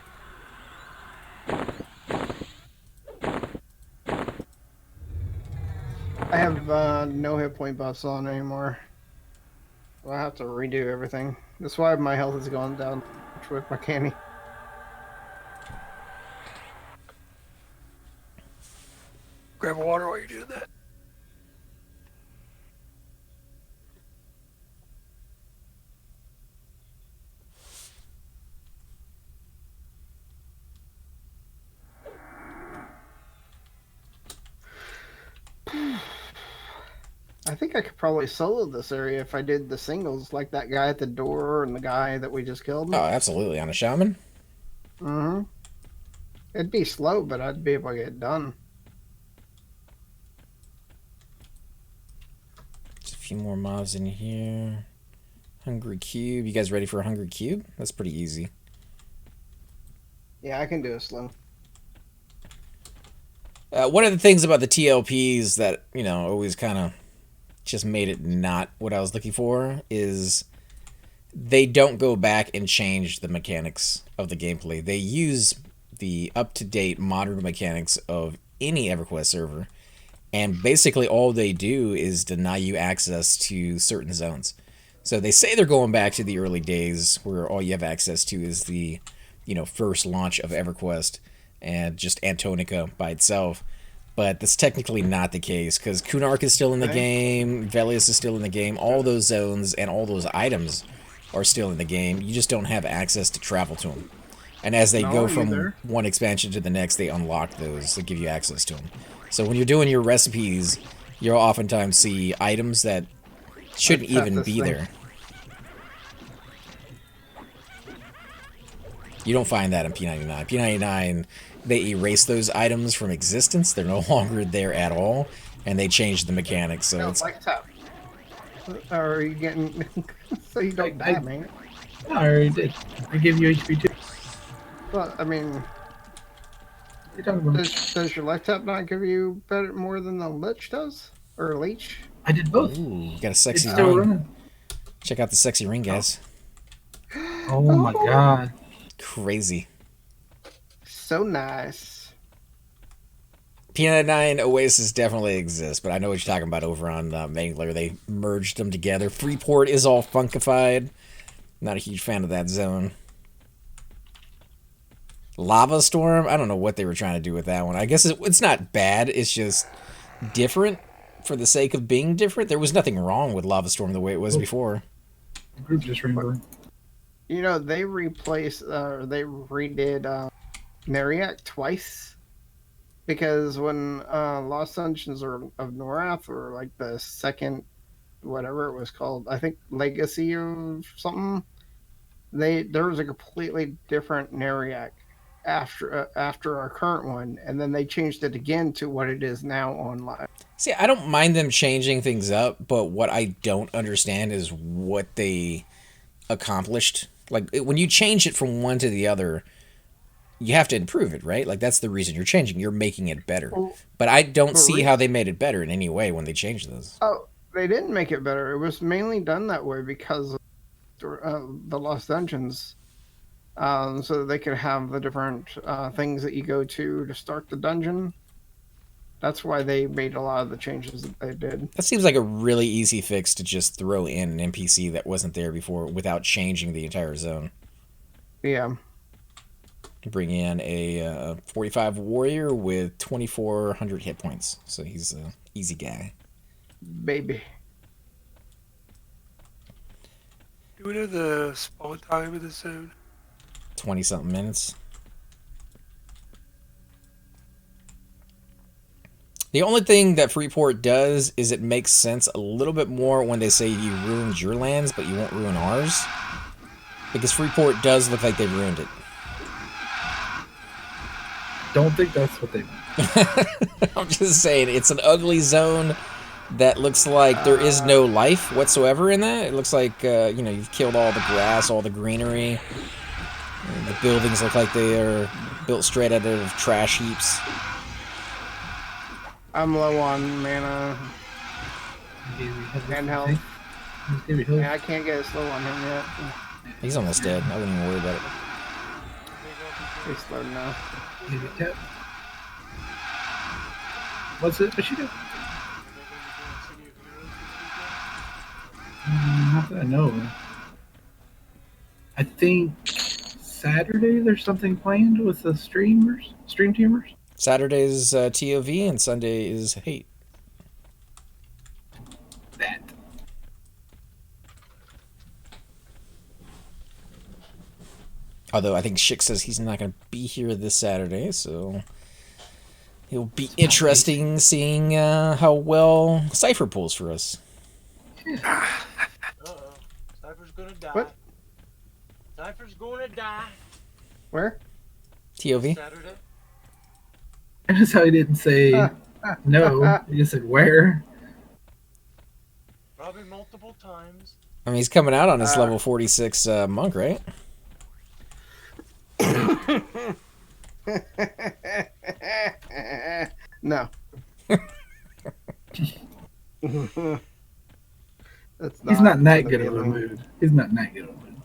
I have no hit point buffs on anymore. So I have to redo everything. That's why my health has gone down with my candy. Grab a water while you're doing that. I think I could probably solo this area if I did the singles, like that guy at the door and the guy that we just killed. Oh, absolutely. On a shaman? Mm-hmm. It'd be slow, but I'd be able to get it done. Just a few more mobs in here. Hungry Cube. You guys ready for a Hungry Cube? That's pretty easy. Yeah, I can do it slow. One of the things about the TLPs that, you know, always kind of just made it not what I was looking for is they don't go back and change the mechanics of the gameplay. They use the up-to-date modern mechanics of any Everquest server, and basically all they do is deny you access to certain zones. So they say they're going back to the early days where all you have access to is the, you know, first launch of Everquest and just Antonica by itself. But that's technically not the case, because Kunark is still in the game, Velius is still in the game, all those zones and all those items are still in the game. You just don't have access to travel to them. And as they go from one expansion to the next, they unlock those that give you access to them. So when you're doing your recipes, you'll oftentimes see items that shouldn't even be there. You don't find that in P99. P99, they erase those items from existence. They're no longer there at all, and they change the mechanics. So it's like that. Are you getting so you don't die, man? No, I already did. I gave you HP too. Well, I mean, What are you talking about? does your life tap not give you better more than the lich does, or leech? I did both. ooh, got a sexy It's still ring. running. Check out the sexy ring, guys. Oh my god. Crazy. So nice. P99 Oasis definitely exists, but I know what you're talking about over on Mangler. They merged them together. Freeport is all funkified. Not a huge fan of that zone. Lava Storm? I don't know what they were trying to do with that one. I guess it's not bad. It's just different for the sake of being different. There was nothing wrong with Lava Storm the way it was before. The group just rainbow. You know, they replaced, they redid Neriak twice. Because when Lost Dungeons of Norath, or like the second, whatever it was called, I think Legacy or something, there was a completely different Neriak. after our current one, and then they changed it again to what it is now online. See, I don't mind them changing things up, but what I don't understand is what they accomplished. Like, when you change it from one to the other, you have to improve it, right? Like, that's the reason you're changing. You're making it better. But I don't see how they made it better in any way when they changed this. Oh, they didn't make it better. It was mainly done that way because of the Lost Dungeons. So that they could have the different things that you go to start the dungeon. That's why they made a lot of the changes that they did. That seems like a really easy fix to just throw in an NPC that wasn't there before without changing the entire zone. Yeah. Bring in a 45 warrior with 2,400 hit points. So he's an easy guy. Baby. Do we know the spawn time of the zone? 20-something minutes. The only thing that Freeport does is it makes sense a little bit more when they say you ruined your lands, but you won't ruin ours. Because Freeport does look like they ruined it. Don't think that's what they meant. I'm just saying, it's an ugly zone that looks like there is no life whatsoever in that. It looks like, you've killed all the grass, all the greenery. The buildings look like they are built straight out of trash heaps. I'm low on mana and health. Yeah, I can't get a slow on him yet. He's almost dead. I wouldn't even worry about it. He's slow now. What's it? What's she do? Not that I know. I think Saturday there's something planned with the stream teamers. Saturday's TOV and Sunday is Hate. That. Although I think Schick says he's not going to be here this Saturday, so it'll be interesting seeing how well Cypher pulls for us. Uh-oh. Cypher's gonna die. What? Cypher's gonna die. Where? TOV? Saturday. That's how he didn't say no. He just said where. Probably multiple times. I mean, he's coming out on his level 46 monk, right? No. He's not that good of a mood. He's not that good of a mood.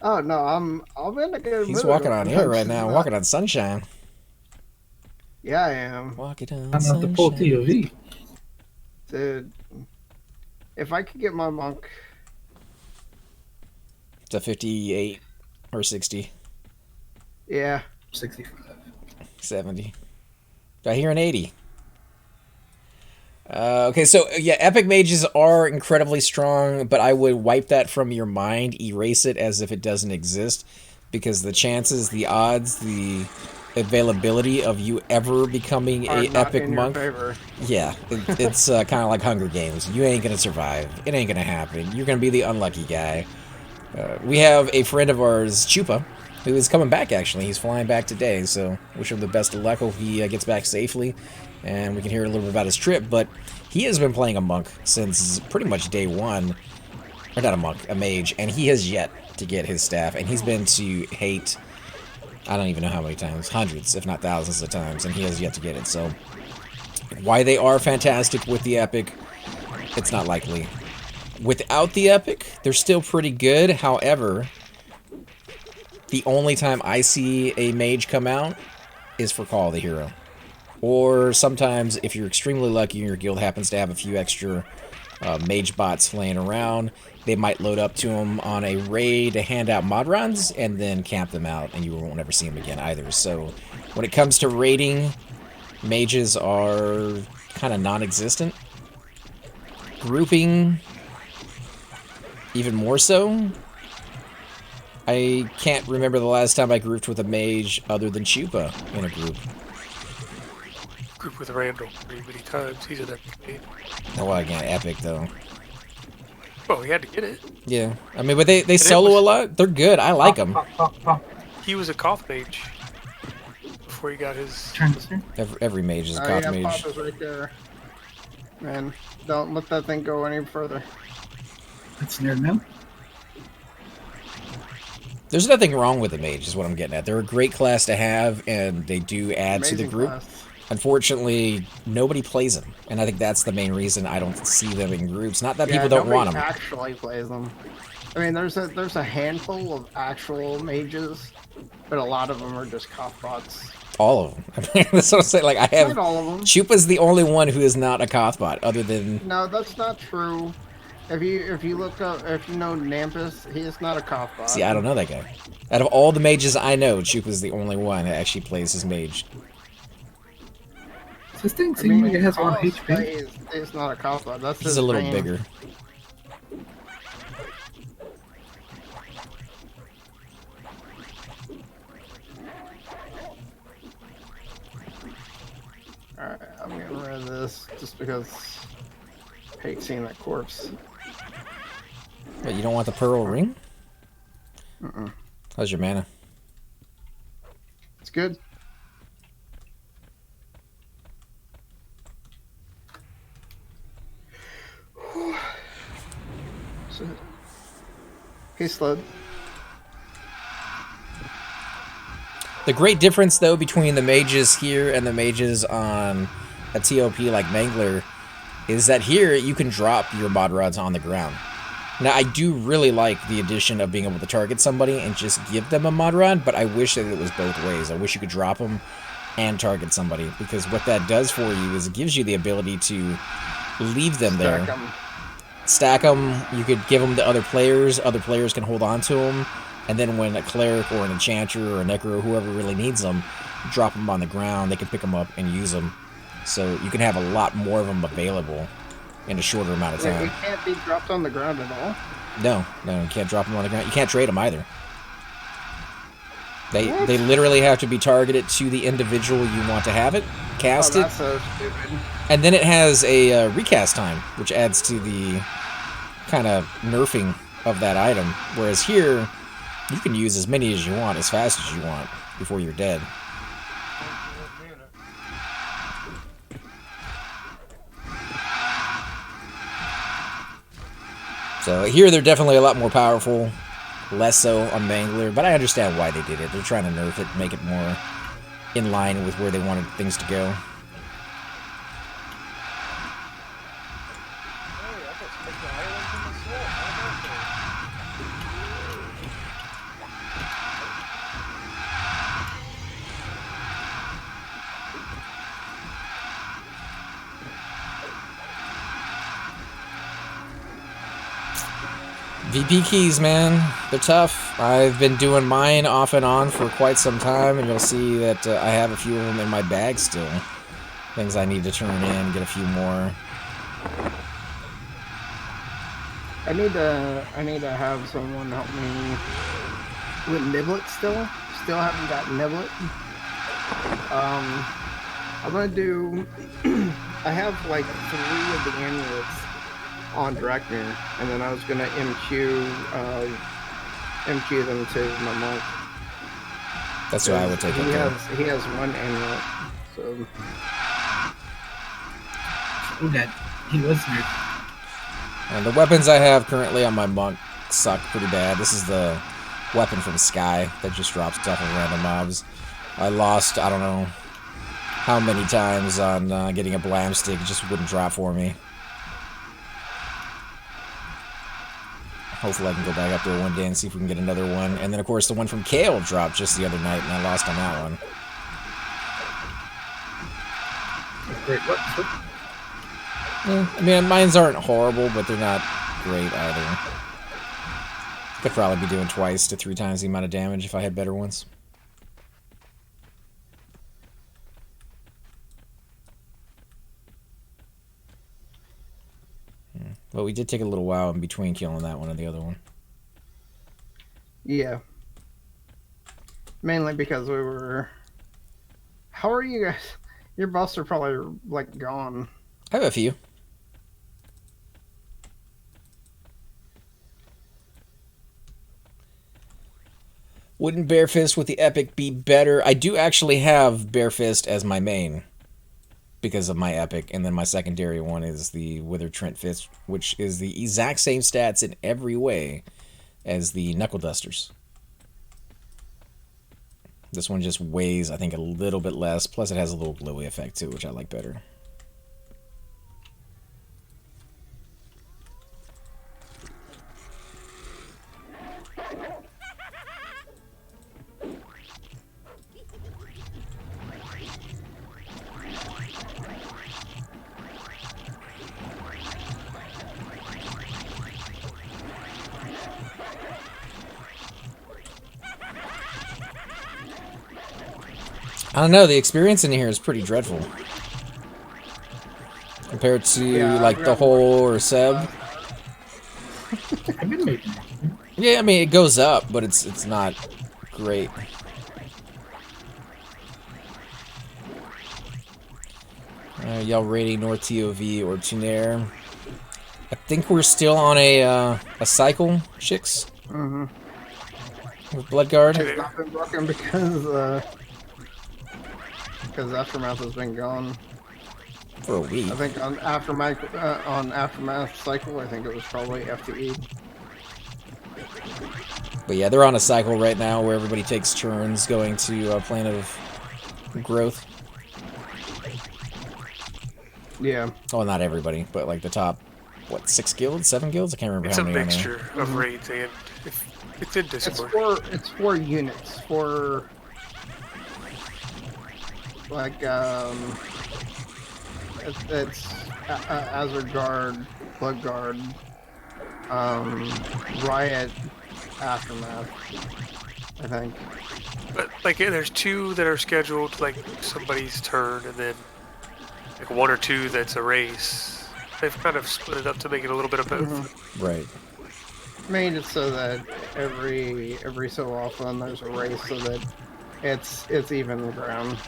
Oh no, I'm in a good mood. He's walking on air right now, walking on sunshine. Yeah, I am. Walking on I'm not the full TOV. Dude, if I could get my monk, It's a 58 or 60, yeah. 65. 70. Do I hear an 80? Okay, so yeah, epic mages are incredibly strong, but I would wipe that from your mind, erase it as if it doesn't exist, because the chances, the odds, the availability of you ever becoming Are a not epic in your monk, favor. yeah, it's kind of like Hunger Games. You ain't gonna survive. It ain't gonna happen. You're gonna be the unlucky guy. We have a friend of ours, Chupa, who is coming back, actually. He's flying back today, so wish him the best of luck. Hope he gets back safely, and we can hear a little bit about his trip. But he has been playing a monk since pretty much day one. Or not a monk, a mage, and he has yet to get his staff, and he's been to Hate, I don't even know how many times, hundreds, if not thousands of times, and he has yet to get it. So why they are fantastic with the epic, it's not likely. Without the epic, they're still pretty good. However, the only time I see a mage come out is for Call of the Hero. Or sometimes, if you're extremely lucky and your guild happens to have a few extra mage bots laying around, they might load up to them on a raid to hand out mod runs and then camp them out, and you won't ever see them again either. So when it comes to raiding, mages are kind of non-existent. Grouping, even more so. I can't remember the last time I grouped with a mage other than Chupa in a group. Group with Randall pretty many times. He's an epic mage. Oh, well, again, epic though. Well, he had to get it. Yeah, I mean, but they solo a lot. They're good. I like them. He was a Koth mage. before he got his. Transfer. Every mage is a Oh Koth yeah, mage. Pop is right there. Man, don't let that thing go any further. That's near now. There's nothing wrong with the mage, is what I'm getting at. They're a great class to have, and they do add to the Amazing group. class. Unfortunately, nobody plays them, and I think that's the main reason I don't see them in groups. Not that Yeah, people don't want nobody them. actually plays them. I mean, there's a handful of actual mages, but a lot of them are just Koth bots. All of them. I mean, that's what I'm saying. Like, I have... Not all of them. Chupa's the only one who is not a Koth bot, other than... No, that's not true. If you look up, if you know Nampus, he is not a Koth bot. See, I don't know that guy. Out of all the mages I know, Chupa's the only one that actually plays his mage. Does this thing seem like it has more Koth, HP? He's not a Koth bot. That's He's his a little main. bigger. Alright, I'm getting rid of this just because I hate seeing that corpse. But you don't want the pearl ring? Mm-mm. How's your mana? It's good. So, he slowed. The great difference, though, between the mages here and the mages on a TOP like Mangler is that here you can drop your mod rods on the ground. Now, I do really like the addition of being able to target somebody and just give them a mod rod, but I wish that it was both ways. I wish you could drop them and target somebody, because what that does for you is it gives you the ability to leave them there. Stack 'em. Stack them, you could give them to other players can hold on to them, and then when a cleric or an enchanter or a necro or whoever really needs them, drop them on the ground, they can pick them up and use them. So you can have a lot more of them available in a shorter amount of Wait, time. it can't be dropped on the ground at all? No, you can't drop them on the ground. You can't trade them either. They literally have to be targeted to the individual you want to have it, cast Oh, it, that's so stupid. and then it has a recast time, which adds to the kind of nerfing of that item. Whereas here, you can use as many as you want, as fast as you want, before you're dead. So here, they're definitely a lot more powerful, less so on Mangler, but I understand why they did it. They're trying to nerf it, make it more in line with where they wanted things to go. VP keys, man, they're tough. I've been doing mine off and on for quite some time, and you'll see that I have a few of them in my bag still. Things I need to turn in, get a few more. I need to have someone help me with Niblet still. Still haven't got Niblet. I'm gonna do. I have like 3 of the amulets on Draknir, and then I was gonna MQ them to my monk. That's what I would take He it there. has 1 amulet, so Oh, that he was there. And the weapons I have currently on my monk suck pretty bad. This is the weapon from Sky that just drops stuff on random mobs. I lost, I don't know how many times on getting a blam stick. It just wouldn't drop for me. Hopefully I can go back up there one day and see if we can get another one. And then, of course, the one from Kael dropped just the other night, and I lost on that one. Great. What? I mean, mines aren't horrible, but they're not great either. Could probably be doing 2 to 3 times the amount of damage if I had better ones. But we did take a little while in between killing that one and the other one. yeah. Mainly because we were. How are you guys? Your buffs are probably like gone. I have a few. Wouldn't Bare Fist with the Epic be better? I do actually have Bare Fist as my main because of my Epic, and then my secondary one is the Withered Trent Fist, which is the exact same stats in every way as the Knuckle Dusters. This one just weighs, I think, a little bit less, plus it has a little glowy effect too, which I like better. I don't know, the experience in here is pretty dreadful. Compared to, like, the Hole or Seb. Yeah, I mean, it goes up, but it's not great. Y'all rating North TOV or Tunair? I think we're still on a cycle, Chicks. Mm-hmm. With Bloodguard. It's not been broken because Aftermath has been gone For a week. I think on Aftermath cycle, I think it was probably FTE. But yeah, they're on a cycle right now where everybody takes turns going to Plane of Growth. Yeah. Oh, not everybody, but like the top, what, 6 guilds, 7 guilds? I can't remember It's how a many. mixture of raids and it's in Discord. It's for units for like it's Azure Guard, Blood Guard, Riot, Aftermath, I think. But like, there's 2 that are scheduled like somebody's turn, and then like 1 or 2 that's a race. They've kind of split it up to make it a little bit of both. Mm-hmm. Right. Made it so that every so often there's a race, so that it's even ground.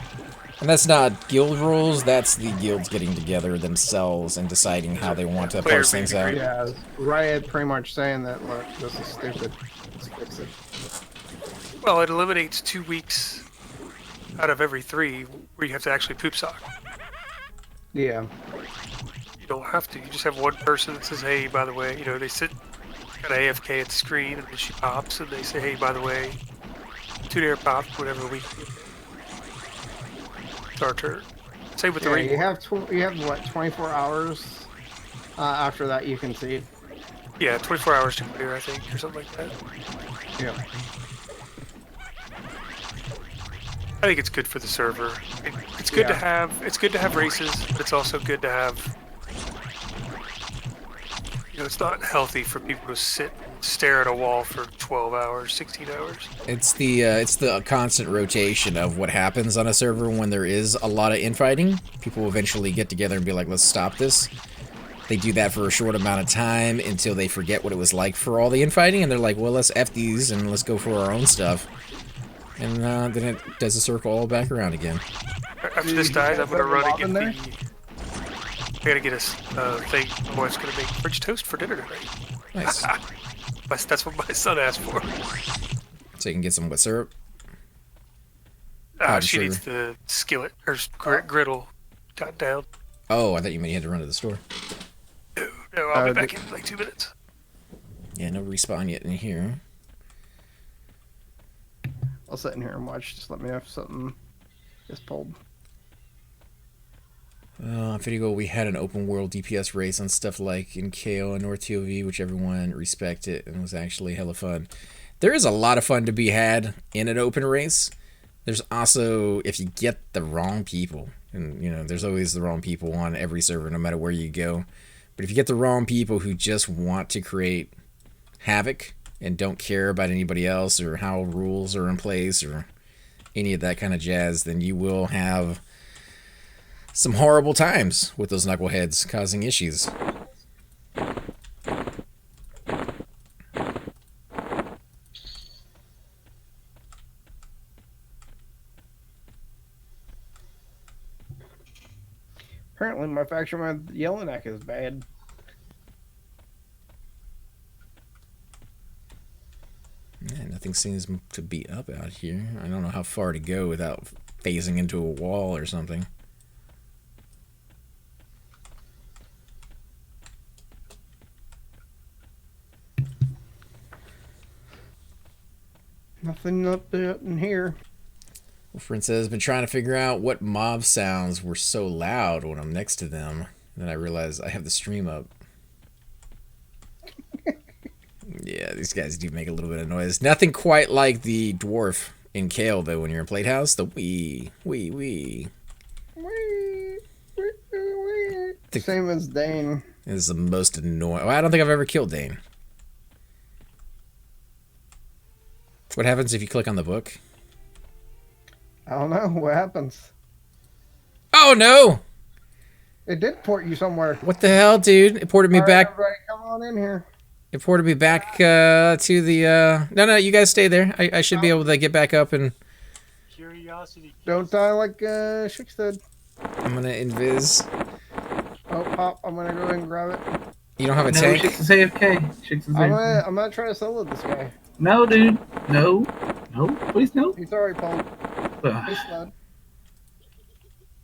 And that's not guild rules, that's the guilds getting together themselves and deciding how they want to parse things out. Yeah, Riot pretty much saying that, look, this is stupid. Let's fix it. Well, it eliminates 2 weeks out of every 3 where you have to actually poop sock. Yeah. You don't have to. You just have one person that says, hey, by the way, you know, they sit kind of AFK at the screen, and then she pops, and they say, hey, by the way, Tunair popped, whatever we... It's our turn. Same with the raid. You have what, 24 hours after that you can see it. Yeah, 24 hours to clear, I think, or something like that. Yeah. I think it's good for the server. It's good to have. It's good to have races, but it's also good to have. You know, it's not healthy for people to sit and stare at a wall for 12 hours, 16 hours. It's the constant rotation of what happens on a server when there is a lot of infighting. People eventually get together and be like, let's stop this. They do that for a short amount of time until they forget what it was like for all the infighting, and they're like, well, let's F these and let's go for our own stuff. And then it does a circle all back around again. After this dies, I'm gonna run and get the. I gotta get a thing. My wife's gonna make French toast for dinner tonight. Nice. That's what my son asked for. So you can get some what syrup? She sugar. needs the skillet or griddle got down. Oh, I thought you meant you had to run to the store. No, I'll be back in like 2 minutes. Yeah, no respawn yet in here. I'll sit in here and watch. Just let me know if something is pulled. A video ago, we had an open world DPS race on stuff like in Kael and North TOV, which everyone respected and was actually hella fun. There is a lot of fun to be had in an open race. There's also, if you get the wrong people, and you know, there's always the wrong people on every server, no matter where you go. But if you get the wrong people who just want to create havoc and don't care about anybody else or how rules are in place or any of that kind of jazz, then you will have some horrible times with those knuckleheads causing issues. Apparently, my faction with Yellowneck is bad. Yeah, nothing nothing seems to be up out here. I don't know how far to go without phasing into a wall or something. Nothing up in here. Well, friend says, I've been trying to figure out what mob sounds were so loud when I'm next to them. And then I realized I have the stream up. Yeah, these guys do make a little bit of noise. Nothing quite like the dwarf in Kael, though, when you're in Platehouse. The wee. Same as Dane. Is the most annoying. Well, I don't think I've ever killed Dane. What happens if you click on the book? I don't know. What happens? Oh, no! It did port you somewhere. What the hell, dude? It ported me All right, back. everybody, come on in here. It ported me back to the... No, you guys stay there. I should be able to get back up and... Curiosity. Don't die like Shix did. I'm gonna invis. Oh, Pop, I'm gonna go ahead and grab it. You don't have a No, tank? Shix is AFK. Shix is AFK. I'm gonna try to solo this guy. No, dude. No. No. Please, no. He's already pulled. Ugh. He's slowed.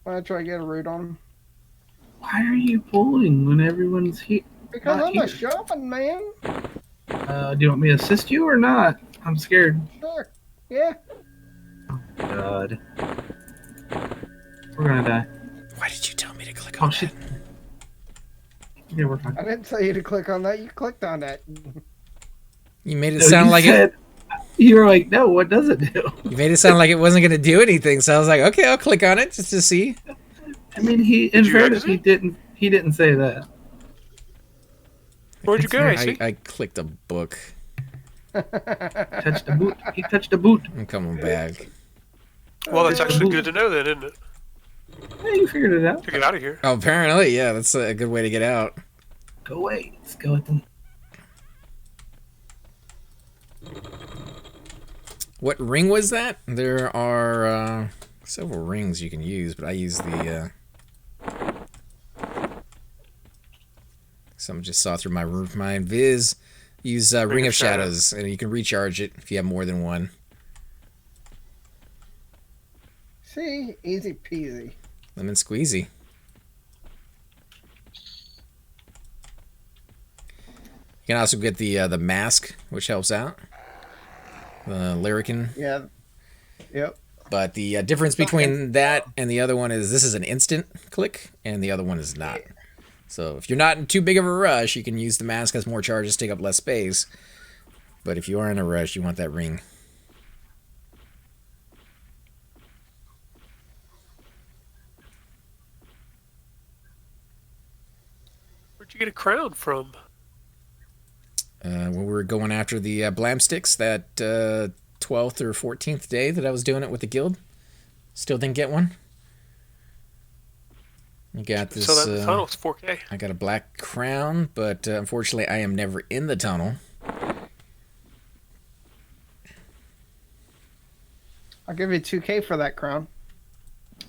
I'm gonna try to get a root on him. Why are you pulling when everyone's here? Because Not I'm here. a shaman, man. Do you want me to assist you or not? I'm scared. Sure. Yeah. God. We're gonna die. Why did you tell me to click Oh, on shit. that? Yeah, we're fine. I didn't tell you to click on that. You clicked on that. You made it No, sound you like said, you were like, no, what does it do? You made it sound like it wasn't gonna do anything, so I was like, okay, I'll click on it just to see. I mean, in you fairness, exit? he didn't say that. Where'd you go, AC? I clicked a book. Touched the boot. He touched the boot. I'm coming back. Well, that's actually good to know then, isn't it? Yeah, you figured it out. To get out of here. Oh, apparently, yeah, that's a good way to get out. Go away, skeleton. What ring was that? There are several rings you can use, but I use the... Someone just saw through my invis. Use Ring of Shadows, and you can recharge it if you have more than one. See? Easy peasy. Lemon squeezy. You can also get the mask, which helps out. The Lyrican. Yeah. Yep. But the difference between that and the other one is this is an instant click, and the other one is not. So if you're not in too big of a rush, you can use the mask, has more charges, take up less space. But if you are in a rush, you want that ring. Where'd you get a crown from? When we were going after the Blam Sticks that 12th or 14th day that I was doing it with the guild. Still didn't get one. You got this. So that tunnel's 4K. I got a black crown, but unfortunately I am never in the tunnel. I'll give you 2K for that crown.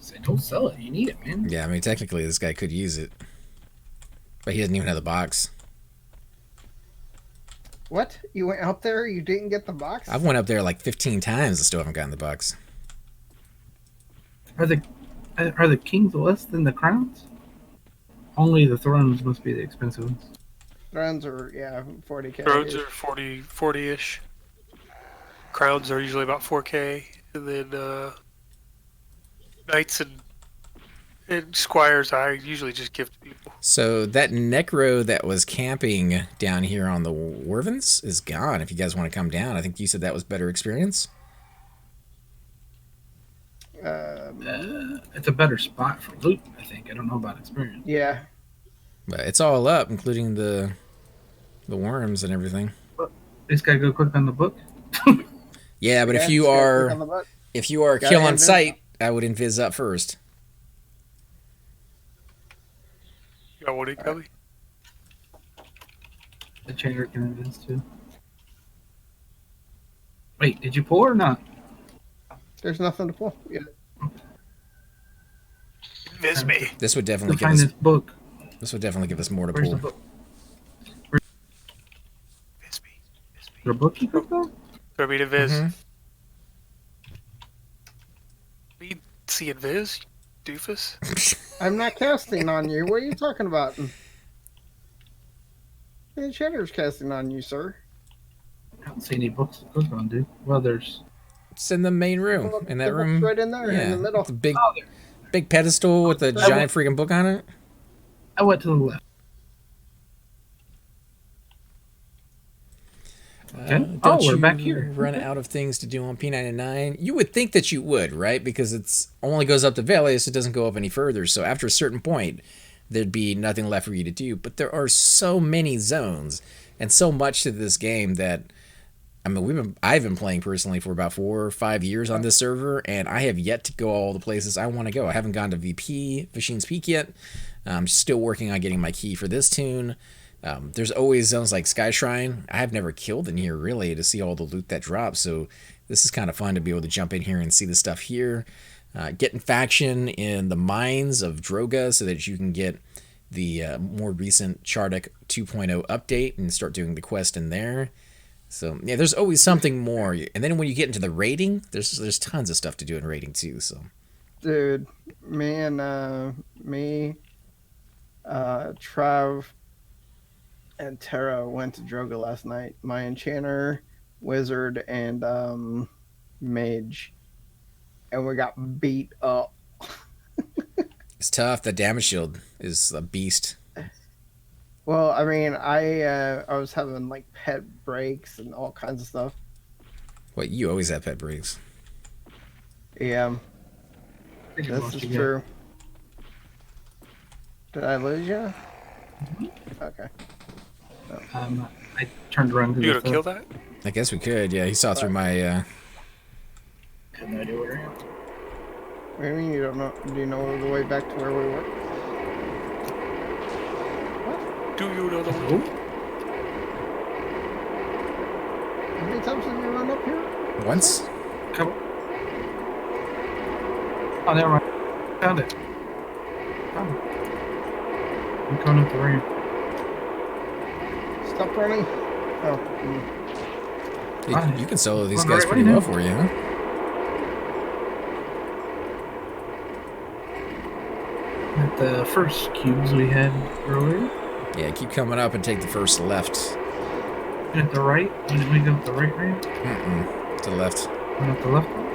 Say, don't sell it. You need it, man. Yeah, I mean, technically this guy could use it. But he doesn't even have the box. What? You went up there? You didn't get the box? I've went up there like 15 times and still haven't gotten the box. Are the kings less than the crowns? Only the thrones must be the expensive ones. Thrones are, yeah, 40K. Roads are 40-ish. Crowns are usually about 4K. And then knights and squires I usually just give to people. So that necro that was camping down here on the Wervens is gone. If you guys want to come down, I think you said that was better experience. It's a better spot for loot, I think. I don't know about experience. Yeah. But it's all up, including the worms and everything. Just gotta go click on the book. Yeah, but Yeah, if you just gotta are click on the button. Gotta kill on invis. sight, I would invis up first. You got one in, Kelly? The changer can invest too. Wait, did you pull or not? There's nothing to pull. Yeah. Miss me. This would To definitely give find us. this book. This would definitely give us more to Where's the pull. book? Miss me. Miss me. The book you clicked on? Throw me to Viz. Mhm. We see in Viz, you doofus. I'm not casting on you. What are you talking about? The Cheddar's casting on you, sir. I don't see any books to click on, dude. Well, there's. It's in the main room. Well, In the that book's room. right in there, in the middle. It's a big, Oh, there. big pedestal with a I giant freaking book on it. I went to the left. Okay. Don't We're you back here. run out of things to do on P99? You would think that you would, right? Because it's only goes up to Velius, it doesn't go up any further. So after a certain point, there'd be nothing left for you to do. But there are so many zones and so much to this game that, I mean, I've been playing personally for about 4 or 5 years on this server, and I have yet to go all the places I want to go. I haven't gone to VP, Machine's Peak yet. I'm still working on getting my key for this tune. There's always zones like Sky Shrine. I've never killed in here, really, to see all the loot that drops, so this is kind of fun to be able to jump in here and see the stuff here. Get in faction in the mines of Droga so that you can get the more recent Chardek 2.0 update and start doing the quest in there. So, yeah, there's always something more. And then when you get into the raiding, there's tons of stuff to do in raiding, too, so... Dude, Trav, and Terra went to Droga last night. My enchanter, wizard, and mage, and we got beat up. It's tough. The damage shield is a beast. Well, I mean, I was having like pet breaks and all kinds of stuff. What, you always have pet breaks. Yeah, I think I this lost is you again. true. Did I lose you? Okay. I turned around. You gonna kill that? I guess we could, yeah. He saw through my, Had no idea where I am. What do you mean you don't know? Do you know the way back to where we were? Do you know the way? Oh, How many times have you run up here? once. come on. Oh, never mind. Found it. Found it. I'm going up the ramp. Stop running. Oh. You can solo these Run guys right pretty away well now. for you, huh? At the first cubes we had earlier. Yeah, keep coming up and take the first left. And at the right. Didn't we go up the right ramp? Mm-mm. To the left. Went up the left one?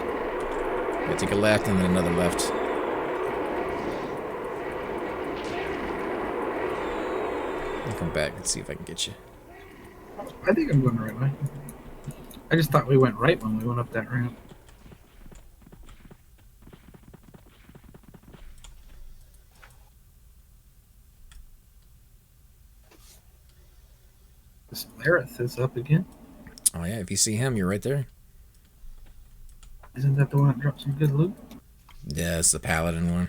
Yeah, take a left and then another left. I'll come back and see if I can get you. I think I'm going the right way. I just thought we went right when we went up that ramp. This Lareth is up again. Oh, yeah, if you see him, you're right there. Isn't that the one that dropped some good loot? Yeah, it's the paladin one.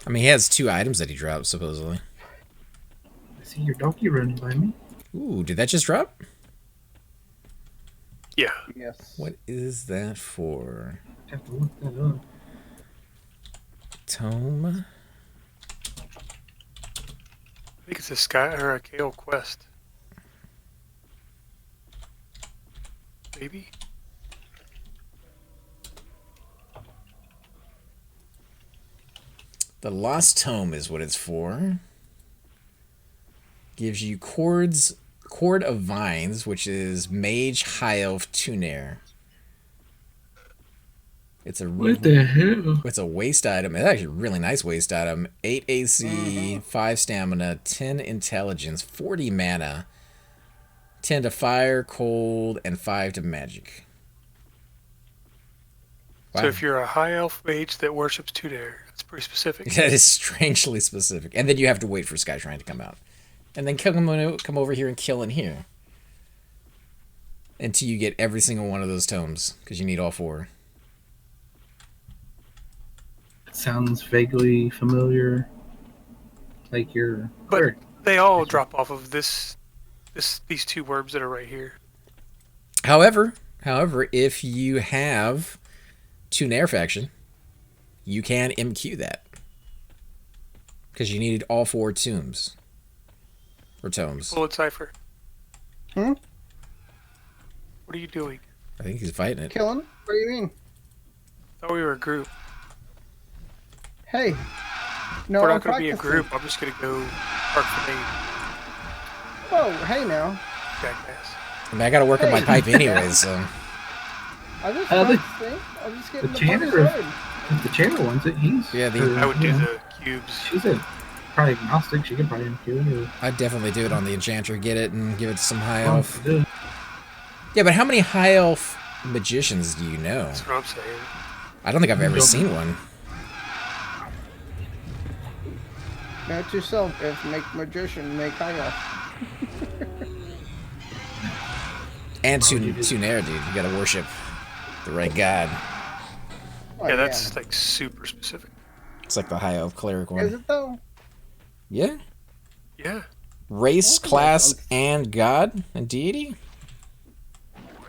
I mean, he has 2 items that he dropped, supposedly. I see your donkey running by me. Ooh, did that just drop? Yeah. Yes. What is that for? I have to look that up. Tome? I think it's a Sky or a Kael quest. Maybe? The Lost Tome is what it's for. Gives you Cord of Vines, which is Mage High Elf Tunair. It's a What the hell? It's a waste item. It's actually a really nice waste item. 8 AC, 5 stamina, 10 intelligence, 40 mana, 10 to fire, cold, and 5 to magic. So if you're a high elf mage that worships Tunair, that's pretty specific. That is strangely specific. And then you have to wait for Sky Shrine to come out. And then come over here and kill in here. Until you get every single one of those tomes, because you need all 4. It sounds vaguely familiar. Like your But cleric. they all drop off of these 2 worms that are right here. However, if you have Tunair faction, you can MQ that. Because you needed all 4 tombs. Or tomes. Bullet Cipher. Hmm? What are you doing? I think he's fighting it. Killing? What do you mean? I thought we were a group. Hey. No, We're I'm not going to be a practicing. group. I'm just going to go park for me. Whoa, hey now. Jackass. I mean, I gotta work on my Hey. pipe anyways, so. I'm just the- practicing. I'm just getting the the party Chandler- started. If the Chandler wants it, he's. Yeah, the- I would do you know, the cubes. She's a probably agnostic. She could probably do it. Or, I'd definitely do it on the enchanter, get it, and give it to some high well, elf. do it. Yeah, but how many high elf magicians do you know? That's what I'm saying. I don't think I've ever Nope. seen one. Note yourself, if make magician, make high elf. And Why would you do Tunair, dude. You gotta worship the right god. Oh, Yeah, that's like super specific. It's like the high elf cleric Is one. it though? Yeah. Yeah. Race, Okay, class, that's- and god and deity.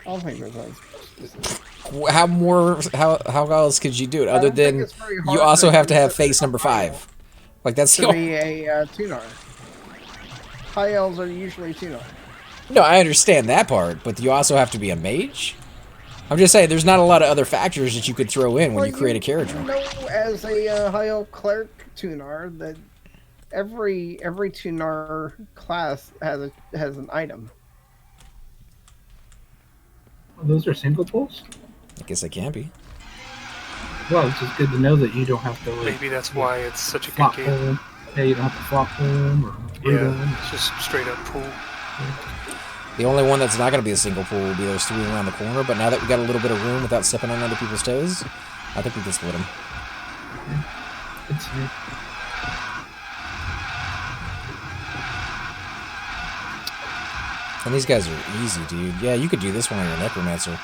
I don't think there's one specific. How else could you do it other don't think than it's very you hard also to have to have consider face number high 5? Like that's the To only... be a tuner. High elves are usually tuner. No, I understand that part, but you also have to be a mage. I'm just saying, there's not a lot of other factors that you could throw in when Well, you create a character. You know, as a high elf cleric tuner, that every tuner class has an item. Those are single pulls. I guess I can be. Well, it's just good to know that you don't have to like Maybe that's why it's such a good flop game. pull. Yeah, you don't have to flop pull them or root Yeah, them. it's just straight up pool. The only one that's not going to be a single pool will be those 3 around the corner, but now that we got a little bit of room without stepping on other people's toes, I think we can split them. It's And these guys are easy, dude. Yeah, you could do this one on your necromancer.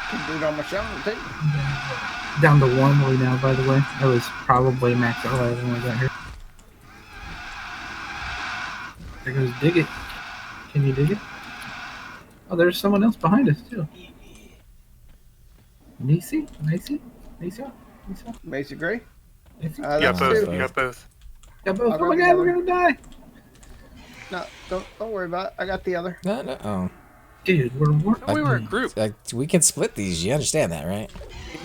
Can do it on my shower too. down to 1 right now. By the way, I was probably maxed out when I got here. There goes dig it. Can you dig it? Oh, there's someone else behind us too. Nisi? Nisi? Nisi? Nisi? Macy Gray. Nisi? You got That's both. two. You got both. Yeah, both. I'll Oh my grab the god, we're other. gonna die. No, don't worry about it. I got the other. No. Oh. Dude, we're We were a group. We can split these. You understand that, right?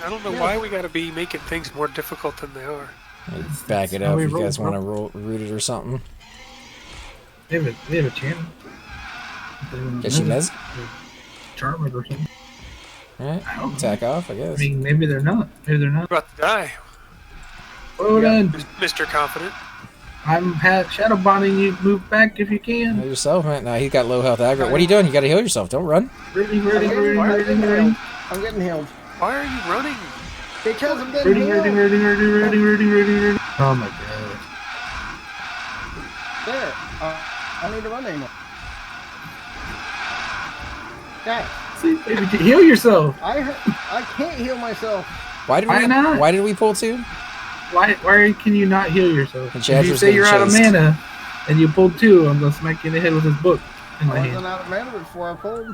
I don't know why we gotta be making things more difficult than they are. Back it how up we if you roll, guys bro. want to root it or something. we have a channel. Get you mez? Charm it or something. Alright. I don't know. Attack off, I I guess. mean, maybe they're not. Maybe they're not. We're about to die. Hold on. Mr. Confident. I'm shadow bonding you. Move back if you Know can. yourself, man. Nah, he's got low health aggro. What are you doing? You gotta heal yourself. Don't run. Ready. I'm getting healed. Why are you running? Because I'm getting healed. Ready. Oh my god. There. I don't need to run anymore. Guys, See, baby, heal yourself. I can't heal myself. Why did Why we not? Why did we pull 2? Why can you not heal yourself? If you Enchanter's say you're getting out of chased. mana and you pulled 2, I'm gonna smack you in the head with this book in my I wasn't hand. out of mana before I pulled.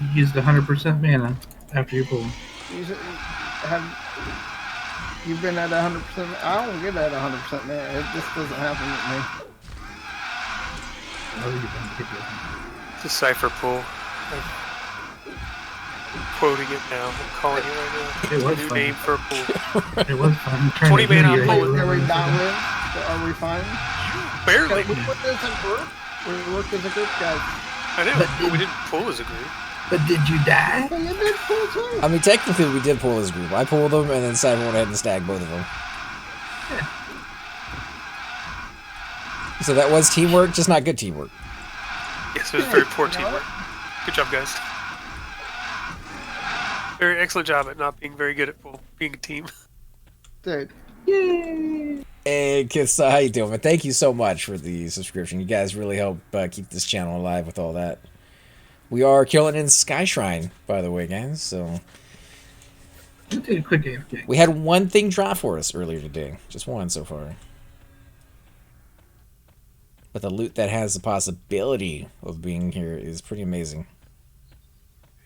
You used 100% mana after you pulled. You've been at 100%. I don't get at 100% mana. It just doesn't happen with me. Oh, you don't get it. It's a cipher pool. I'm quoting it now. I'm calling it right now. It was New fun. name for a pool. It was fun. I'm trying 20 to heal mana you. pull it. Are we not live? Are we fine? Barely. We worked as a group. We worked as a group, guys. I know, but we didn't pull as a group. But did you die? So you did pull too. I mean, technically, we did pull as a group. I pulled them, and then Cyber went ahead and stacked both of them. So that was teamwork, just not good teamwork. Yes, it was very poor You know teamwork. Good job, guys. Very excellent job at not being very good at being a team. Dude, Yay! Hey, kids, how you doing? Man, thank you so much for the subscription. You guys really help keep this channel alive with all that. We are killing in Sky Shrine, by the way, guys. So Let's take a quick AFK. we had one thing drop for us earlier today, just one so far. But the loot that has the possibility of being here is pretty amazing.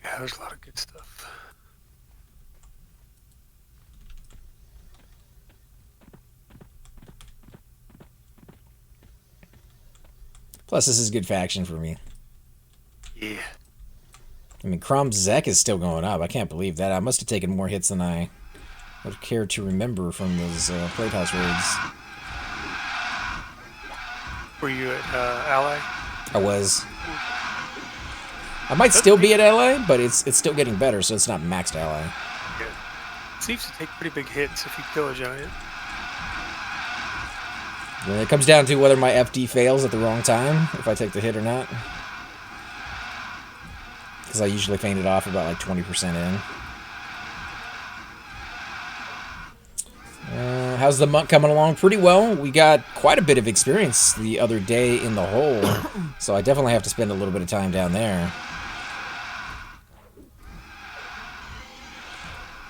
Yeah, there's a lot of good stuff. Plus, this is good faction for me. Yeah. I mean, Crom's Zek is still going up. I can't believe that. I must have taken more hits than I would care to remember from those Plate House raids. Were you at Ally? I was. I might still be at Ally, but it's still getting better, so it's not maxed Ally. Yeah. It seems to take pretty big hits if you kill a giant. When it comes down to whether my FD fails at the wrong time, if I take the hit or not. Because I usually feint it off about like 20% in. How's the monk coming along? Pretty well. We got quite a bit of experience the other day in the hole, so I definitely have to spend a little bit of time down there.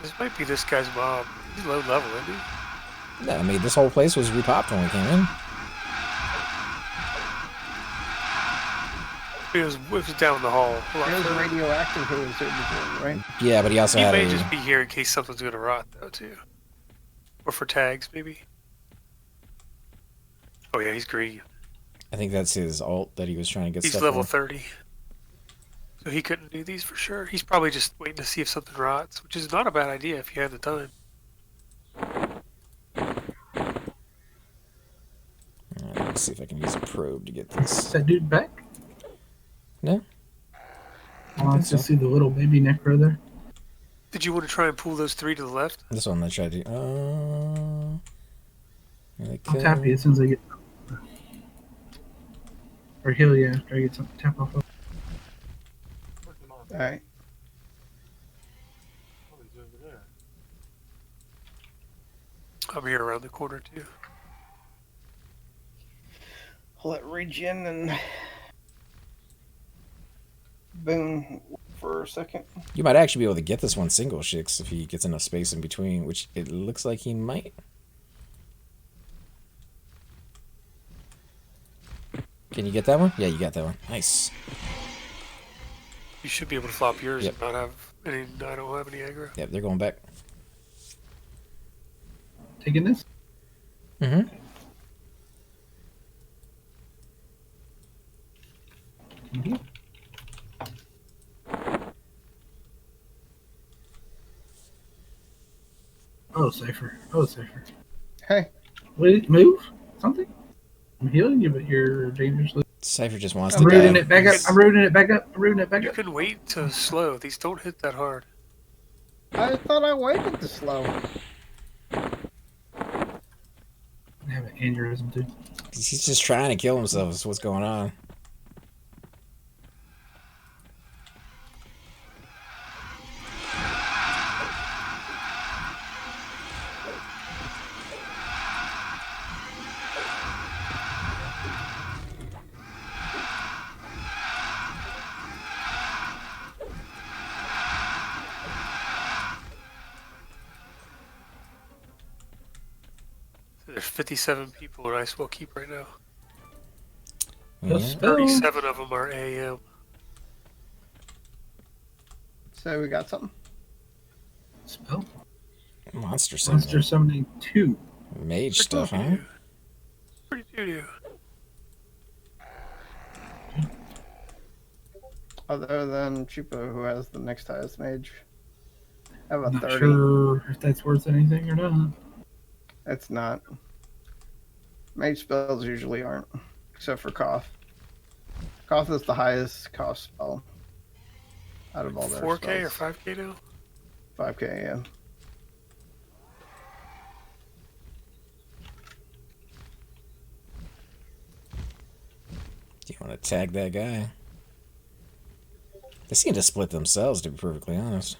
This might be this guy's mob. He's low level, isn't he? Yeah, I mean, this whole place was repopped when we came in. It was down the hall. It was radioactive who was there before, right? Yeah, but he also He had may a... just be here in case something's gonna rot, though, too. Or for tags, maybe. Oh yeah, he's green. I think that's his ult that he was trying to get He's stuff level on. 30. So he couldn't do these for sure. He's probably just waiting to see if something rots, which is not a bad idea if you have the time. Let's see if I can use a probe to get this. Is that dude back? No? Oh, let's just see the little baby necro there. Did you want to try and pull those three to the left? This one I tried to... I'll tap you as soon as I get... Or heal you after I get some tap off. Alright. Oh, he's over there. I'm here around the corner too. I'll let regen and Boone for a second. You might actually be able to get this one single shicks if he gets enough space in between, which it looks like he might. Can you get that one? Yeah, you got that one. Nice. You should be able to flop yours Yep. and not have any. I don't have any aggro. Yep, they're going back. Taking this? Mm-hmm. Oh, Cypher. Oh, Cypher. Hey, Wait, move? Something? I'm healing you, but you're dangerously... Cypher just wants I'm to rooting die. it back up. I'm rooting it back up. I'm rooting it back You up. can wait to slow. These don't hit that hard. I thought I waited to slow. I have an aneurysm, dude. He's just trying to kill himself is what's going on. There's 57 people in Icewell Keep right now. Yeah. 37 of them are AM. So we got something. Spell. Monster summoning. Monster summoning 2. Mage stuff, huh? Pretty doo-doo. Other than Chupa, who has the next highest mage. I have a Not 30. sure if that's worth anything or not. It's not. Mage spells usually aren't, except for Cough. Cough is the highest cost spell out of all their 4K spells. or 5K now? 5K, yeah. Do you want to tag that guy? They seem to split themselves, to be perfectly honest.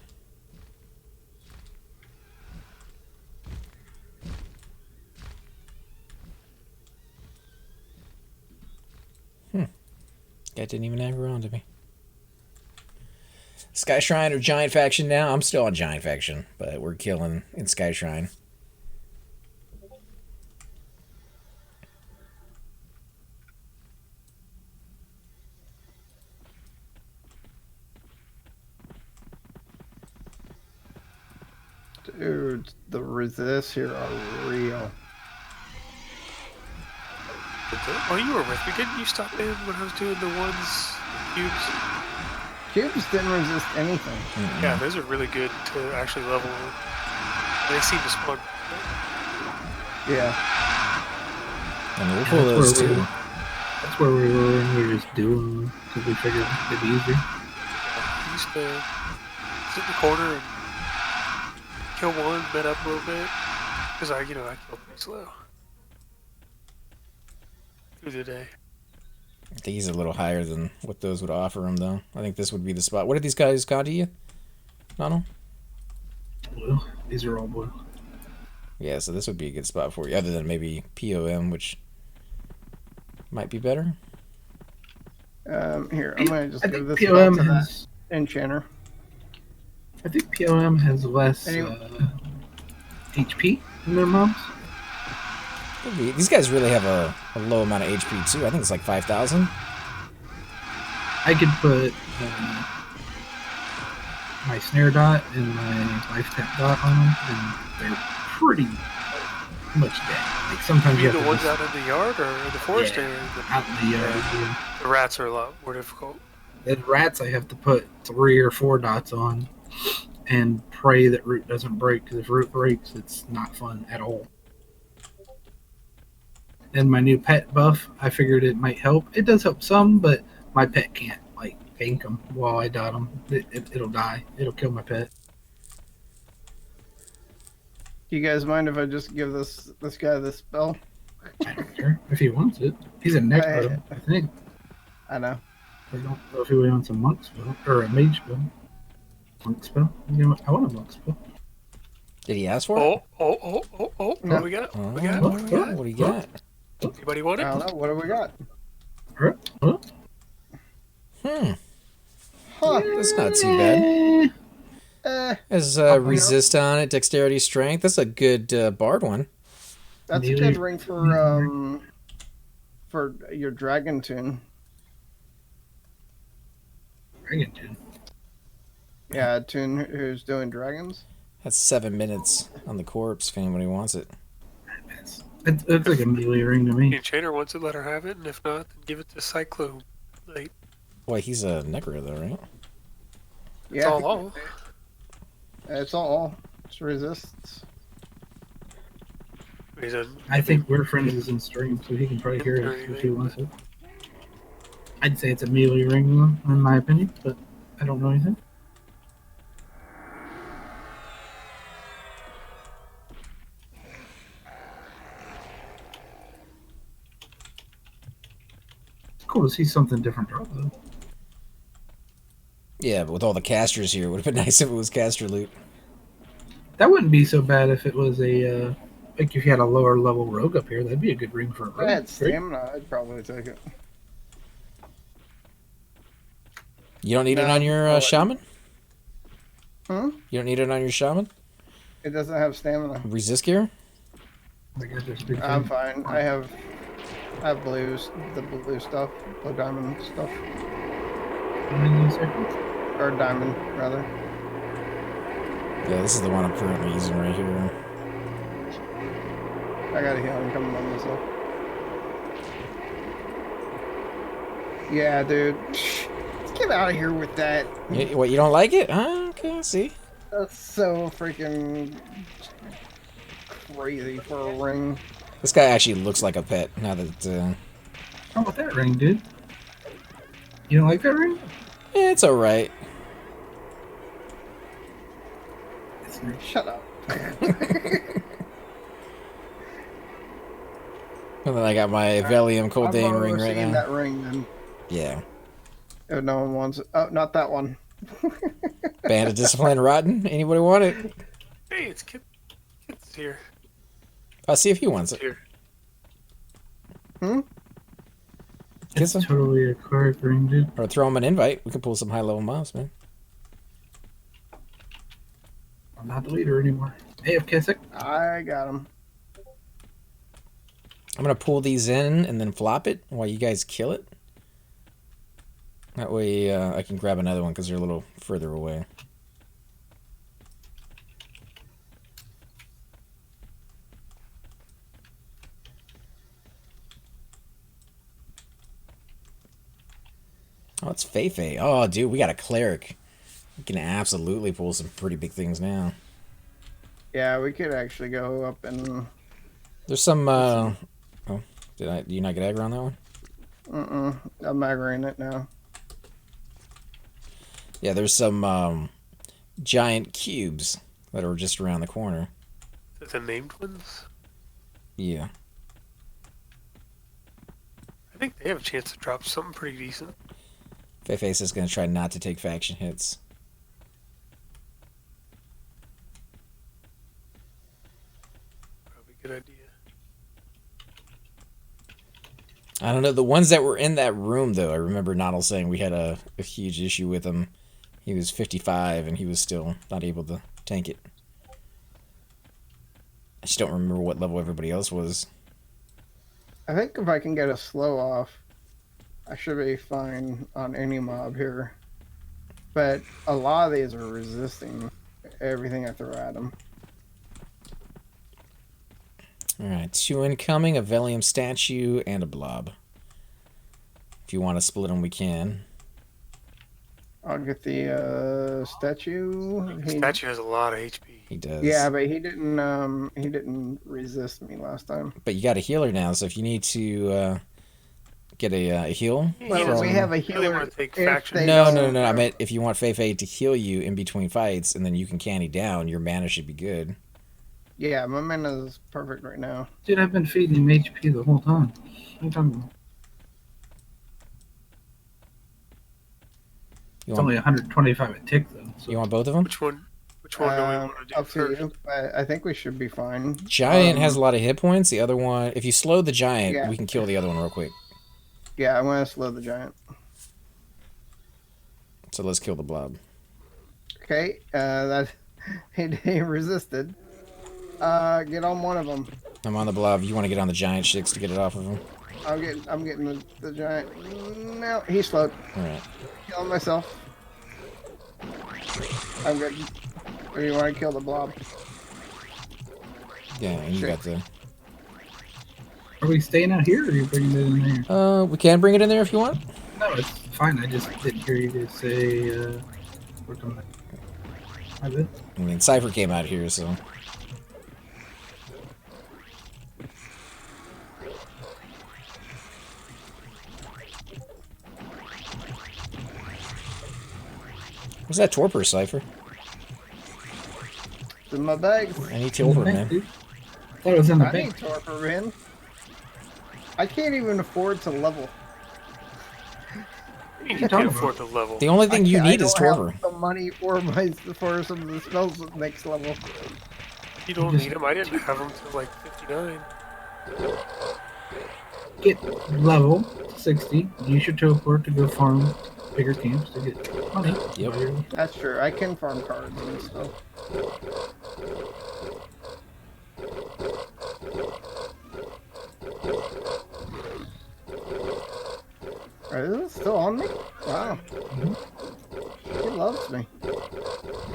Guy didn't even aggro onto me. Sky Shrine or Giant Faction now? I'm still on Giant Faction, but we're killing in Sky Shrine. Dude, the resists here are real. Oh, you were with me. Didn't you stop in when I was doing the ones, the cubes? Cubes didn't resist anything. Yeah, those are really good to actually level. They seem to spawn. Yeah. And we'll pull those too. That's where we were when we were just doing them because we figured it'd be easier. I used to sit in the corner and kill one, bed up a little bit, because I kill pretty slow through the day. I think he's a little higher than what those would offer him, though. I think this would be the spot. What did these guys got to you? Nano? Blue. These are all blue. Yeah, so this would be a good spot for you, other than maybe POM, which might be better. Here, I'm going to just I give think this POM back to has. that enchanter. I think POM has less HP than their mobs. These guys really have a low amount of HP, too. I think it's like 5,000. I could put my snare dot and my life tap dot on them, and they're pretty much dead. Like sometimes you You have the to ones just out in the yard or the forest Yeah. area? out in the yard. Yeah. The rats are a lot more difficult. The rats I have to put 3 or 4 dots on and pray that root doesn't break, because if root breaks, it's not fun at all. And my new pet buff, I figured it might help. It does help some, but my pet can't like bank them while I dot them. It'll die. It'll kill my pet. Do you guys mind if I just give this guy this spell? I don't care if he wants it. He's a necro, I think. I know. I don't know if he wants a monk spell or a mage spell. Monk spell? You know what? I want a monk spell. Did he ask for it? Oh. What No. do we got? Oh, What do we got? what do you got? Anybody want I it? don't know. What do we got? Huh? Huh. That's not too bad. Has resist on it, dexterity, strength. That's a good bard one. That's a good ring for your dragon tune. Dragon tune. Yeah, a tune who's doing dragons. That's 7 minutes on the corpse if anybody wants it. It's like a melee ring to The me. enchanter wants it, let her have it, and if not, then give it to Cyclone. Like, Boy, he's a necro though, right? it's Yeah, all. it's all. It's resists. He's a I think we're friends in stream, so he can probably hear it if he wants it. I'd say it's a melee ring, though, in my opinion, but I don't know anything. It's cool to see something different drop, though. Yeah, but with all the casters here, it would have been nice if it was caster loot. That wouldn't be so bad if it was a, like if you had a lower level rogue up here, that'd be a good ring for a If rogue. I had right? stamina, I'd probably take it. You don't need it No, on your I shaman? Hmm? You don't need it on your shaman? It doesn't have stamina. Resist gear? I guess there's big I'm thing. fine. I have blues, the blue stuff, blue diamond stuff, Hang on a second. or diamond rather. Yeah, this is the one I'm currently using right here. I got a healing coming on myself. Yeah, dude. Let's get out of here with that. What, you don't like it? Okay, see. That's so freaking crazy for a ring. This guy actually looks like a pet, now that, How about that ring, dude? You don't like that ring? yeah, it's alright. It's nice. Shut up. And then I got my Valium Coldane ring right now. That ring then. Yeah. If no one wants it. Oh, not that one. Band of Discipline Rotten. Anybody want it? Hey, it's Kit. Kit's here. I'll see if he wants it. Here. Kiss It's him. totally a cleric ring, dude. Or throw him an invite. We can pull some high level mobs, man. I'm not the leader anymore. AFK sick. I got him. I'm gonna pull these in and then flop it while you guys kill it. That way I can grab another one because they're a little further away. Oh, it's Feifei. Oh, dude, we got a cleric. We can absolutely pull some pretty big things now. Yeah, we could actually go up and. There's some. Oh, do you not get aggro on that one? I'm aggroing it now. Yeah, there's some giant cubes that are just around the corner. The named ones? Yeah. I think they have a chance to drop something pretty decent. Feifei is going to try not to take faction hits. Probably a good idea. I don't know. The ones that were in that room, though, I remember Noddle saying we had a huge issue with him. He was 55, and he was still not able to tank it. I just don't remember what level everybody else was. I think if I can get a slow off, I should be fine on any mob here. But a lot of these are resisting everything I throw at them. Alright, 2 incoming, a Velium statue, and a blob. If you want to split them, we can. I'll get the statue. Statue has a lot of HP. He does. Yeah, but he didn't resist me last time. But you got a healer now, so if you need to get a heal... Well, we have a healer. Want to take if faction. they No, don't- I meant if you want Feifei to heal you in between fights, and then you can canny down, your mana should be good. Yeah, my mana is perfect right now. Dude, I've been feeding him HP the whole time. What are you talking about? You It's want, only 125 a tick, though. So. you want both of them? Which one? Which one do we want to do Up to first? you, but I think we should be fine. Giant has a lot of hit points. The other one, if you slow the giant, Yeah. we can kill the other one real quick. Yeah, I'm gonna slow the giant. So let's kill the blob. Okay, that he resisted. Get on one of them. I'm on the blob. You want to get on the giant shits to get it off of him? I'm getting the giant. No, he slowed. Alright. Killing myself. I'm good. Or you want to kill the blob? Yeah, and you Sure. got the... Are we staying out here, or are you bringing it in there? We can bring it in there if you want. No, it's fine. I just didn't hear you guys say we're coming back. I did. I mean, Cypher came out here, so... What's that torpor, Cypher? It's in my bags. I need torpor, Thanks, man. dude. I thought it was in the I bank. need torpor, man. I can't even afford to level. You talking can't about? afford the level. The only thing you I need is don't torpor. have the money or my for some of the spells next level. You don't need them. I didn't have them till like 59. Get level 60. Use your teleport to go farm bigger camps to get money. Yep. That's true. I can farm cards and stuff. Is it still on me? Wow. He loves me.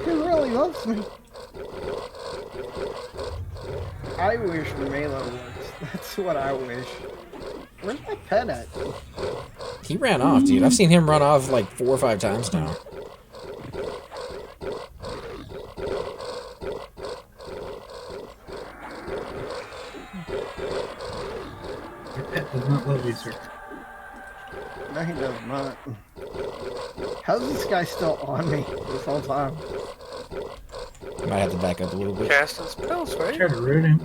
He really loves me. I wish Mela works. That's what I wish. Where's my pet at? He ran off, dude. I've seen him run off like 4 or 5 times now. Your pet does not love you, sir. No, he does not. How's this guy still on me this whole time? Might have to back up a little bit. Casting spells, right? Try to root him.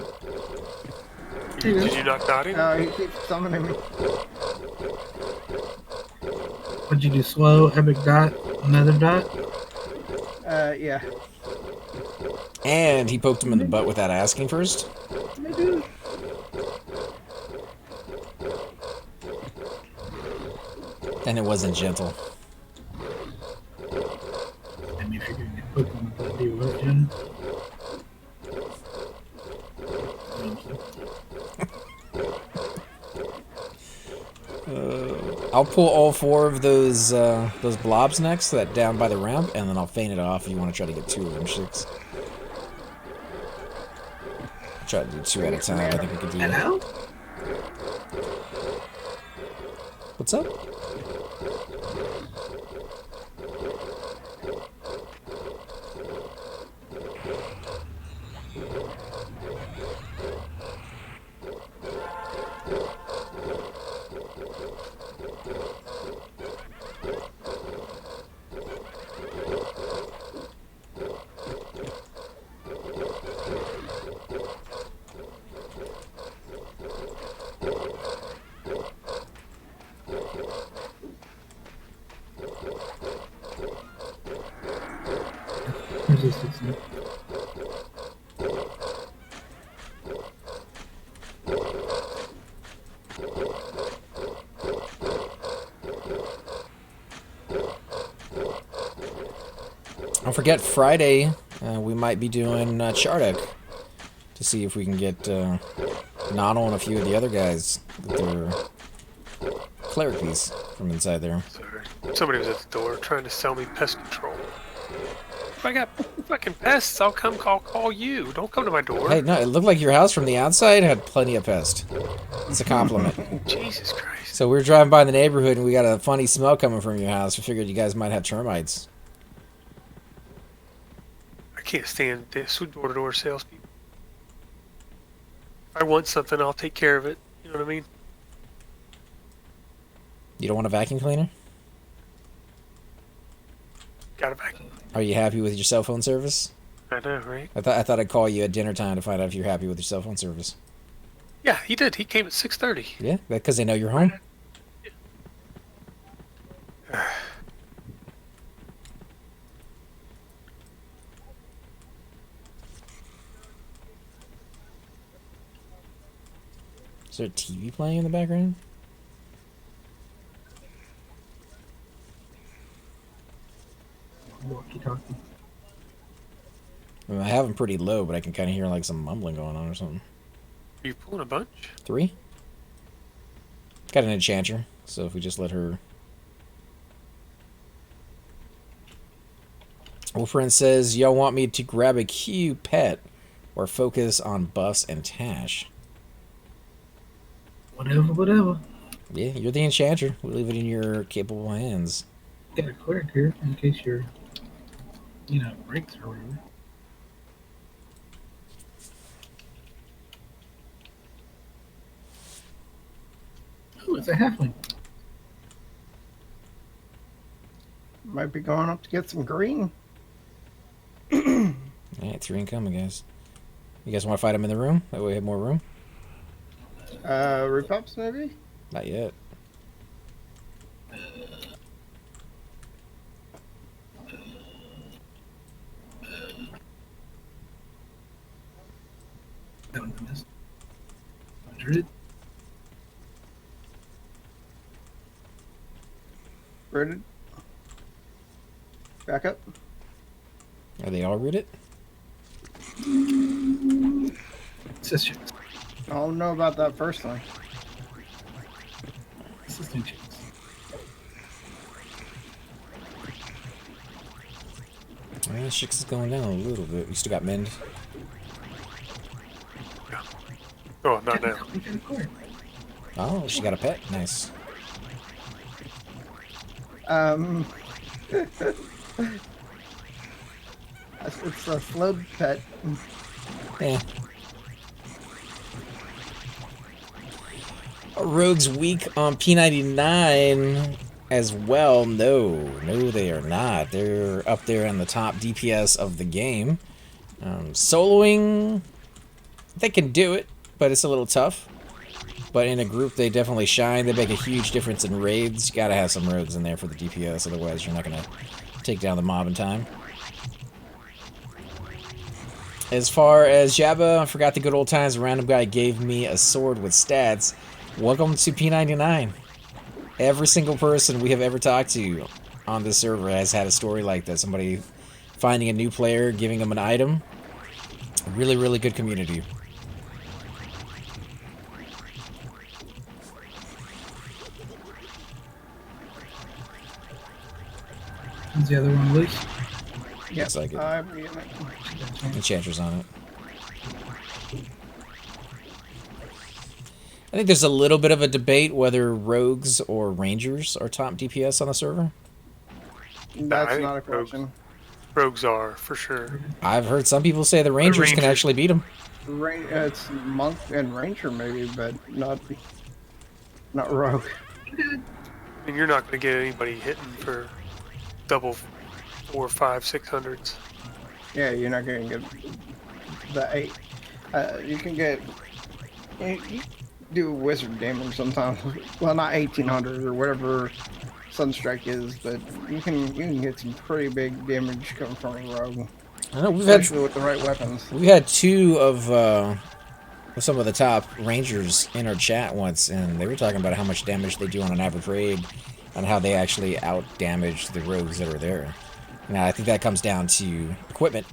Did you not dot him? No, he keeps summoning me. What'd you do? Slow, epic dot, another dot? Yeah. And he poked him in the butt without asking first. Maybe. And it wasn't gentle. I mean, if you're gonna get poked in the butt, do you what, Jen? I'll pull all 4 of those blobs next, that down by the ramp, and then I'll feint it off if you want to try to get 2 of them shits. Try to do 2 at a time. I think we could do that. Hello? What's up? Resistance. Don't forget Friday. We might be doing Chardek to see if we can get Nodal and a few of the other guys with their cleric piece from inside there. Sorry. Somebody was at the door trying to sell me pest control. If I got fucking pests, I'll call you. Don't come to my door. Hey, no, it looked like your house from the outside had plenty of pest. It's a compliment. Jesus Christ. So we were driving by the neighborhood and we got a funny smell coming from your house. We figured you guys might have termites. I can't stand this door-to-door salespeople. If I want something, I'll take care of it. You know what I mean? You don't want a vacuum cleaner? Got a vacuum. Are you happy with your cell phone service? I know, right? I thought I'd call you at dinner time to find out if you're happy with your cell phone service. Yeah, he did. He came at 6:30. Yeah, because they know you're home. Is there a TV playing in the background? Walkie-talkie. I mean, I have them pretty low, but I can kind of hear like some mumbling going on or something. Are you pulling a bunch? 3? Got an enchanter, so if we just let her... Wolfriend says, y'all want me to grab a Q pet or focus on buffs and Tash? Whatever. Yeah, you're the enchanter. We'll leave it in your capable hands. Got a cleric here in case you're, breaks or whatever. Oh, it's a halfling. Might be going up to get some green. Alright, 3 incoming, guys. You guys want to fight him in the room? That way we have more room? Repups maybe? Not yet. That one's a miss. 100. Rooted. Back up. Are they all rooted? Assist checks. I don't know about that first one. Assisting checks. Well, Shix is going down a little bit. We still got Mend. Oh, not now. We got a cleric. Oh, she got a pet. Nice. It's a flood pet. Yeah. Rogue's weak on P99 as well. No, they are not. They're up there in the top DPS of the game. Soloing, they can do it, but it's a little tough. But in a group, they definitely shine. They make a huge difference in raids. You gotta have some rogues in there for the DPS, otherwise you're not gonna take down the mob in time. As far as Jabba, I forgot the good old times. A random guy gave me a sword with stats. Welcome to P99. Every single person we have ever talked to on this server has had a story like that. Somebody finding a new player, giving them an item. Really, really good community. Is the other one loose? Looks like it. I'm getting it. Enchantress on it. I think there's a little bit of a debate whether rogues or rangers are top DPS on the server. That's think not a rogues. question. rogues are, for sure. I've heard some people say the Rangers can Rangers. actually beat them. It's monk and ranger maybe, but not rogue. I mean, you're not going to get anybody hitting for double 4, 5, 600s. Yeah, you're not gonna get the 8. You can get you do wizard damage sometimes. Well, not 1800 or whatever Sunstrike is, but you can get some pretty big damage coming from a rogue. I know Especially with the right weapons. we had 2 of some of the top Rangers in our chat once, and they were talking about how much damage they do on an average raid, and how they actually out damage the rogues that are there. Now I think that comes down to equipment.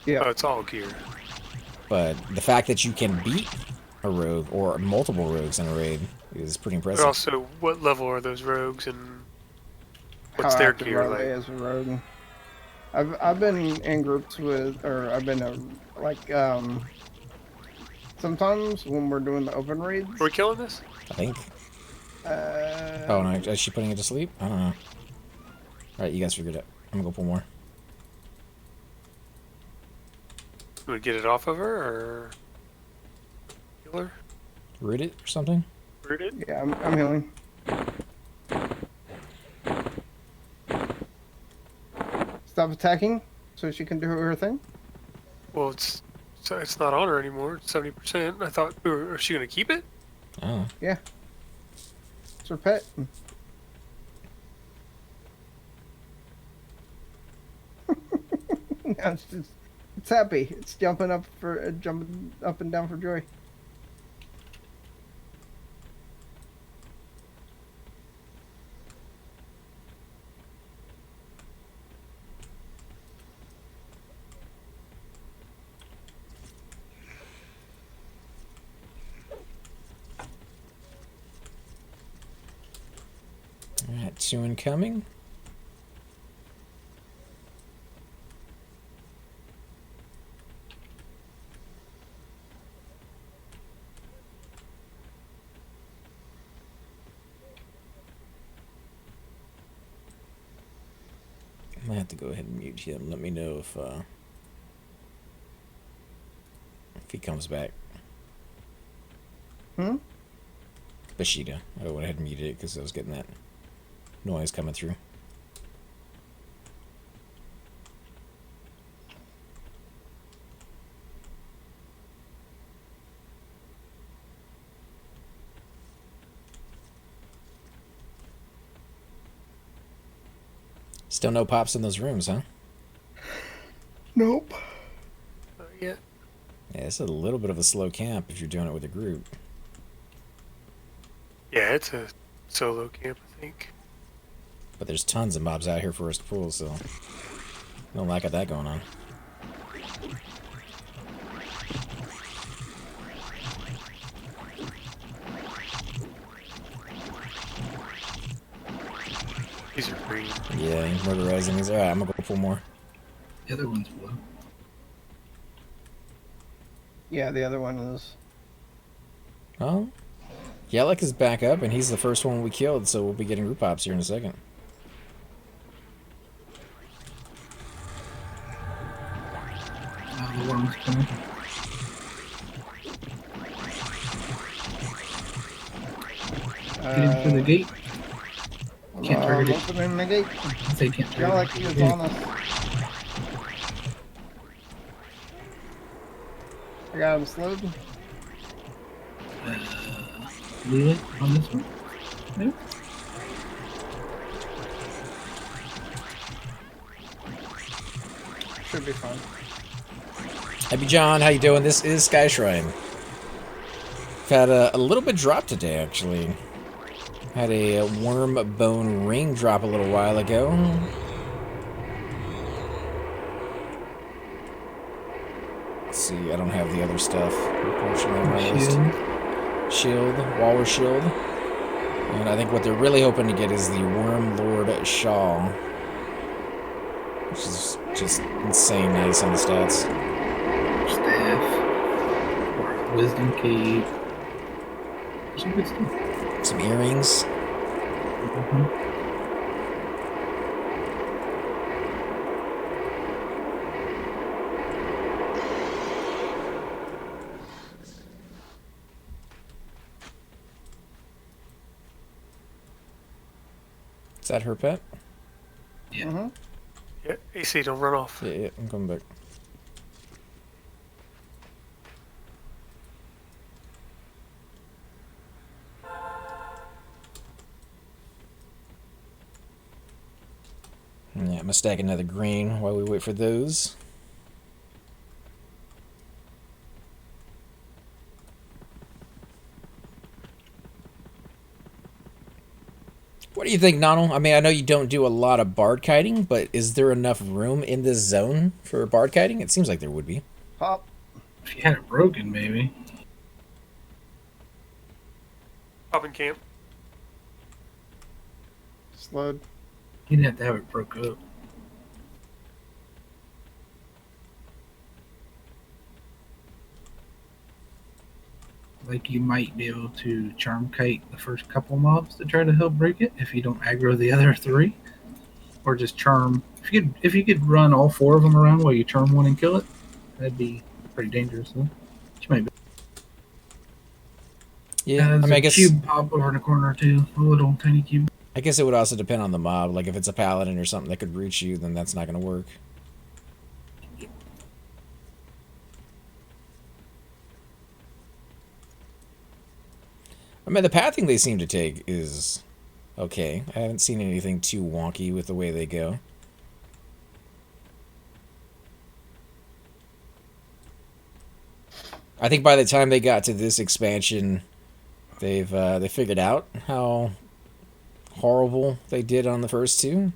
Yeah. Oh, it's all gear. But the fact that you can beat a rogue or multiple rogues in a raid is pretty But impressive. also, what level are those rogues and what's How their active gear are like? they as a rogue? I've been in groups with, or I've been sometimes when we're doing the open raids. Are we killing this? I think. Oh, no, is she putting it to sleep? I don't know. Alright, you guys figured it out. I'm gonna go pull more. Would get it off of her or kill her? Root it or something? Root it? Yeah, I'm healing. Stop attacking so she can do her thing. Well, it's not on her anymore. It's 70%. I thought, is she gonna keep it? Oh. Yeah. It's her pet. Now it's happy. It's jumping up and down for joy. Alright, 2 incoming. I might have to go ahead and mute him. Let me know if he comes back. Bashida. I went ahead and muted it because I was getting that noise coming through. Still no pops in those rooms, huh? Nope. Not yet. Yeah, it's a little bit of a slow camp if you're doing it with a group. Yeah, it's a solo camp, I think. But there's tons of mobs out here for us to pull, so no lack of that going on. These are green. Yeah, murderizing these. Alright, I'm gonna go pull more. The other one's blue. Yeah, the other one is. Oh? Yellick is back up, and he's the first one we killed, so we'll be getting group pops here in a second. The one's coming. Getting through the gate. Can't target it. Opening the gate. They can't Feel target like it. he was Yeah. on us. I got him slowed. Leave it on this one. No? Should be fine. Happy John, how you doing? This is Sky Shrine. We've had a little bit drop today, actually. Had a worm bone ring drop a little while ago. Let's see, I don't have the other stuff, unfortunately, on my list. Shield, Walrus Shield. And I think what they're really hoping to get is the Worm Lord Shawl. Which is just insane nice on the stats. Staff. Wisdom Cave. Some good stuff. Some earrings. Is that her pet? Yeah. Mm-hmm. Yeah, AC, don't run off. Yeah, I'm coming back. Yeah, I'm gonna stack another green while we wait for those. What do you think, Nonal? I mean, I know you don't do a lot of barred kiting, but is there enough room in this zone for barred kiting? It seems like there would be. Pop. If you had it broken, maybe. Pop in camp. Slowed. You'd have to have it broke up. Like you might be able to charm kite the first couple mobs to try to help break it if you don't aggro the other 3, or just charm. If you could run all 4 of them around while you charm one and kill it, that'd be pretty dangerous. Though. You might be. Yeah, I there's mean, I a guess cube pop over in the corner too, a little tiny cube. I guess it would also depend on the mob. Like if it's a paladin or something that could reach you, then that's not gonna work. I mean, the pathing they seem to take is okay. I haven't seen anything too wonky with the way they go. I think by the time they got to this expansion, they figured out how horrible they did on the first 2.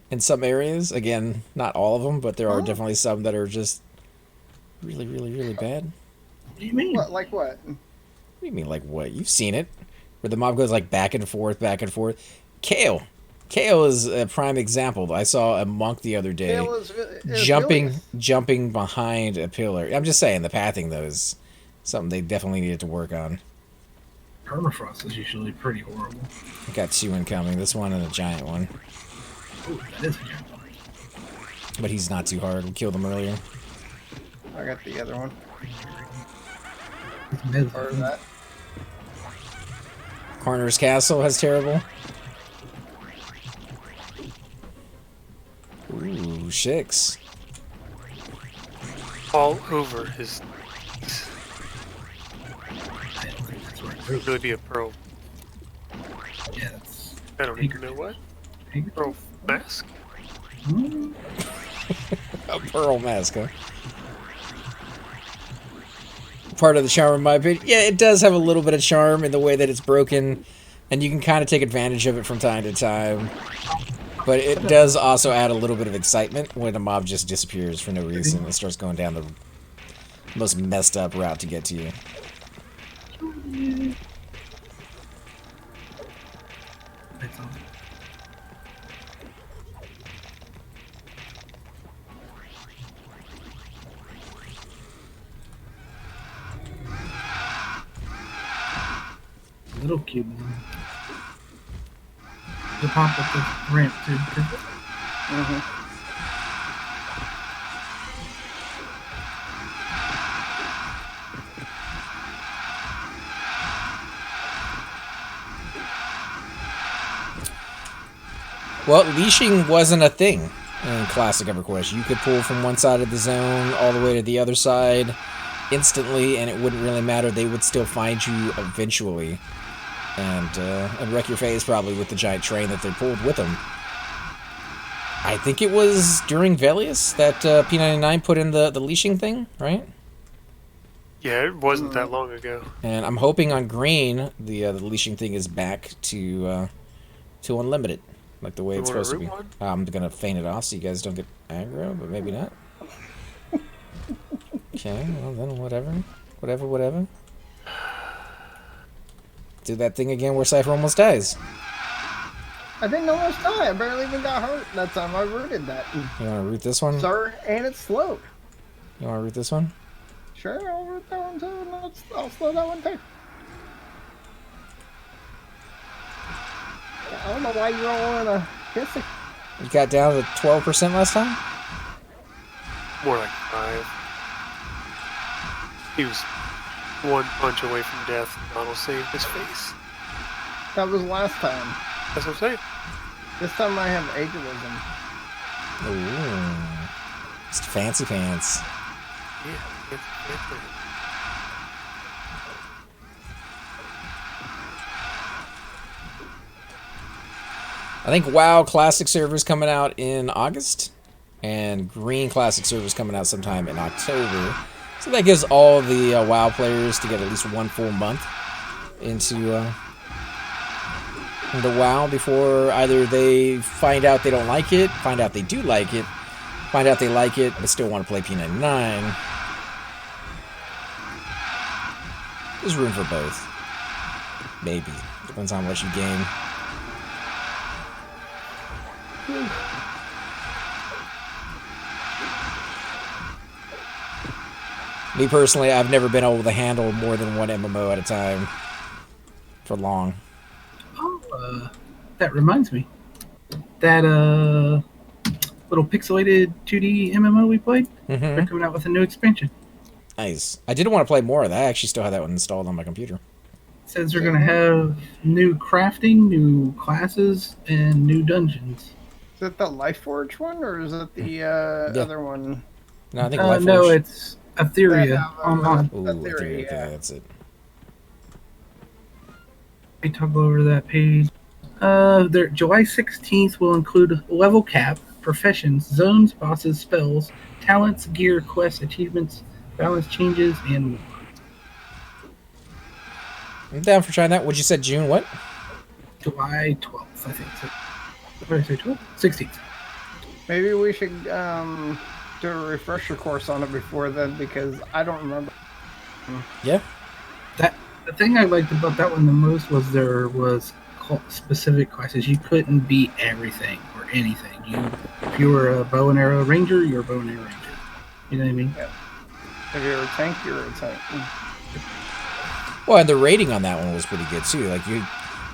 In some areas, again, not all of them, but there are definitely some that are just really, really, really bad. What do you mean? What? Like what? What do you mean, like what? You've seen it. Where the mob goes like back and forth, back and forth. Kael. Kael is a prime example. I saw a monk the other day jumping behind a pillar. I'm just saying, the pathing, though, is something they definitely needed to work on. Permafrost is usually pretty horrible. I got 2 incoming. This one and a giant one. Ooh, that is a giant one. But he's not too hard. We killed him earlier. I got the other one. It's Or that. Corner's Castle has terrible. Ooh, Shix. All over his. I don't think that's where it Would really be a pro. Yeah, that's. I don't even know what. Pro mask? Hmm. A pearl mask, huh? Part of the charm, in my opinion. Yeah, it does have a little bit of charm in the way that it's broken, and you can kind of take advantage of it from time to time. But it does also add a little bit of excitement when a mob just disappears for no reason and starts going down the most messed up route to get to you. That's all. Little cube one. The pop up the ramp too. Mm-hmm. Well, leashing wasn't a thing in classic EverQuest. You could pull from one side of the zone all the way to the other side instantly, and it wouldn't really matter. They would still find you eventually, and wreck your face probably with the giant train that they pulled with them. I think it was during Velius that P99 put in the leashing thing, right? Yeah, it wasn't that long ago. And I'm hoping on green the leashing thing is back to unlimited, like the way You it's want a supposed to be. root I'm gonna feint it off so you guys don't get aggro, but maybe not. Okay, well then whatever. Do that thing again where Cypher almost dies. I didn't almost die. I barely even got hurt that time. I rooted that. You want to root this one? Sir, and it's slowed. You want to root this one? Sure, I'll root that one too, and I'll slow that one too. I don't know why you don't want to kiss it. You got down to 12% last time? More like 5. He was one punch away from death, and Donald saved his face. That was last time. That's what I'm saying. This time I have ageism. Ooh. It's fancy pants. Yeah. I think WoW Classic server's coming out in August, and Green Classic server's coming out sometime in October. So that gives all the WoW players to get at least 1 full month into the WoW before either they find out they don't like it, find out they do like it, find out they like it, but still want to play P99. There's room for both. Maybe. Depends on what you game. Me personally, I've never been able to handle more than one MMO at a time for long. Oh, that reminds me. That little pixelated 2D MMO we played, they're coming out with a new expansion. Nice. I didn't want to play more of that. I actually still have that one installed on my computer. It says they're going to have new crafting, new classes, and new dungeons. Is it the Lifeforge one, or is it the other one? No, I think Lifeforge. No, it's Etheria. Ooh, Etheria, okay, that's it. Let me toggle over to that page. Their July 16th will include level cap, professions, zones, bosses, spells, talents, gear, quests, achievements, balance changes, and more. I'm down for trying that. What'd you say, June? What? July 12th, I think. What did I say, 12th? 16th. Maybe we should do a refresher course on it before then, because I don't remember. Yeah. The thing I liked about that one the most was there was specific classes. You couldn't be everything or anything. If you were a bow and arrow ranger, you're a bow and arrow ranger. You know what I mean? Yeah. If you're a tank, you're a tank. Well, and the rating on that one was pretty good too. Like you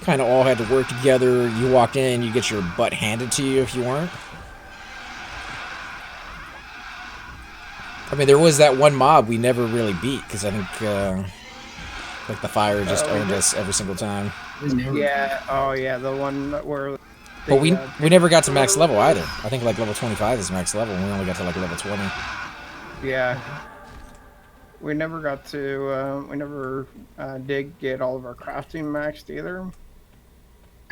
kind of all had to work together. You walked in, you get your butt handed to you if you weren't. I mean, there was that one mob we never really beat because I think like the fire just owned us every single time. Yeah. Oh, yeah. The one where. But we never got to max level either. I think like level 25 is max level, and we only got to like level 20. Yeah. We never got to. We never did get all of our crafting maxed either.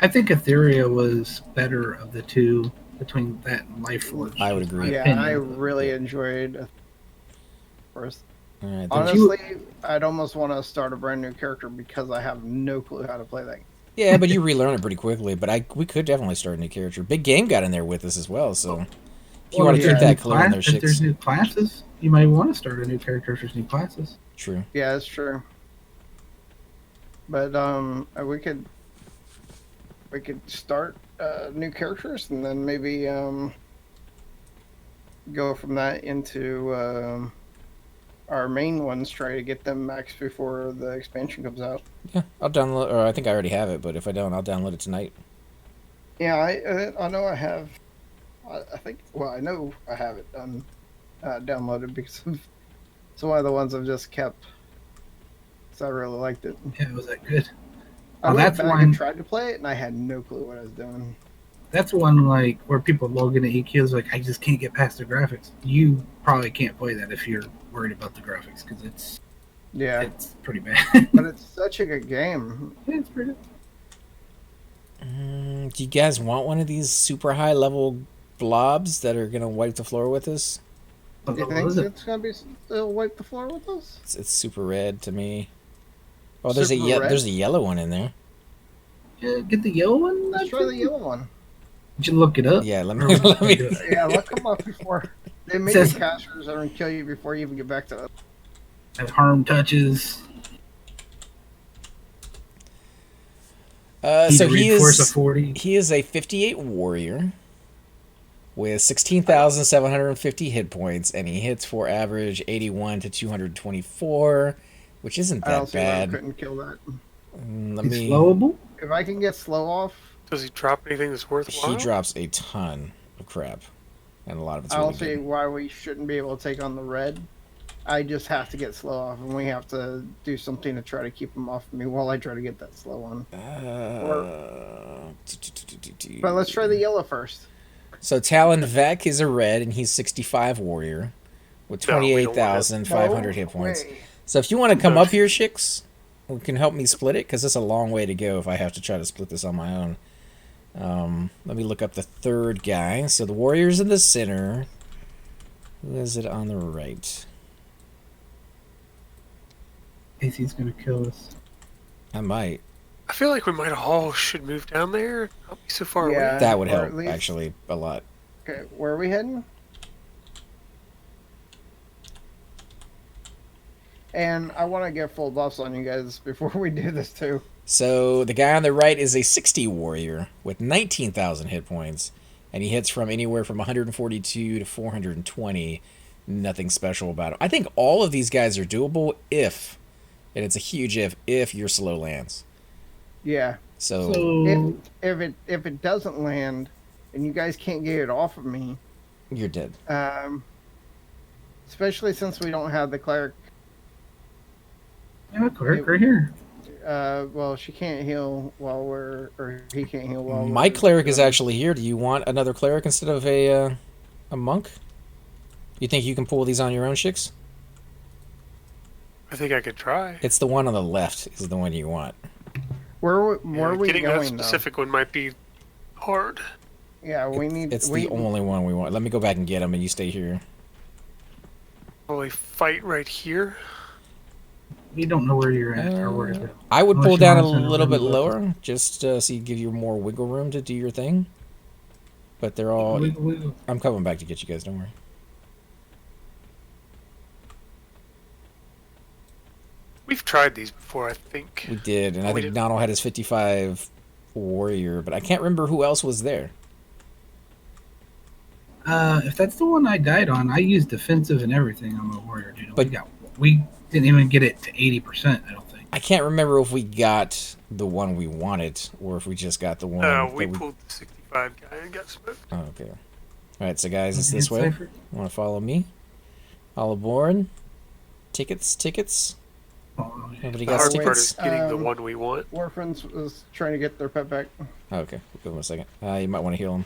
I think Etheria was better of the two between that and Lifeforge. I would agree. Yeah, I really enjoyed. Of course. All right, Honestly, I'd almost want to start a brand new character because I have no clue how to play that game. Yeah, but you relearn it pretty quickly. But we could definitely start a new character. Big Game got in there with us as well, so if you want to keep that clear in their if there's new classes, you might want to start a new character if there's new classes. True. Yeah, that's true. But we could start new characters and then maybe go from that into our main ones. Try to get them maxed before the expansion comes out. Yeah, I'll download, or I think I already have it, but if I don't, I'll download it tonight. Yeah, I know I have. I think. Well, I know I have it downloaded because of it's one of the ones I've just kept. So I really liked it. Yeah, was that good? I went back and tried to play it, and I had no clue what I was doing. That's one like where people log into EQs like I just can't get past the graphics. You probably can't play that if you're worried about the graphics because it's pretty bad. But it's such a good game. Yeah, it's pretty Do good. you guys want one of these super high level blobs that are gonna wipe the floor with us? Do you think it's gonna be still wipe the floor with us? It's super red to me. Oh, there's Super red? there's a yellow one in there. Yeah, get the yellow one. Let's try the yellow one. Did you look it up? Yeah, let me. Yeah, look them up before they make the casters and kill you before you even get back to us. Has harm touches. So he is a 58 warrior with 16,750 hit points, and he hits for average 81 to 224, which isn't that bad. I couldn't kill that. He's slowable. If I can get slow off. Does he drop anything that's worthwhile? He drops a ton of crap, and a lot of it's I really don't see good. why we shouldn't be able to take on the red. I just have to get slow off, and we have to do something to try to keep them off of me while I try to get that slow one. But let's try the yellow first. So Talon Vec is a red, and he's 65 warrior with No, we don't want 28,500 hit points. way. So if you want to come up here, Shix, you can help me split it, because it's a long way to go if I have to try to split this on my own. Let me look up the third guy. So the warrior's in the center. Who is it on the right? AC's gonna kill us. I might. I feel like we might all should move down there. Not be so far Yeah. away. That would or help, at least- actually, a lot. Okay, where are we heading? And I want to get full buffs on you guys before we do this too. So the guy on the right is a 60 warrior with 19,000 hit points, and he hits from anywhere from 142 to 420. Nothing special about it. I think all of these guys are doable if, and it's a huge if your slow lands. Yeah. So If it doesn't land, and you guys can't get it off of me, you're dead. Especially since we don't have the cleric. Yeah, cleric right here. Well, she can't heal or he can't heal while My we're cleric is doing- actually here. Do you want another cleric instead of a monk? You think you can pull these on your own, Shix? I think I could try. It's the one on the left is the one you want. Where are we Getting that going though? specific one might be hard. Yeah, we need. It's the only one we want. Let me go back and get him, and you stay here. Probably fight right here. We don't know where you're at or where to go. I would Unless pull you down a wanna send a little bit room above. lower, just so you give you more wiggle room to do your thing. But they're all. I'm coming back to get you guys. Don't worry. We've tried these before, I think. We did, and I We think did. Donald had his 55 warrior, but I can't remember who else was there. If that's the one I died on, I used defensive and everything on my warrior, dude. But- We didn't even get it to 80%, I don't think. I can't remember if we got the one we wanted or if we just got the one. We that pulled the 65 guy and got smoked. Oh, okay. All right, so guys, it's Okay, this way. Cypher. Want to follow me? All aboard. Tickets. Oh, Nobody The got hard tickets? part is getting the Um, one we want. Orphans was trying to get their pet back. Oh, okay, we'll give him a second. You might want to heal him.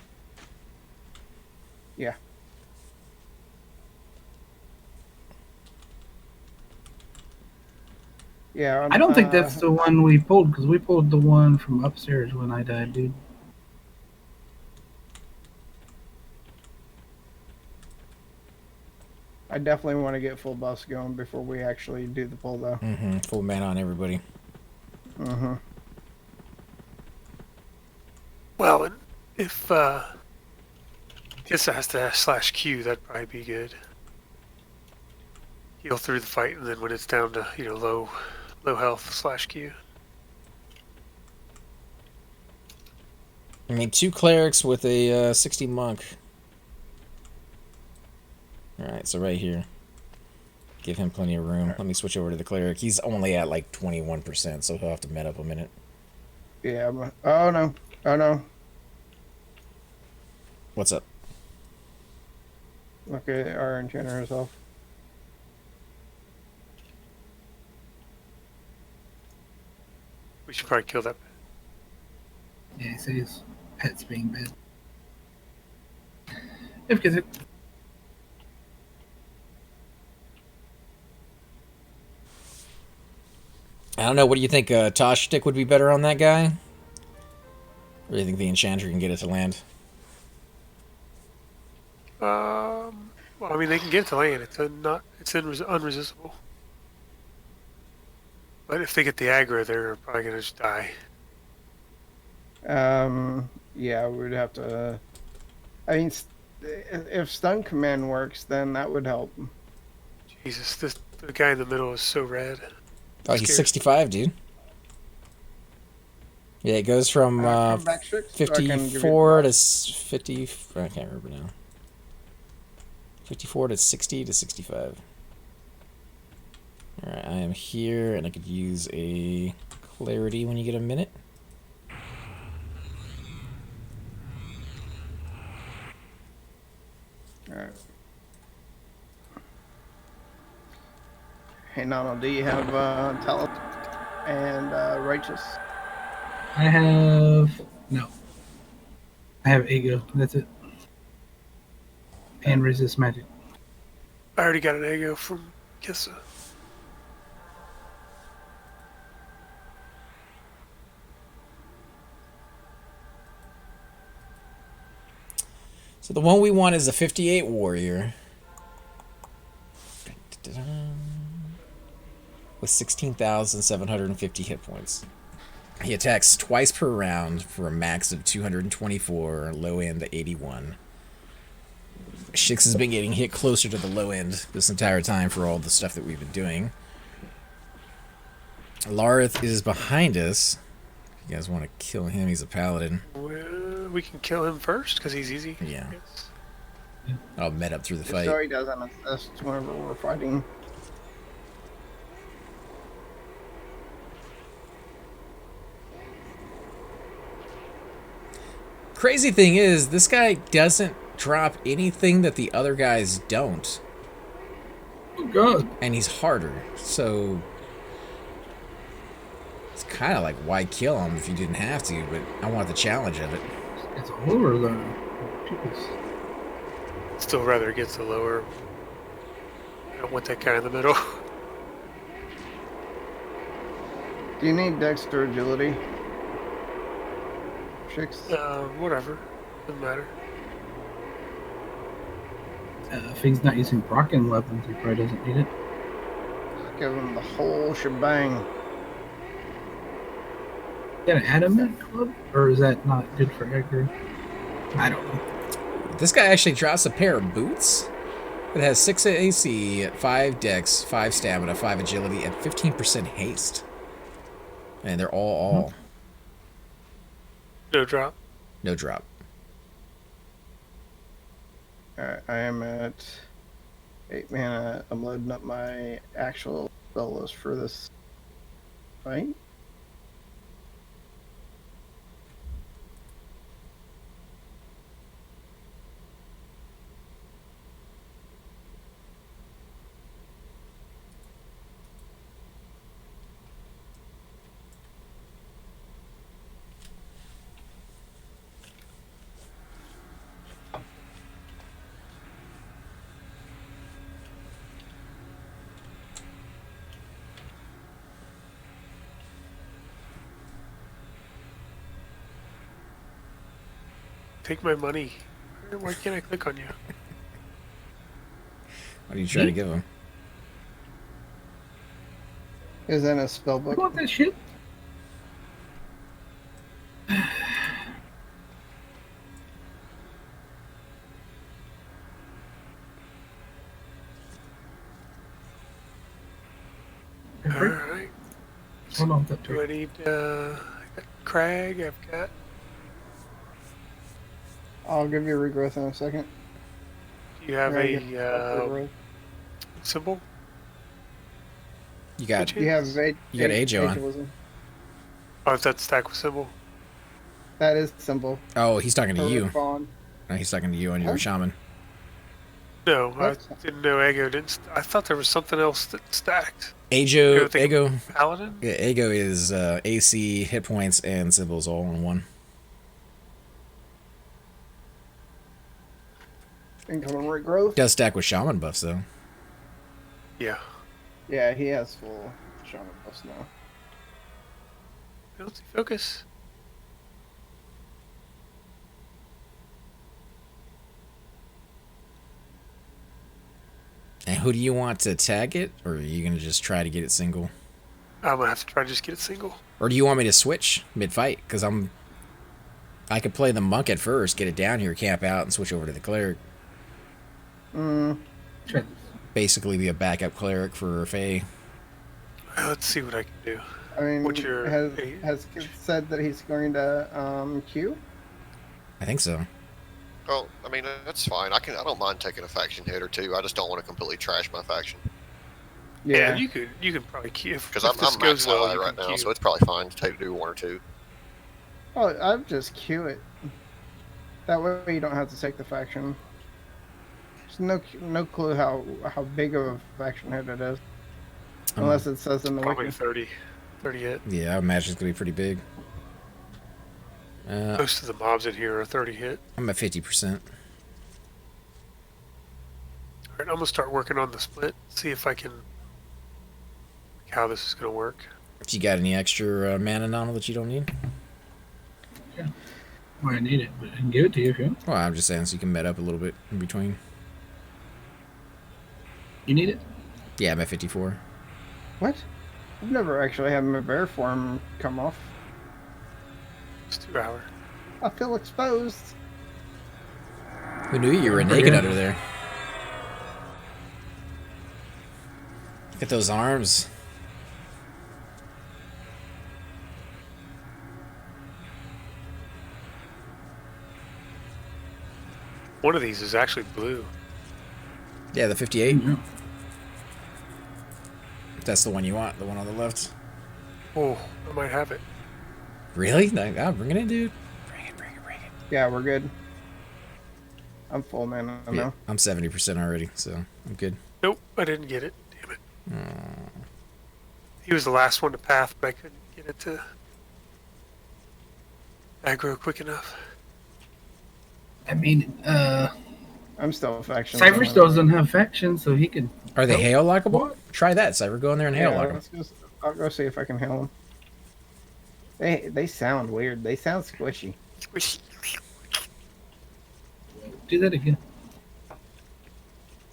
Yeah. Yeah. I don't think that's the one we pulled, because we pulled the one from upstairs when I died, dude. I definitely want to get full buffs going before we actually do the pull, though. Mm-hmm. Full man on everybody. Mm-hmm. Well, and if guess it has to /Q, that'd probably be good. Heal through the fight, and then when it's down to low health /Q. I mean, 2 clerics with a 60 monk. Alright, so right here. Give him plenty of room. Let me switch over to the cleric. He's only at like 21%, so he'll have to med up a minute. Yeah. Oh no. Oh no. What's up? Look at our enchanter herself. We should probably kill that. Yeah, he says pets being bad. If because it. I don't know. What do you think? Tosh stick would be better on that guy? Or do you think the enchanter can get it to land? Well, I mean, they can get it to land. It's unresistible. But if they get the aggro, they're probably gonna just die. Yeah, we would have to. I mean, if stun command works, then that would help. Jesus, the guy in the middle is so red. Oh, he's Scared. 65, dude. Yeah, it goes from Come back, Strix, so I can give you 54 to the 50. I can't remember now. 54 to 60 to 65. Alright, I am here, and I could use a clarity when you get a minute. Alright. Hey, Nano, do you have talent and righteous? I have no. I have ego. That's it. And resist magic. I already got an ego from Kissa. So the one we want is a 58 warrior. With 16,750 hit points. He attacks twice per round for a max of 224, low end 81. Shix has been getting hit closer to the low end this entire time for all the stuff that we've been doing. Larth is behind us. If you guys want to kill him, he's a paladin. Well, we can kill him first because he's easy. Yeah. I guess. I'll met up through the So fight. he doesn't assist whenever we're fighting. Crazy thing is, this guy doesn't drop anything that the other guys don't. Oh god. And he's harder, so it's kind of like, why kill him if you didn't have to, but I want the challenge of it. It's over though. Jeez. Still rather gets the lower. I don't want that guy in the middle. Do you need Dex or Agility? Shix? Whatever. Doesn't matter. If he's not using Brocken weapons, he probably doesn't need it. Give him the whole shebang. Is that an adamant club? Or is that not good for Edgar? I don't know. This guy actually drops a pair of boots. It has 6 AC, 5 Dex, 5 Stamina, 5 Agility, and 15% Haste. And they're all. No drop. No drop. Alright, I am at 8 mana. I'm loading up my actual spell list for this fight. Take my money. Why can't I click on you? What are you trying to give him? Is in a You spellbook. want that shit? Alright. Hold on, that Do I need, I got Crag, I've got... I'll give you a regrowth in a second. Do you have Yeah, a, regrowth. symbol? You got You have You got Ajo on. Ageism. Oh, is that stack with symbol? That is symbol. Oh, he's talking to Perfect you. bond. No, he's talking to you on your Huh? shaman. No, What? I didn't know Ego didn't. I thought there was something else that stacked. Ajo, I think Ego, Paladin? yeah, Ego is AC, hit points, and symbols all in one. Incoming regrowth. Does stack with shaman buffs though. Yeah. Yeah, he has full shaman buffs now. Penalty focus. And who do you want to tag it, or are you gonna just try to get it single? I'm gonna have to try to just get it single. Or do you want me to switch mid-fight? Because I could play the monk at first, get it down here, camp out, and switch over to the cleric. Mm, Try this. Basically be a backup cleric for Faye. Let's see what I can do. I mean, What's your- has Kid said that he's going to Q? I think so. Well, I mean, that's fine. I don't mind taking a faction hit or two. I just don't want to completely trash my faction. Yeah, you can probably queue. Because If I'm this goes max well, ally you right can now, queue. so it's probably fine to do one or two. Oh, I'd just Q it. That way you don't have to take the faction. There's no clue how big of a faction hit it is. Unless it says in the Probably wiki. 30 hit. Yeah, I imagine it's gonna be pretty big. Most of the mobs in here are 30 hit. I'm at 50%. All right, I'm gonna start working on the split. See if I can. How this is gonna work. If you got any extra mana nominal that you don't need? Well, I need it, but I can give it to you if you want. Well, I'm just saying so you can met up a little bit in between. You need it? Yeah, I'm at 54. What? I've never actually had my bear form come off. It's 2 hour. I feel exposed. Who knew you were naked under there? Look at those arms. One of these is actually blue. Yeah, the 58. Yeah. That's the one you want, the one on the left. Oh, I might have it. Really? I'll bring it in, dude. Bring it. Yeah, we're good. I'm full mana Yeah, now. I'm 70% already, so I'm good. Nope, I didn't get it. Damn it. He was the last one to path, but I couldn't get it to aggro quick enough. I mean, I'm still faction. Cypher still doesn't have factions, so he can. Are they Nope. hail lockable? Try that, Cypher. Go in there and hail lock them. I'll go see if I can hail them. They sound weird. They sound squishy. Do that again.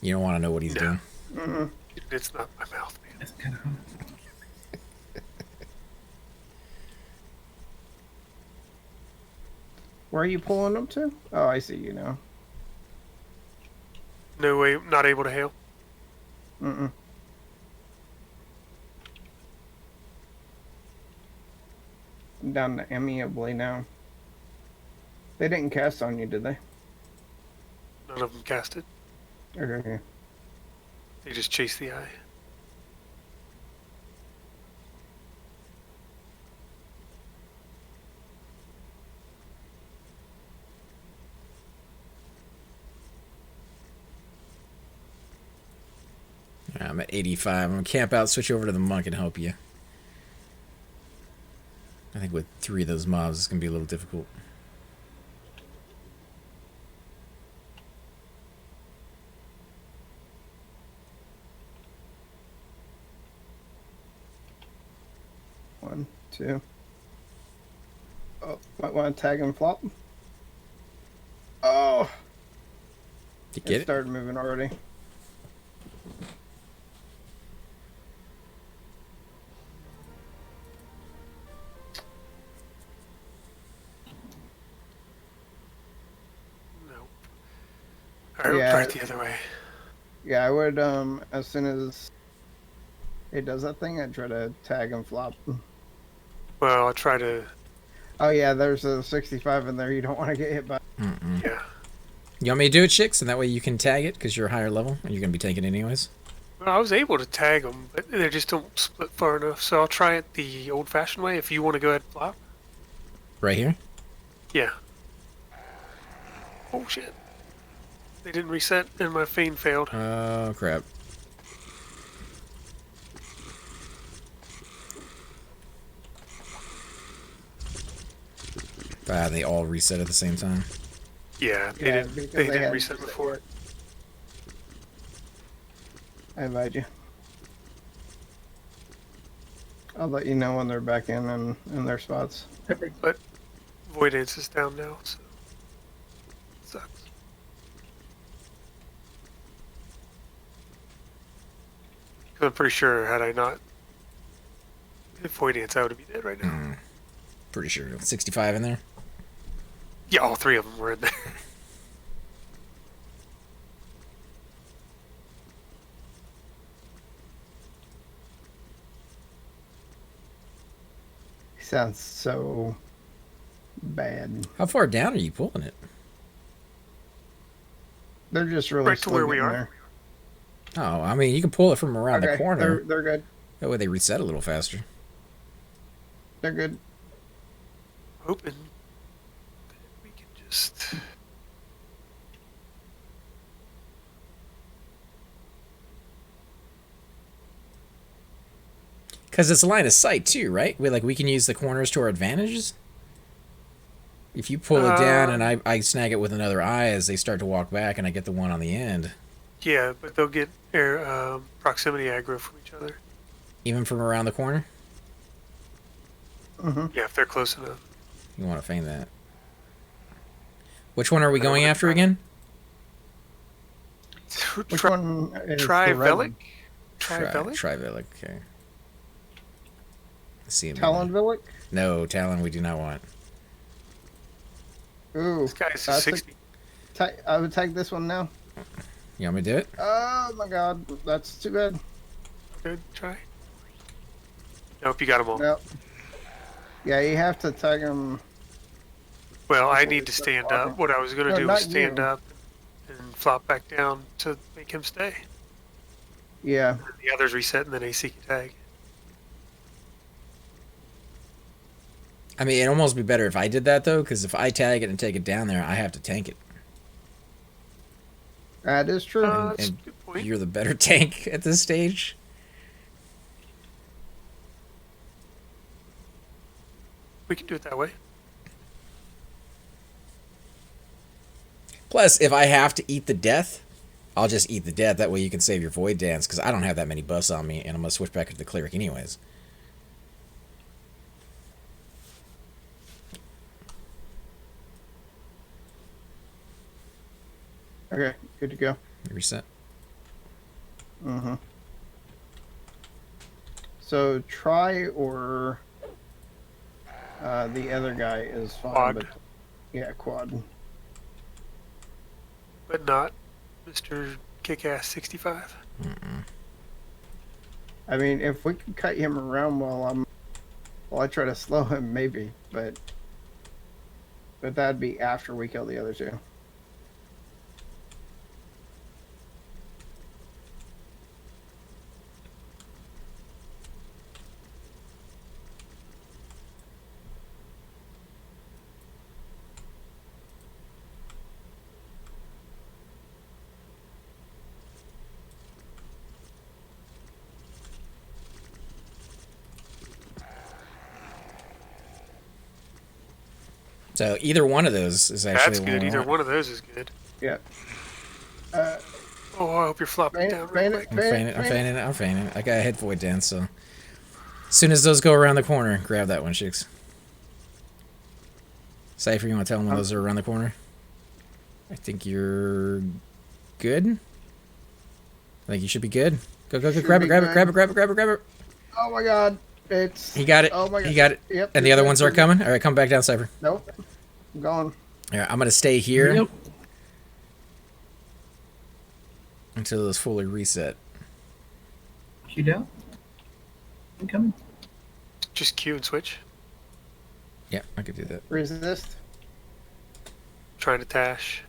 You don't want to know what he's doing. Mm-mm. It's not my mouth, man. That's kind of hard. Where are you pulling them to? Oh, I see you now. No way, not able to hail. Mm-mm. I'm down to amiably now. They didn't cast on you, did they? None of them cast it. Okay. They just chase the eye. I'm at 85. I'm going to camp out, switch over to the monk, and help you. I think with 3 of those mobs, it's going to be a little difficult. One, two. Oh, might want to tag and flop. Oh, Did you get it it? started moving already. No. Alright, Yeah. try it the other way. Yeah, I would, as soon as it does that thing, I'd try to tag and flop. Well, I'll try to. Oh, yeah, there's a 65 in there you don't want to get hit by. Yeah. You want me to do it, Chicks? And that way you can tag it because you're a higher level and you're going to be taking it anyways? Well, I was able to tag them, but they just don't split far enough. So I'll try it the old-fashioned way. If you want to go ahead and flop. Right here? Yeah. Oh shit. They didn't reset, and my feign failed. Oh, crap. They all reset at the same time. Yeah, they Yeah, didn't. because They they didn't had- reset before. I invite you. I'll let you know when they're back in their spots. But Voidance is down now, so sucks. I'm pretty sure had I not Voidance, I would be dead right now. Pretty sure. 65 in there? Yeah, all 3 of them were in there. Sounds so bad. How far down are you pulling it? They're just really Right to where we slugging are. there. Oh, I mean, you can pull it from around the Okay, corner. they're good. That way they reset a little faster. They're good. Hoping that we can just. Because it's a line of sight too, right? We can use the corners to our advantages. If you pull it down and I snag it with another eye as they start to walk back, and I get the one on the end. Yeah, but they'll get air proximity aggro from each other. Even from around the corner? Yeah, if they're close enough. You want to feign that. Which one are we going after again? Which one is the red Trivelic? one? Trivelic? Trivelic, okay. Let's see him. Talonvilic? No, Talon we do not want. Ooh. This guy's a that's 60. I would take this one now. You want me to do it? Oh my god, that's too bad. Good, try. Nope, you got them all. Nope. Yeah, you have to tag him. Well, I Before need we to start stand walking. up. What I was going to No, do was not stand you. up and flop back down to make him stay. Yeah. And the others reset and then AC can tag. I mean, it'd almost be better if I did that, though, because if I tag it and take it down there, I have to tank it. That is true. That's and a good point. You're the better tank at this stage. We can do it that way. Plus, if I have to eat the death, I'll just eat the death. That way you can save your Void Dance, because I don't have that many buffs on me, and I'm going to switch back to the Cleric anyways. Okay, good to go. Reset. So try or the other guy is fine. Quad. But, yeah, quad. But not Mr. Kick-Ass 65. I mean, if we can cut him around while I try to slow him, maybe, but that'd be after we kill the other two. So either one of those is actually That's good. Either one of those is good. Yeah. Oh, I hope you're flopping down real quick. I'm feigning it. I got a head Void Dance, so... As soon as those go around the corner, grab that one, Shix. Cypher, you want to tell them when those are around the corner? I think you're... good? I think you should be good. Go, grab it. Oh my god. It's... He got it. Oh my god. He got it. Yep. And the other ones aren't coming? Alright, come back down, Cypher. Nope. I'm going. Alright, I'm going to stay here Yep. until those fully reset. Q down. I'm coming. Just Q and switch. Yeah, I could do that. Resist. Trying to tash.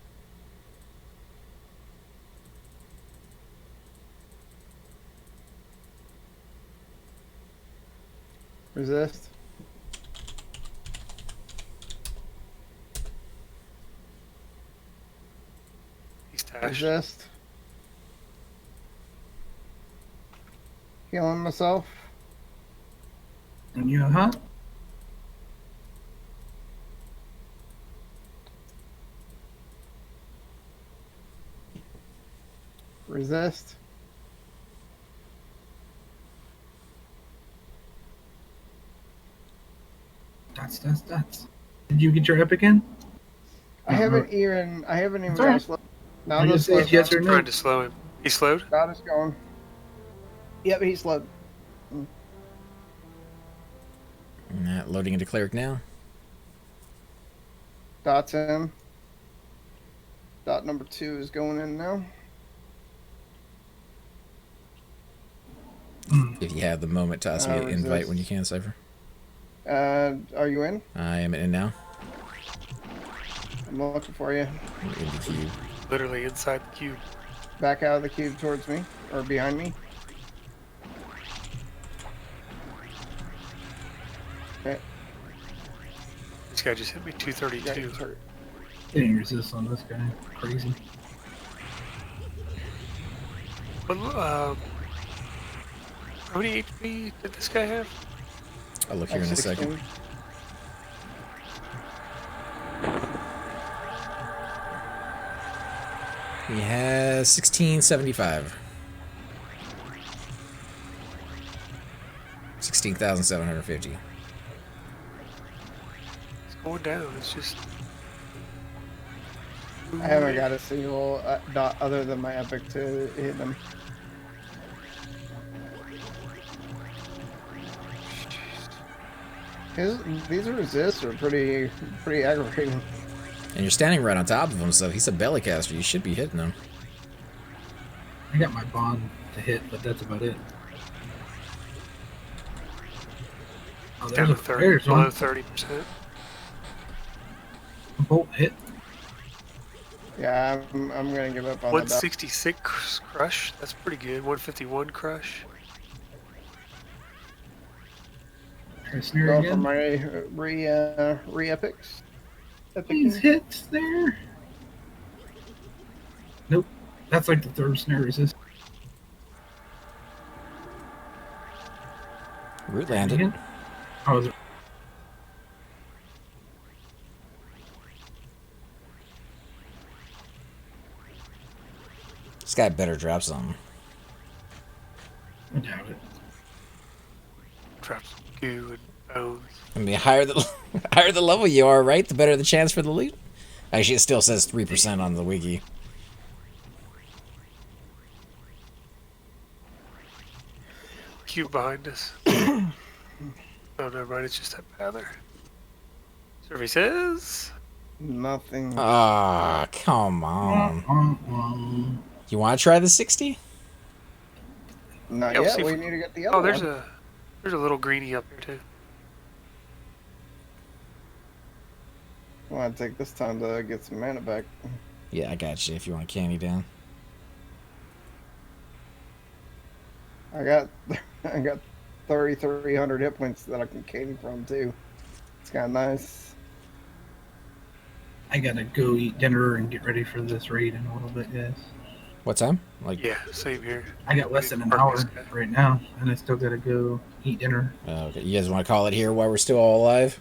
Resist. He's tashed. Resist. Healing myself. And you, huh? Resist. Dots. Did you get your epic in? I haven't even It's got alright. slow. Now I the just slow said yes or no. Trying to slow him. He slowed? Dot is going. Yep, he's slowed. Not loading into Cleric now. Dot's in. Dot number 2 is going in now. If you have the moment, toss me an invite resist. when you can, Cypher. Are you in? I am in now. I'm looking for you. In the cube. Literally inside the cube. Back out of the cube towards me, or behind me. Okay. This guy just hit me Yeah, 232. he's hurt. Getting resist on this guy. Crazy. But, How many HP did this guy have? I'll look here in a second. He has 1675. 16,750. It's going down. It's just. I haven't got a single dot other than my epic to hit him. These resists are pretty aggravating. And you're standing right on top of him, so if he's a belly caster, you should be hitting him. I got my bond to hit, but that's about it. Oh, Down there's to a there's below one. 30%. Bolt hit. Yeah, I'm gonna give up on 166 crush. That's pretty good. 151 crush. Try snare Go for again. my re-epics. These hits there. Nope. That's like the third snare resist. Root landed. Again. Oh, is it? This guy better drop something. I doubt it. Drops goo and bones. I mean, higher the higher the level you are, right? The better the chance for the loot. Actually, it still says 3% on the wiki. Cube behind us. Oh, never mind. It's just that Pather. Survey says. Nothing. Ah, come on. You want to try the 60? Not Yeah, we'll yet. see if We we- need to get the other Oh, there's one. a little greenie up here too. I want to take this time to get some mana back. Yeah, I got you. If you want candy down. I got 3,300 hit points that I can candy from too. It's kind of nice. I gotta go eat dinner and get ready for this raid in a little bit, guys. What time? Like, Yeah, same here. I got less than an hour right now, and I still gotta go eat dinner. okay. You guys want to call it here while we're still all alive?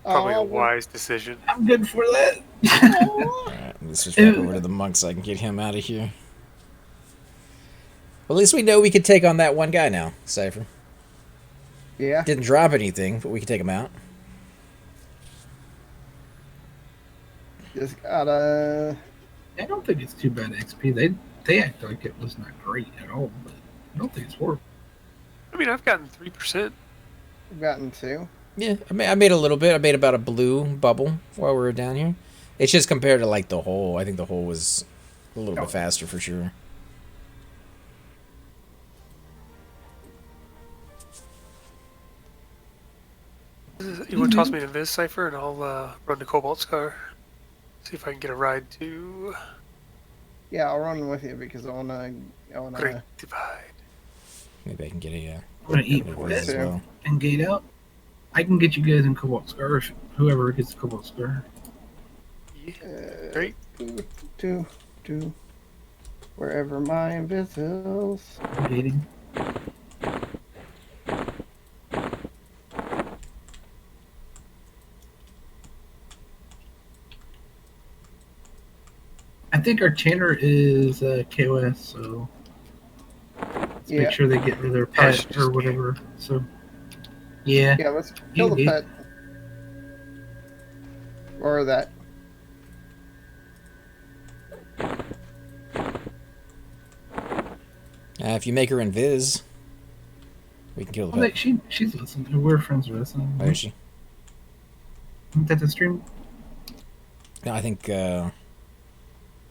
Probably a Oh, wise decision. I'm good for that. Alright, let's just back over to the monk so I can get him out of here. Well, at least we know we could take on that one guy now, Cypher. Yeah. Didn't drop anything, but we can take him out. Just gotta. I don't think it's too bad XP. They act like it was not great at all, but I don't think it's horrible. I mean, I've gotten 3%. Gotten two. Yeah, I made a little bit. I made about a blue bubble while we were down here. It's just compared to, like, the hole. I think the hole was a little bit faster for sure. You want to toss me an Invis Cypher and I'll run to Cobalt Scar. See if I can get a ride to Yeah, I'll run with you because I wanna. Great Divide. Maybe I can get a I'm gonna eat a for as it well. and gate out. I can get you guys in Cobalt Scar, if whoever gets Cobalt Scar. Yeah. Great. To wherever my invisibles. Gating. I think our chanter is KOS, so let's Yeah. make sure they get rid of their should pet just or be- whatever. So, yeah. Yeah, let's kill the Yeah. pet. Or that. If you make her invis, we can kill the Well, pet. she's listening. We're friends with us. Oh, is she? Isn't that the stream? No, I think,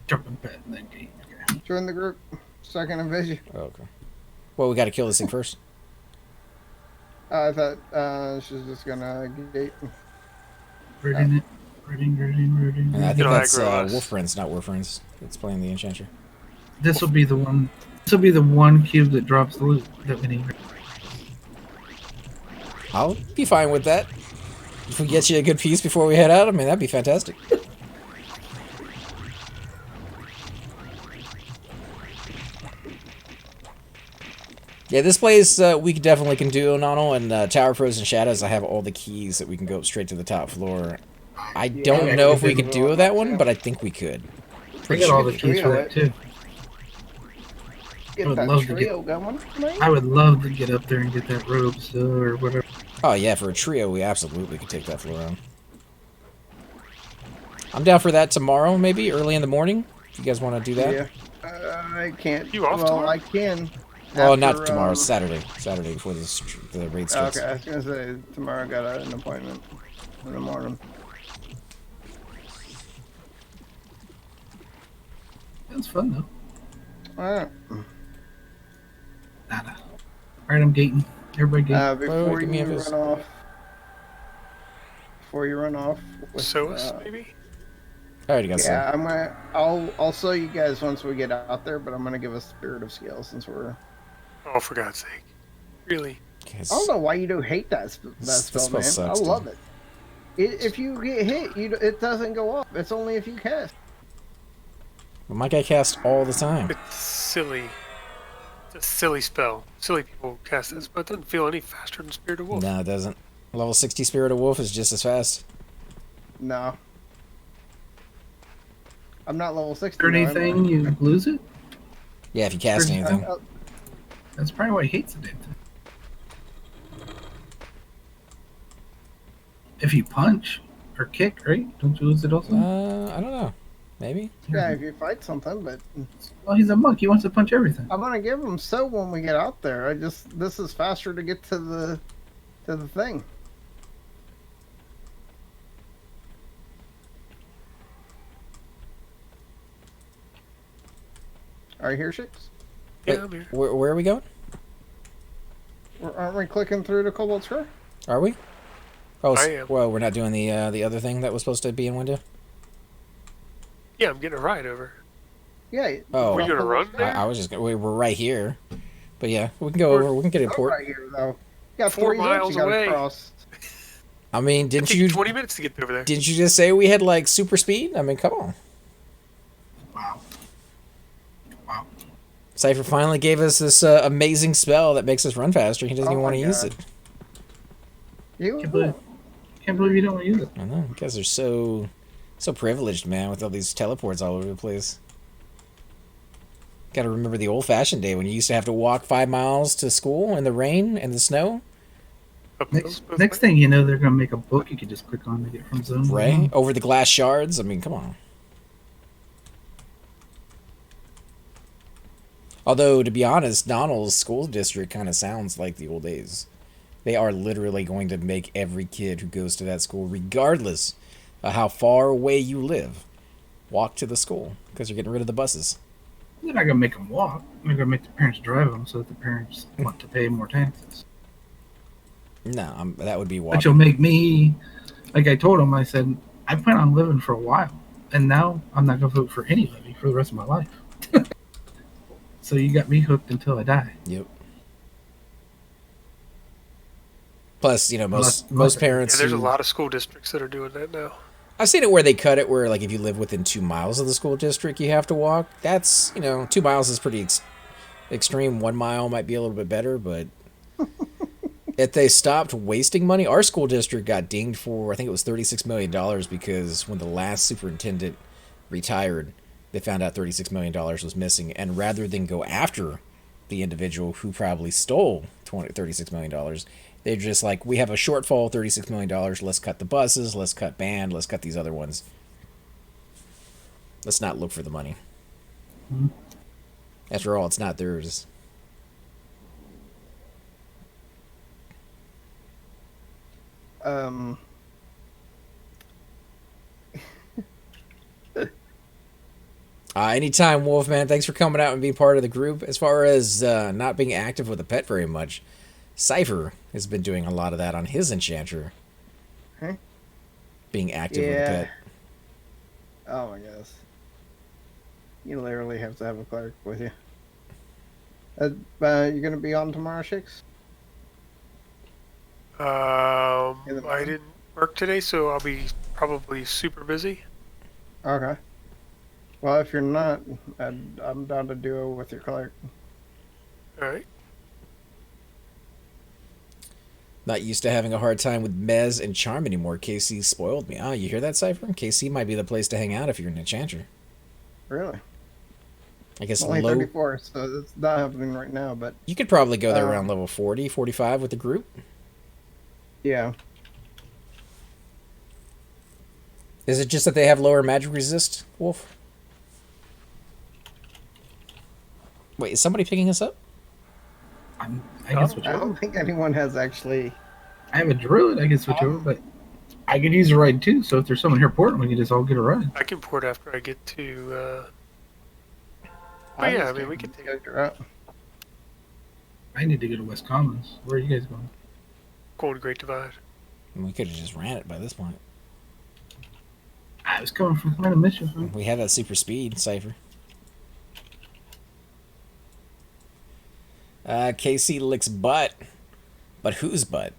Jumping pet and then gate. Okay. Join the group. Second invasion. oh, okay. Well, we got to kill this thing first. I thought she's just gonna gate. Rooting it. Rooting. And I think It'll that's aggro us. Wolf Friends, not Wolf Friends. It's playing the Enchanter. This will be the one. This will be the one cube that drops the loot that we need. I'll be fine with that. If we get you a good piece before we head out, I mean, that'd be fantastic. Yeah, this place we definitely can do, Nonal, and Tower Pros and Shadows. I have all the keys that we can go up straight to the top floor. I don't Yeah, know we if we did could go do on that that one, too. but I think we could. I Pretty got sure all we the could. keys for that too. Get I would that love to get- trio going. Right? I would love to get up there and get that robe still or whatever. Oh yeah, for a trio, we absolutely could take that floor on. I'm down for that tomorrow, maybe early in the morning. If you guys want to do that. Yeah. I can't. You off well, tomorrow? I can. Oh, not after, tomorrow. Saturday. Saturday before the raid starts. Okay, I was gonna say tomorrow I got an appointment in the morning. That's fun though. Alright. Nada. Alright, I'm gating. Everybody gate. Before give me a you viz. run off. Before you run off. With, SOAS, maybe? I already got yeah, I'm gonna. I'll show you guys once we get out there, but I'm gonna give a spirit of scale since we're. Oh, for God's sake. Really? I don't know why you don't hate that spell, spell man. sucks, I love dude. it. If you get hit, it doesn't go up. It's only if you cast. Well, my guy casts all the time. It's silly. It's a silly spell. Silly people cast this, but it doesn't feel any faster than Spirit of Wolf. No, it doesn't. Level 60 Spirit of Wolf is just as fast. No. I'm not level 60. Or no, am I? anything, you lose it? Yeah, if you cast Or- anything. That's probably why he hates it. If you punch or kick, right? Don't you lose it also? I don't know. Maybe. Yeah, if you fight something, but Well, he's a monk. He wants to punch everything. I'm gonna give him so when we get out there. This is faster to get to the thing. Are you here, Shix? Yeah, I'm here. Where are we going? Aren't we clicking through the Cobalt Square? Are we? Oh, I am. well, we're not doing the other thing that was supposed to be in window. Yeah, I'm getting a ride over. Yeah. Oh. Were you gonna run I there? was just we're right here, but yeah, we can go over. We can get a Go port. right here though. You got 4 3 zones miles you gotta away. cross. I mean, It didn't takes you 20 minutes to get over there. didn't you just say we had like super speed? I mean, come on. Wow. Wow. Cypher finally gave us this amazing spell that makes us run faster. He doesn't Oh even want to my use God. it. Can't believe you don't want to use it. I know, you guys are so privileged, man, with all these teleports all over the place. Got to remember the old-fashioned day when you used to have to walk 5 miles to school in the rain and the snow, Up Next, those both next ways. thing you know, they're gonna make a book you can just click on to get from zone. to right? zone. Over the glass shards. I mean, come on. Although, to be honest, Donald's school district kind of sounds like the old days. They are literally going to make every kid who goes to that school, regardless of how far away you live, walk to the school because you're getting rid of the buses. They're not gonna make them walk. They're gonna make the parents drive them so that the parents want to pay more taxes. No, that would be But walking. you'll make me, like I told him, I said I plan on living for a while, and now I'm not gonna vote for any levy for the rest of my life. So you got me hooked until I die. Yep. Plus, you know, most Unless- Yeah, parents. there's a who- lot of school districts that are doing that now. I've seen it where they cut it where, like, if you live within 2 miles of the school district, you have to walk. That's, 2 miles is pretty extreme. 1 mile might be a little bit better, but if they stopped wasting money, our school district got dinged for, I think it was $36 million because when the last superintendent retired, they found out $36 million was missing. And rather than go after the individual who probably stole $36 million, they're just like, we have a shortfall, $36 million. Let's cut the buses. Let's cut band. Let's cut these other ones. Let's not look for the money. Hmm. After all, it's not theirs. Anytime, Wolfman. Thanks for coming out and being part of the group. As far as not being active with a pet very much, Cypher has been doing a lot of that on his Enchanter. Huh? Being active with a Yeah. pet. Oh my gosh. You literally have to have a cleric with you. You gonna be on tomorrow, Shix? I didn't work today, so I'll be probably super busy. Okay. Well, if you're not, I'm down to duo with your cleric. All right. Not used to having a hard time with Mez and Charm anymore. KC spoiled me. Oh, you hear that, Cypher? KC might be the place to hang out if you're an enchanter. Really? I guess Only low... 34, so it's not happening right now, but... You could probably go there around level 40, 45 with the group. Yeah. Is it just that they have lower magic resist, Wolf? Wait, is somebody picking us up? I can switch I over. don't think anyone has actually... I have a druid. I can switch over, but I could use a ride too. So if there's someone here porting, we can just all get a ride. I can port after I get to. Oh yeah, I mean we can take. I need to go to West Commons. Where are you guys going? Golden Great Divide. We could have just ran it by this point. I was coming from Random Mission. We have that super speed, Cypher. KC licks butt. But whose butt?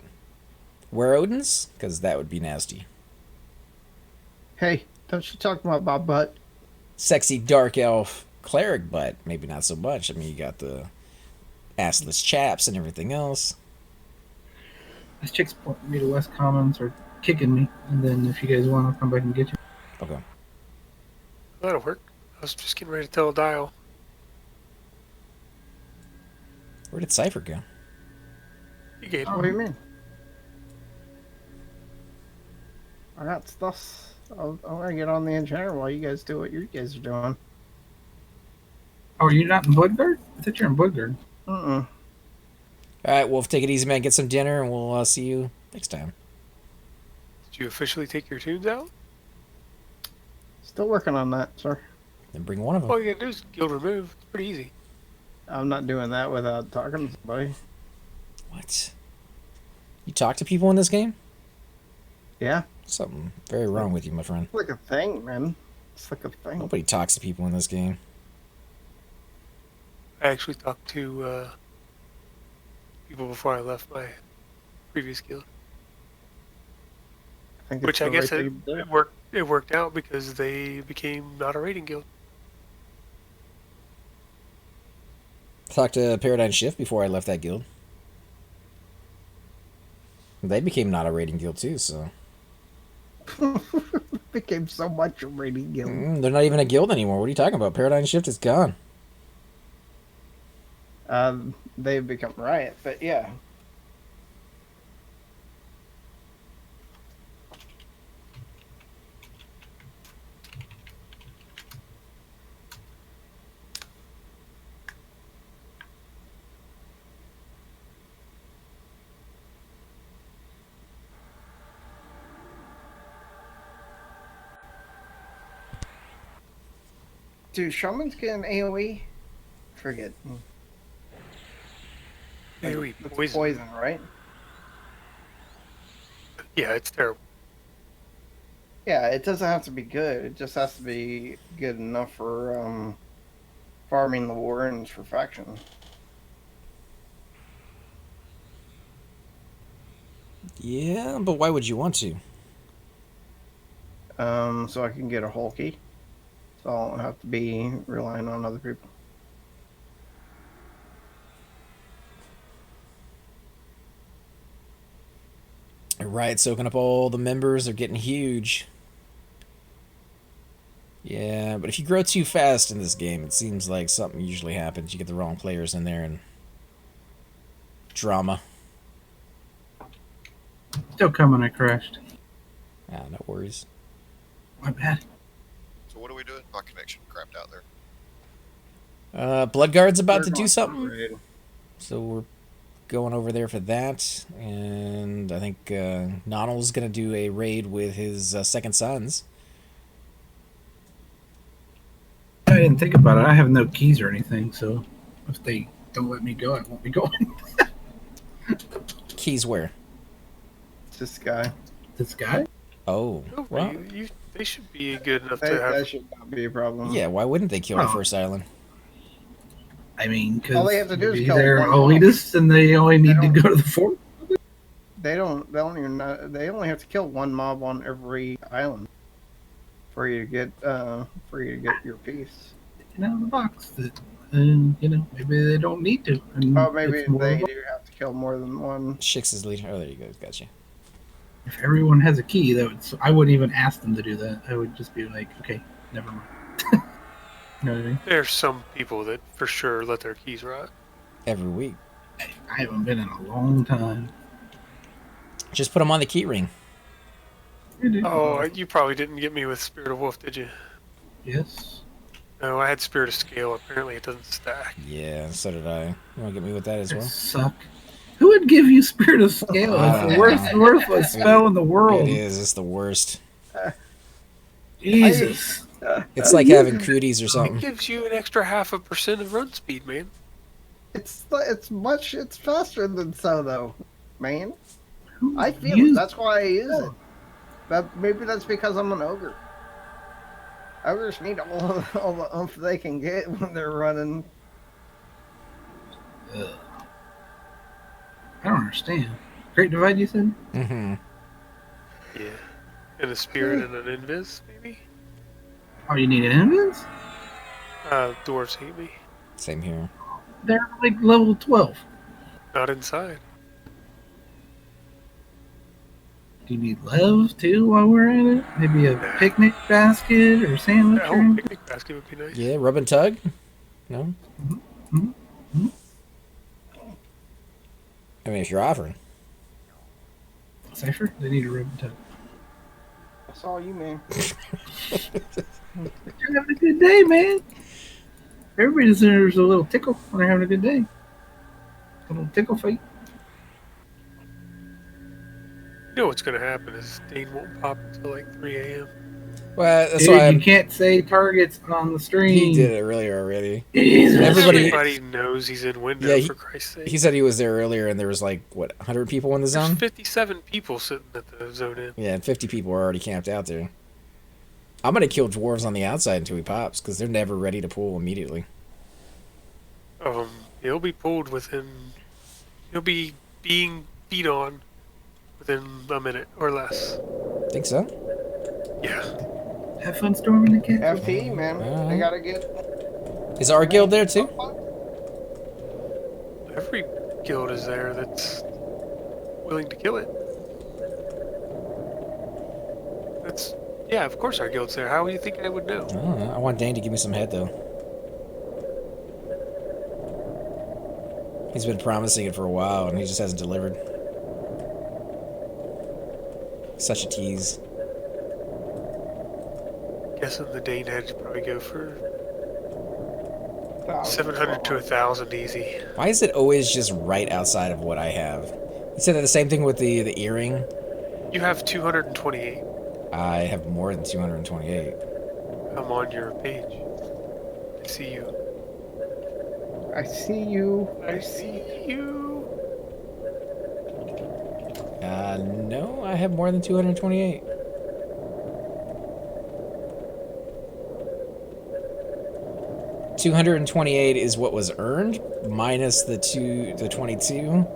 Where Odin's? Because that would be nasty. Hey, don't you talk about my butt. Sexy dark elf cleric butt. Maybe not so much. I mean, you got the assless chaps and everything else. This chick's pointing me to West Commons or kicking me. And then if you guys want, I'll come back and get you. Okay. That'll work. I was just getting ready to tell a dial. Where did Cypher go? You gave What do you mean? I got stuff. I'm gonna get on the enchanter while you guys do what you guys are doing. Oh, are you not in Bloodguard? I thought you were in Bloodguard. Uh-uh. Alright, Wolf, take it easy, man. Get some dinner, and we'll see you next time. Did you officially take your tunes out? Still working on that, sir. Then bring one of them. All you gotta do is guild remove. It's pretty easy. I'm not doing that without talking to somebody. What? You talk to people in this game? Yeah. Something very wrong with you, my friend. It's like a thing, man. It's like a thing. Nobody talks to people in this game. I actually talked to people before I left my previous guild. I think it's Which I the guess right it thing to do. worked. It worked out because they became not a raiding guild. Talked to Paradigm Shift before I left that guild. They became not a raiding guild too, so... Became so much a raiding guild. They're not even a guild anymore. What are you talking about? Paradigm Shift is gone. They've become Riot, but yeah. Do shamans get an AoE? Forget. AoE It's poison. poison, right? Yeah, it's terrible. Yeah, it doesn't have to be good. It just has to be good enough for farming the warrens for faction. Yeah, but why would you want to? So I can get a whole key. So I don't have to be relying on other people. Right, soaking up all the members. They're getting huge. Yeah, but if you grow too fast in this game, it seems like something usually happens. You get the wrong players in there and... drama. Still coming, I crashed. Ah, no worries. My bad. So what are we doing? My connection crapped out there. Bloodguard's about They're to do going something. raid. So we're going over there for that. And I think Nonal's going to do a raid with his second sons. I didn't think about it. I have no keys or anything, so if they don't let me go, I won't be going. Keys where? It's this guy. This guy? Oh, No, well, they should be good enough That, to have. that should not be a problem. yeah, why wouldn't they kill the Oh. first island? I mean, because All they have to do is kill they're one mob. elitists and they only need to don't- go to the fort. They don't even know, they only have to kill one mob on every island for you to get your piece. You know, the box that, and you know, maybe they don't need to. And Oh, maybe it's more they of a- do have to kill more than one. Shix is leading. Oh, there you go. Gotcha. If everyone has a key, I wouldn't even ask them to do that. I would just be like, okay, never mind. You know what I mean? There's some people that for sure let their keys rot. Every week. I haven't been in a long time. Just put them on the key ring. Oh, you probably didn't get me with Spirit of Wolf, did you? Yes. No, I had Spirit of Scale. Apparently it doesn't stack. Yeah, so did I. You want to get me with that as They well? suck. Who would give you Spirit of Scale? It's the worst worthless spell in the world. It is. It's the worst. Jesus. It's like having cooties or It something. gives you an extra 0.5% of run speed, man. It's faster than so though, man. I feel Use- it. That's why I use it. But maybe that's because I'm an ogre. Ogres need all the oomph they can get when they're running. I don't understand. Great Divide, you said? Mm-hmm. Yeah. And a Spirit and an Invis, maybe? Oh, you need an invis? Dwarves hate me. Same here. They're like level 12. Not inside. Do you need Lev too while we're at it? Maybe a picnic basket or sandwich? Oh, or anything? picnic basket would be nice. Yeah, rub and tug? No? Mm-hmm. I mean, if you're offering. Cypher? They need a ribbon tug. That's all you, man. You're having a good day, man. Everybody deserves a little tickle when they're having a good day. A little tickle fight. You know what's going to happen is Dane won't pop until like 3 a.m. Well, that's Dude, why you can't say targets on the stream. he did it earlier already. Jesus. Everybody- knows he's in window, Yeah, for Christ's sake. He said he was there earlier, and there was like, what, 100 people in the There's zone? 57 people sitting at the zone in. Yeah, and 50 people are already camped out there. I'm going to kill dwarves on the outside until he pops, because they're never ready to pull immediately. He'll be pulled within... He'll be being beat on within a minute or less. Think so? Yeah. Have fun storming the cat. FT, man. They gotta get. Is our guild there too? Every guild is there that's willing to kill it. Yeah, of course our guild's there. How do you think I would know? I don't know. I want Dane to give me some head, though. He's been promising it for a while, and he just hasn't delivered. Such a tease. Guessing the Dane head should probably go for 700 to 1,000 easy. Why is it always just right outside of what I have? You said that the same thing with the earring? You have 228. I have more than 228. I'm on your page. I see you. I see you. I see you. No, I have more than 228. $228 is what was earned, minus the 22.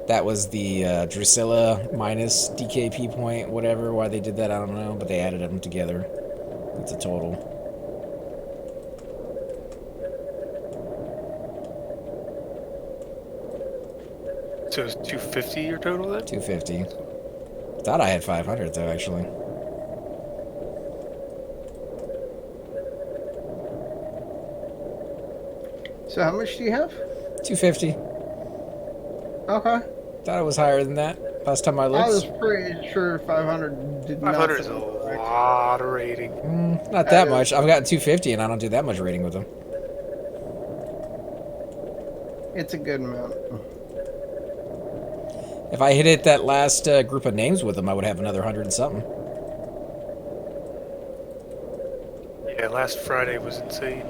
That was the Drusilla minus DKP point, whatever. Why they did that, I don't know, but they added them together. That's a total. So it's 250 your total then? 250. Thought I had 500 though, actually. So how much do you have? 250. Okay. Thought it was higher than that last time I I was looked. pretty sure 500 did 500 is a nothing. lot of rating. Not that much. I've gotten 250 and I don't do that much rating with them. It's a good amount. If I hit it that last group of names with them, I would have another 100 and something. Yeah, last Friday was insane.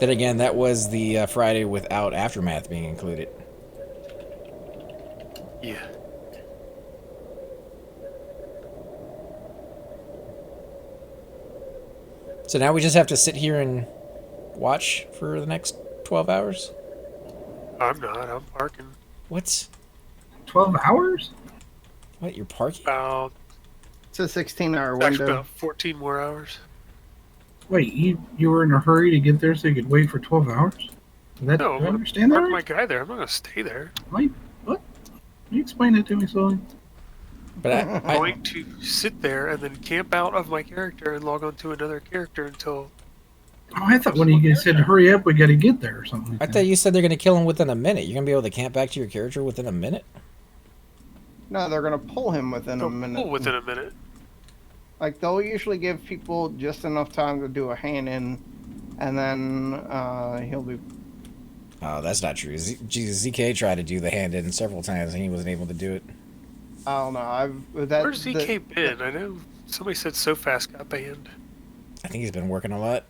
Then again, that was the Friday without Aftermath being included. Yeah. So now we just have to sit here and watch for the next 12 hours? I'm not. I'm parking. What? 12 hours? What, you're parking? About, It's a 16-hour actually window. about 14 more hours. Wait, you were in a hurry to get there so you could wait for 12 hours? That, No, do I I'm understand that park right? my guy there. I'm not gonna stay there. Why? What? Can you explain it to me slowly? But I'm going to sit there and then camp out of my character and log on to another character until. Oh, I thought one of you guys said, hurry up, we gotta get there or something like I that. thought you said they're going to kill him within a minute. You're going to be able to camp back to your character within a minute? No, they're gonna pull him within a minute. Within a minute. Like they'll usually give people just enough time to do a hand in, and then he'll be. Oh, that's not true. ZK tried to do the hand in several times and he wasn't able to do it. I don't know. Where's ZK been? I know somebody said So Fast got banned. I think he's been working a lot.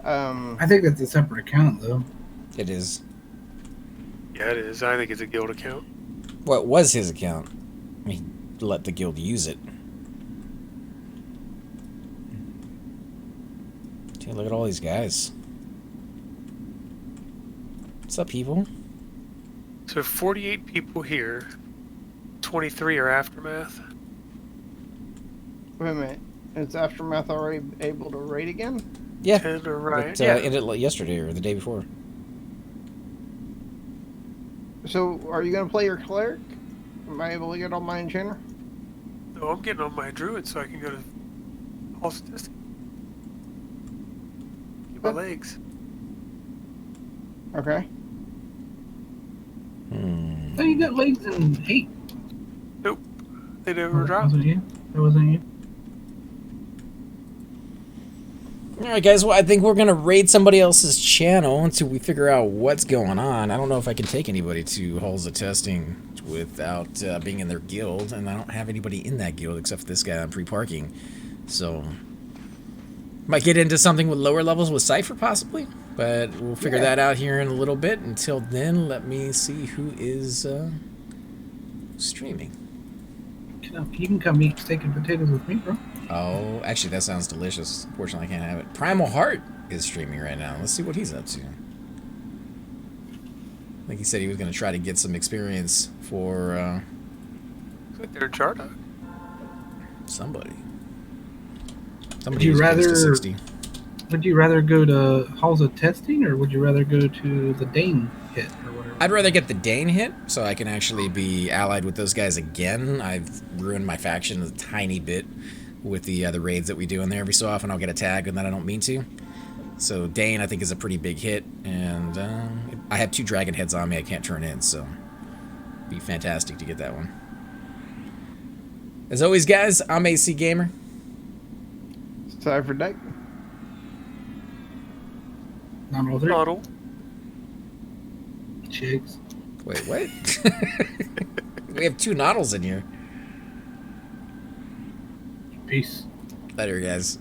I think that's a separate account, though. It is. Yeah, it is. I think it's a guild account. What was his account? He let the guild use it. Dude, look at all these guys. What's up, people? So 48 people here. 23 are Aftermath. Wait a minute. Is Aftermath already able to raid again? Yeah. 10 are right. It Yeah. ended yesterday or the day before. So, are you gonna play your cleric? Am I able to get on my enchanter? No, I'm getting on my druid so I can go to all statistics. Keep my legs. Okay. Oh, you got legs in 8. Nope. They never That dropped. wasn't you? That wasn't you? Alright guys, well I think we're gonna raid somebody else's channel until we figure out what's going on. I don't know if I can take anybody to halls of testing without being in their guild, and I don't have anybody in that guild except for this guy on free parking. So might get into something with lower levels with Cypher possibly, but we'll figure that out here in a little bit. Until then, let me see who is streaming. You can come eat steak and potatoes with me, bro. Oh, actually, that sounds delicious. Unfortunately, I can't have it. Primal Heart is streaming right now. Let's see what he's up to. I think he said he was going to try to get some experience for Looks like they're in Charda. somebody. Would Somebody you who's close to rather 60. Would you rather go to halls of testing, or would you rather go to the Dane hit or whatever? I'd rather get the Dane hit so I can actually be allied with those guys again. I've ruined my faction a tiny bit with the raids that we do in there. Every so often I'll get a tag and then I don't mean to. So Dane I think is a pretty big hit, and I have 2 dragon heads on me I can't turn in, so it'd be fantastic to get that one. As always guys, I'm AC Gamer. Cypher deck. Not all 3. Model. Chicks. Wait, what? We have 2 Noddles in here. Peace. Later guys.